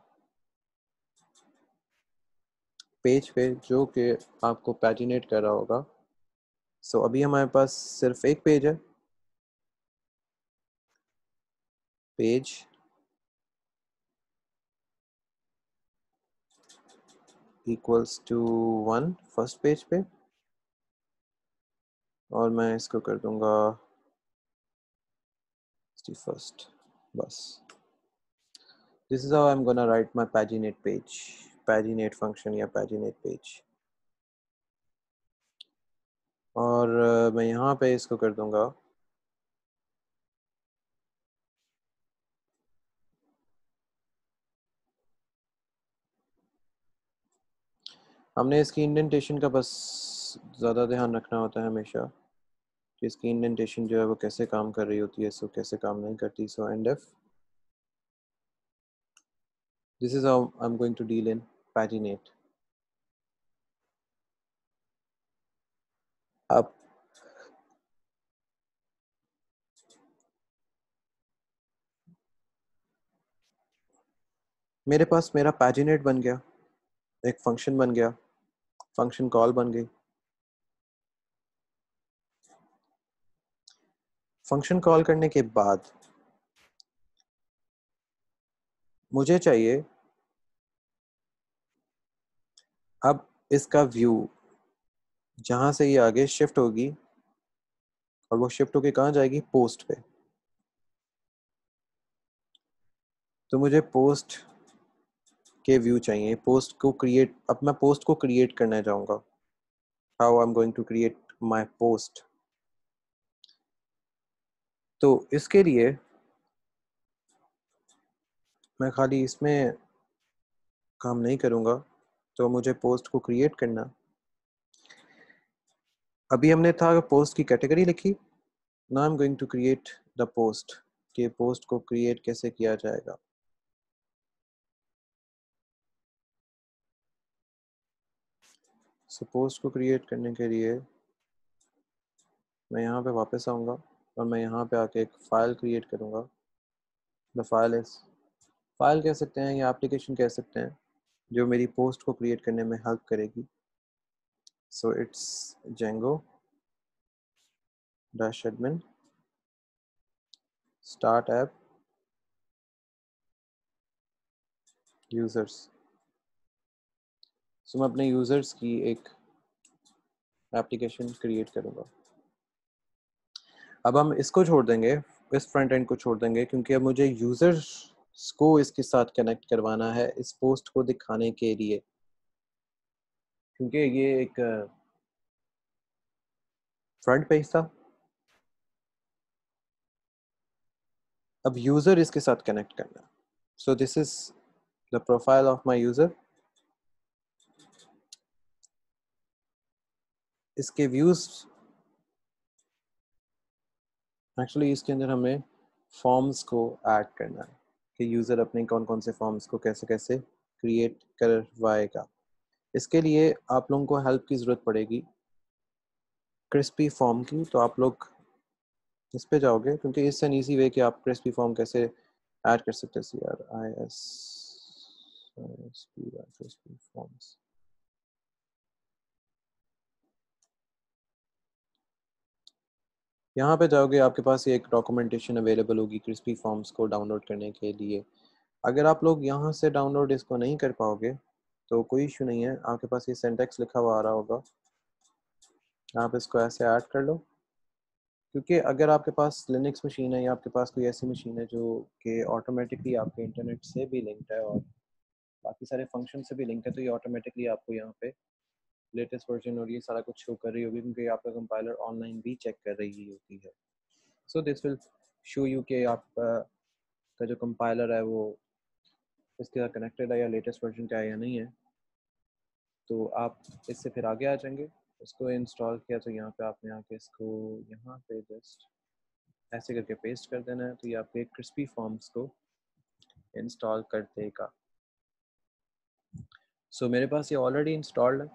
[SPEAKER 1] पेज पे जो कि आपको पैजिनेट कर रहा होगा। सो अभी हमारे पास सिर्फ एक पेज है, page equals to 1 first page पे, और मैं इसको कर दूंगा 61st, बस। This is how I am gonna write my paginate page, paginate function या पैजिनेट पेज। और मैं यहाँ पे इसको कर दूंगा हमने इसकी इंडेंटेशन का बस ज़्यादा ध्यान रखना होता है हमेशा कि इसकी इंडेंटेशन जो है वो कैसे काम कर रही होती है, सो कैसे काम नहीं करती। So and if this is how I am going to deal in paginate. अब मेरे पास मेरा पैजिनेट बन गया, एक फंक्शन बन गया, फंक्शन कॉल बन गई। फंक्शन कॉल करने के बाद मुझे चाहिए अब इसका व्यू, जहां से ये आगे शिफ्ट होगी और वो शिफ्ट होके कहाँ जाएगी, पोस्ट पे। तो मुझे पोस्ट के व्यू चाहिए, पोस्ट को क्रिएट, अब मैं पोस्ट को क्रिएट करना चाहूँगा। How I am going to create my post. तो इसके लिए मैं खाली इसमें काम नहीं करूँगा, तो मुझे पोस्ट को क्रिएट करना। अभी हमने था पोस्ट की कैटेगरी लिखी, now I am going to create the post, कि पोस्ट को क्रिएट कैसे किया जाएगा। सो पोस्ट को क्रिएट करने के लिए मैं यहाँ पे वापस आऊँगा और मैं यहाँ पे आके एक फ़ाइल क्रिएट करूँगा। द फाइल इज, फाइल कह सकते हैं या एप्लीकेशन कह सकते हैं, जो मेरी पोस्ट को क्रिएट करने में हेल्प करेगी। So it's Django -admin start app users। सो मैं अपने यूज़र्स की एक एप्लीकेशन क्रिएट करूँगा। अब हम इसको छोड़ देंगे, इस फ्रंट एंड को छोड़ देंगे, क्योंकि अब मुझे यूज़र्स को इसके साथ कनेक्ट करवाना है इस पोस्ट को दिखाने के लिए, क्योंकि ये एक फ्रंट पेज था। अब यूज़र इसके साथ कनेक्ट करना। सो this is the profile of my user. इसके व्यूज़, एक्चुअली इसके अंदर हमें फॉर्म्स को ऐड करना है कि यूज़र अपने कौन कौन से फॉर्म्स को कैसे कैसे क्रिएट करवाएगा। इसके लिए आप लोगों को हेल्प की ज़रूरत पड़ेगी क्रिस्पी फॉर्म की। तो आप लोग इस पे जाओगे, क्योंकि इससे एन ईजी वे कि आप क्रिस्पी फॉर्म कैसे ऐड कर सकते हैं। क्रिस्पी फॉर्म्स, यहाँ पे जाओगे, आपके पास ये एक डॉक्यूमेंटेशन अवेलेबल होगी क्रिस्पी फॉर्म्स को डाउनलोड करने के लिए। अगर आप लोग यहाँ से डाउनलोड इसको नहीं कर पाओगे तो कोई इशू नहीं है, आपके पास ये सिंटैक्स लिखा हुआ आ रहा होगा, आप इसको ऐसे ऐड कर लो। क्योंकि अगर आपके पास लिनक्स मशीन है या आपके पास कोई ऐसी मशीन है जो कि ऑटोमेटिकली आपके इंटरनेट से भी लिंक्ड है और बाकी सारे फंक्शन से भी लिंक है, तो ये ऑटोमेटिकली आपको यहाँ पे लेटेस्ट वर्जन और ये सारा कुछ शो कर रही होगी, क्योंकि आपका कंपाइलर ऑनलाइन भी चेक कर रही होती है। So this will show you कि आपका का जो कंपाइलर है वो इसके साथ कनेक्टेड है या लेटेस्ट वर्जन का है या नहीं है। तो आप इससे फिर आगे आ जाएंगे। इसको इंस्टॉल किया तो यहाँ पे आपने आके इसको यहाँ पे जस्ट ऐसे करके पेस्ट कर देना है, तो ये आपके क्रिस्पी फॉर्म्स को इंस्टॉल कर देगा। सो मेरे पास ये ऑलरेडी इंस्टॉल्ड है।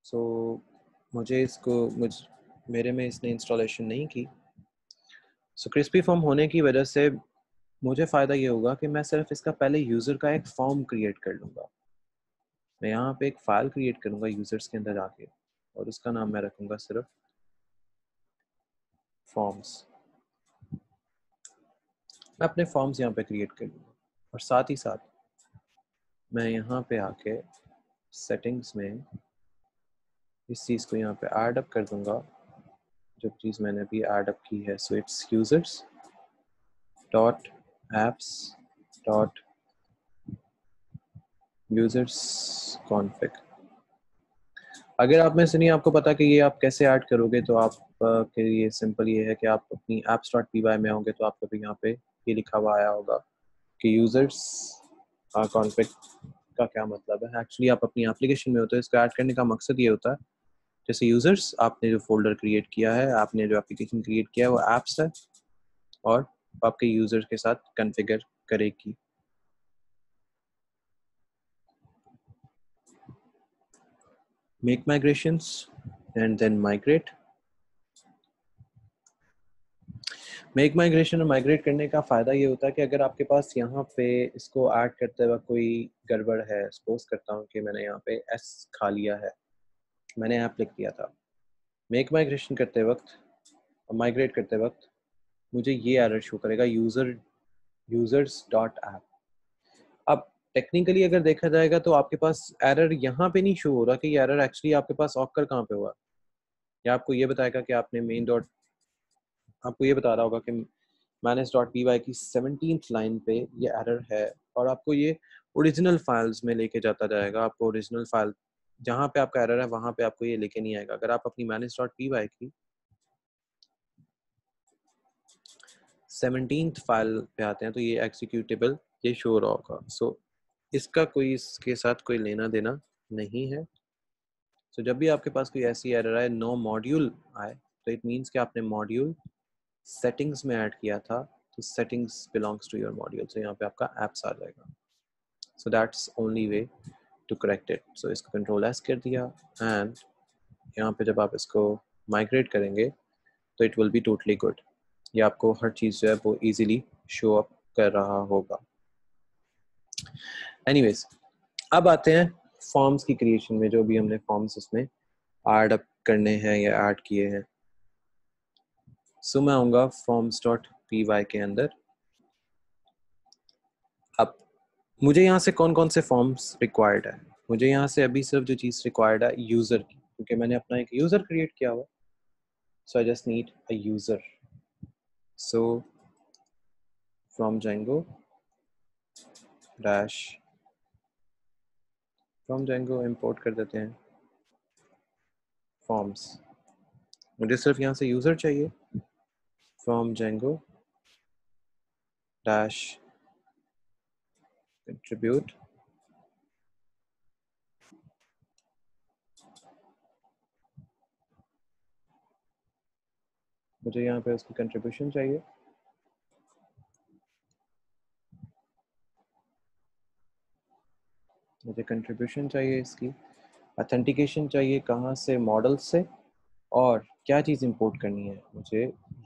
[SPEAKER 1] सो मुझे इसको मेरे में इसने इंस्टॉलेशन नहीं की। सो क्रिस्पी फॉर्म होने की वजह से मुझे फ़ायदा ये होगा कि मैं सिर्फ इसका पहले यूज़र का एक फॉर्म क्रिएट कर लूँगा। मैं यहाँ पे एक फ़ाइल क्रिएट करूँगा यूज़र्स के अंदर आके, और उसका नाम मैं रखूँगा सिर्फ फॉर्म्स। मैं अपने फॉर्म्स यहाँ पे क्रिएट कर लूँगा, और साथ ही साथ मैं यहाँ पे आके सेटिंग्स में इस चीज़ को यहाँ पे ऐड अप कर दूँगा, जो चीज़ मैंने अभी ऐड अप की है। So it's users dot apps dot users config. अगर आप में से नहीं आपको पता कि ये आप कैसे ऐड करोगे, तो आप के लिए सिंपल ये है कि आप अपनी apps.py में होंगे तो आपको भी यहाँ पे ये लिखा हुआ आया होगा कि यूज़र्स कॉन्फ़िग का क्या मतलब है। एक्चुअली आप अपनी एप्लीकेशन में होते हैं, इसको ऐड करने का मकसद ये होता है, जैसे यूज़र्स आपने जो फोल्डर क्रिएट किया है, आपने जो एप्लीकेशन क्रिएट किया है वो एप्स है, और आपके यूज़र के साथ कॉन्फ़िगर करेगी। Make migrations and then migrate. Make migration और माइग्रेट करने का फ़ायदा ये होता है कि अगर आपके पास यहाँ पे इसको ऐड करते वक्त कोई गड़बड़ है, सपोज करता हूँ कि मैंने यहाँ पे एस खा लिया है, मैंने ऐप लिख दिया था, मेक माइग्रेशन करते वक्त और माइग्रेट करते वक्त मुझे ये एरर शो करेगा, यूजर्स डॉट ऐप। अब टेक्निकली अगर देखा जाएगा तो आपके पास एरर यहाँ पे नहीं शो हो रहा कि ये एरर एक्चुअली आपके पास ऑकर कहाँ पे हुआ, या आपको ये बताएगा कि आपने मेन डॉट, आपको ये बता रहा होगा कि manage.py की 17th लाइन पे ये एरर है, और आपको ये ओरिजिनल फाइल्स में लेके जाता जाएगा। आपको ओरिजिनल फाइल जहाँ पे आपका एरर है वहाँ पे आपको ये लेके नहीं आएगा। अगर आप अपनी manage.py की 17th फाइल पे आते हैं तो ये एग्जीक्यूटेबल ये शो हो रहा होगा। सो इसका कोई इसके साथ कोई लेना देना नहीं है। सो जब भी आपके पास कोई ऐसी एरर आए, नो मॉड्यूल आए, तो इट मीन्स कि आपने मॉड्यूल सेटिंग्स में ऐड किया था, तो settings belongs to your module, so यहाँ पे आपका एप्स आ जाएगा। So that's only way to correct it. So इसको कंट्रोल एस कर दिया, एंड यहाँ पे जब आप इसको माइग्रेट करेंगे तो it will be totally good. ये आपको हर चीज़ जो है वो इजीली शो अप कर रहा होगा। एनीवेज, अब आते हैं फॉर्म्स की क्रिएशन में। जो भी हमने फॉर्म्स इसमें ऐड अप करने हैं या ऐड किए हैं, सो मैं आऊँगा forms.py के अंदर। अब मुझे यहाँ से कौन कौन से फॉर्म्स रिक्वायर्ड है, मुझे यहाँ से अभी सिर्फ जो चीज़ रिक्वायर्ड है यूज़र की, क्योंकि मैंने अपना एक यूज़र क्रिएट किया हुआ। So I just need a user. So from Django dash, from Django import कर देते हैं फॉर्म्स। मुझे सिर्फ यहाँ से यूज़र चाहिए। फ्रॉम Django डैश कंट्रीब्यूट, मुझे यहाँ पे उसकी कंट्रीब्यूशन चाहिए। मुझे कंट्रीब्यूशन चाहिए इसकी, ऑथेंटिकेशन चाहिए कहाँ से, मॉडल से, और क्या चीज़ इंपोर्ट करनी है मुझे,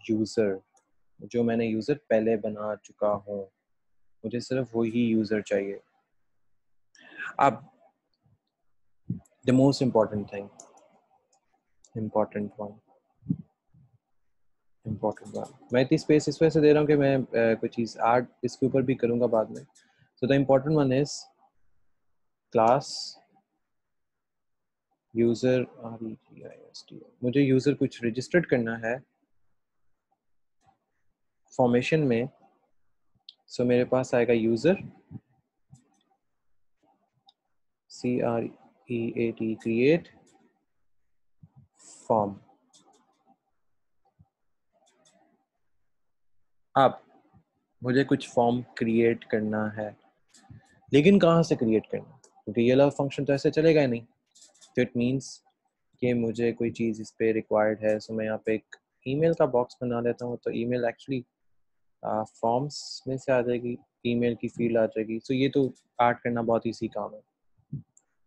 [SPEAKER 1] यूज़र, जो मैंने यूज़र पहले बना चुका हूँ, मुझे सिर्फ वही यूज़र चाहिए। अब the most important thing, important one, मैं इतनी स्पेस इस वजह से दे रहा हूँ कि मैं कोई चीज़ ऐड इसके ऊपर भी करूँगा बाद में। So the important one is class user REGIST। मुझे यूज़र कुछ रजिस्टर्ड करना है फॉर्मेशन में। सो मेरे पास आएगा यूज़र CREAT क्रिएट फॉर्म। अब मुझे कुछ फॉर्म क्रिएट करना है, लेकिन कहाँ से क्रिएट करना, क्योंकि ये वाला फंक्शन तो ऐसे चलेगा ही नहीं। तो इट मीन्स कि मुझे कोई चीज़ इस पे रिक्वायर्ड है। सो मैं यहाँ पे एक ईमेल का बॉक्स बना लेता हूँ। तो ईमेल एक्चुअली फॉर्म्स में से आ जाएगी, ईमेल की फील्ड आ जाएगी। सो ये तो ऐड करना बहुत ईजी काम है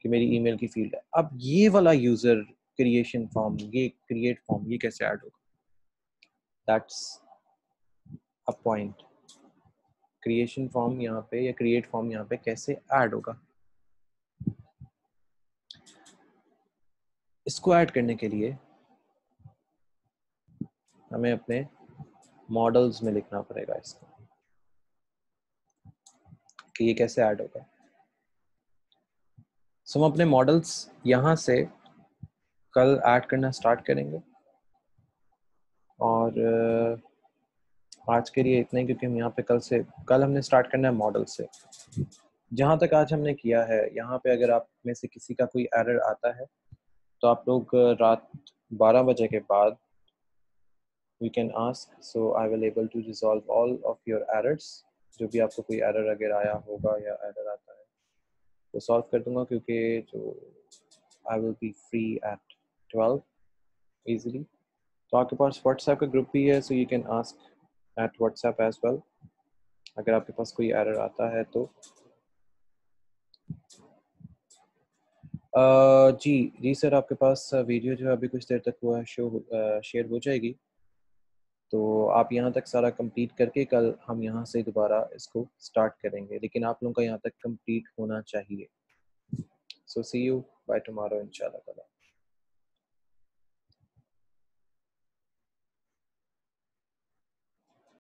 [SPEAKER 1] कि मेरी ईमेल की फील्ड है। अब ये वाला यूज़र क्रिएशन फॉर्म, ये क्रिएट फॉर्म, ये कैसे ऐड होगा, that's a point. Creation form यहाँ पे या क्रिएट फॉर्म यहाँ पे कैसे ऐड होगा। इसको ऐड करने के लिए हमें अपने मॉडल्स में लिखना पड़ेगा इसको कि ये कैसे ऐड होगा। सो हम अपने मॉडल्स यहाँ से कल ऐड करना स्टार्ट करेंगे और आज के लिए इतना ही, क्योंकि हम यहाँ पे कल हमने स्टार्ट करना है मॉडल से। जहाँ तक आज हमने किया है यहाँ पे अगर आप में से किसी का कोई एरर आता है तो आप लोग रात 12 बजे के बाद we can ask, so I will able to resolve all of your errors। जो भी आपको कोई एरर अगर आया होगा या एरर आता है तो सॉल्व कर दूंगा, क्योंकि जो I will be free at 12 easily। तो आपके पास व्हाट्सएप का ग्रुप भी है, so you can ask at WhatsApp as well अगर आपके पास कोई एरर आता है तो। जी सर, आपके पास वीडियो जो है अभी कुछ देर तक वो शेयर हो जाएगी, तो आप यहाँ तक सारा कंप्लीट करके कल हम यहाँ से दोबारा इसको स्टार्ट करेंगे, लेकिन आप लोगों का यहाँ तक कंप्लीट होना चाहिए। सो सी यू बाय टुमारो इंशाल्लाह।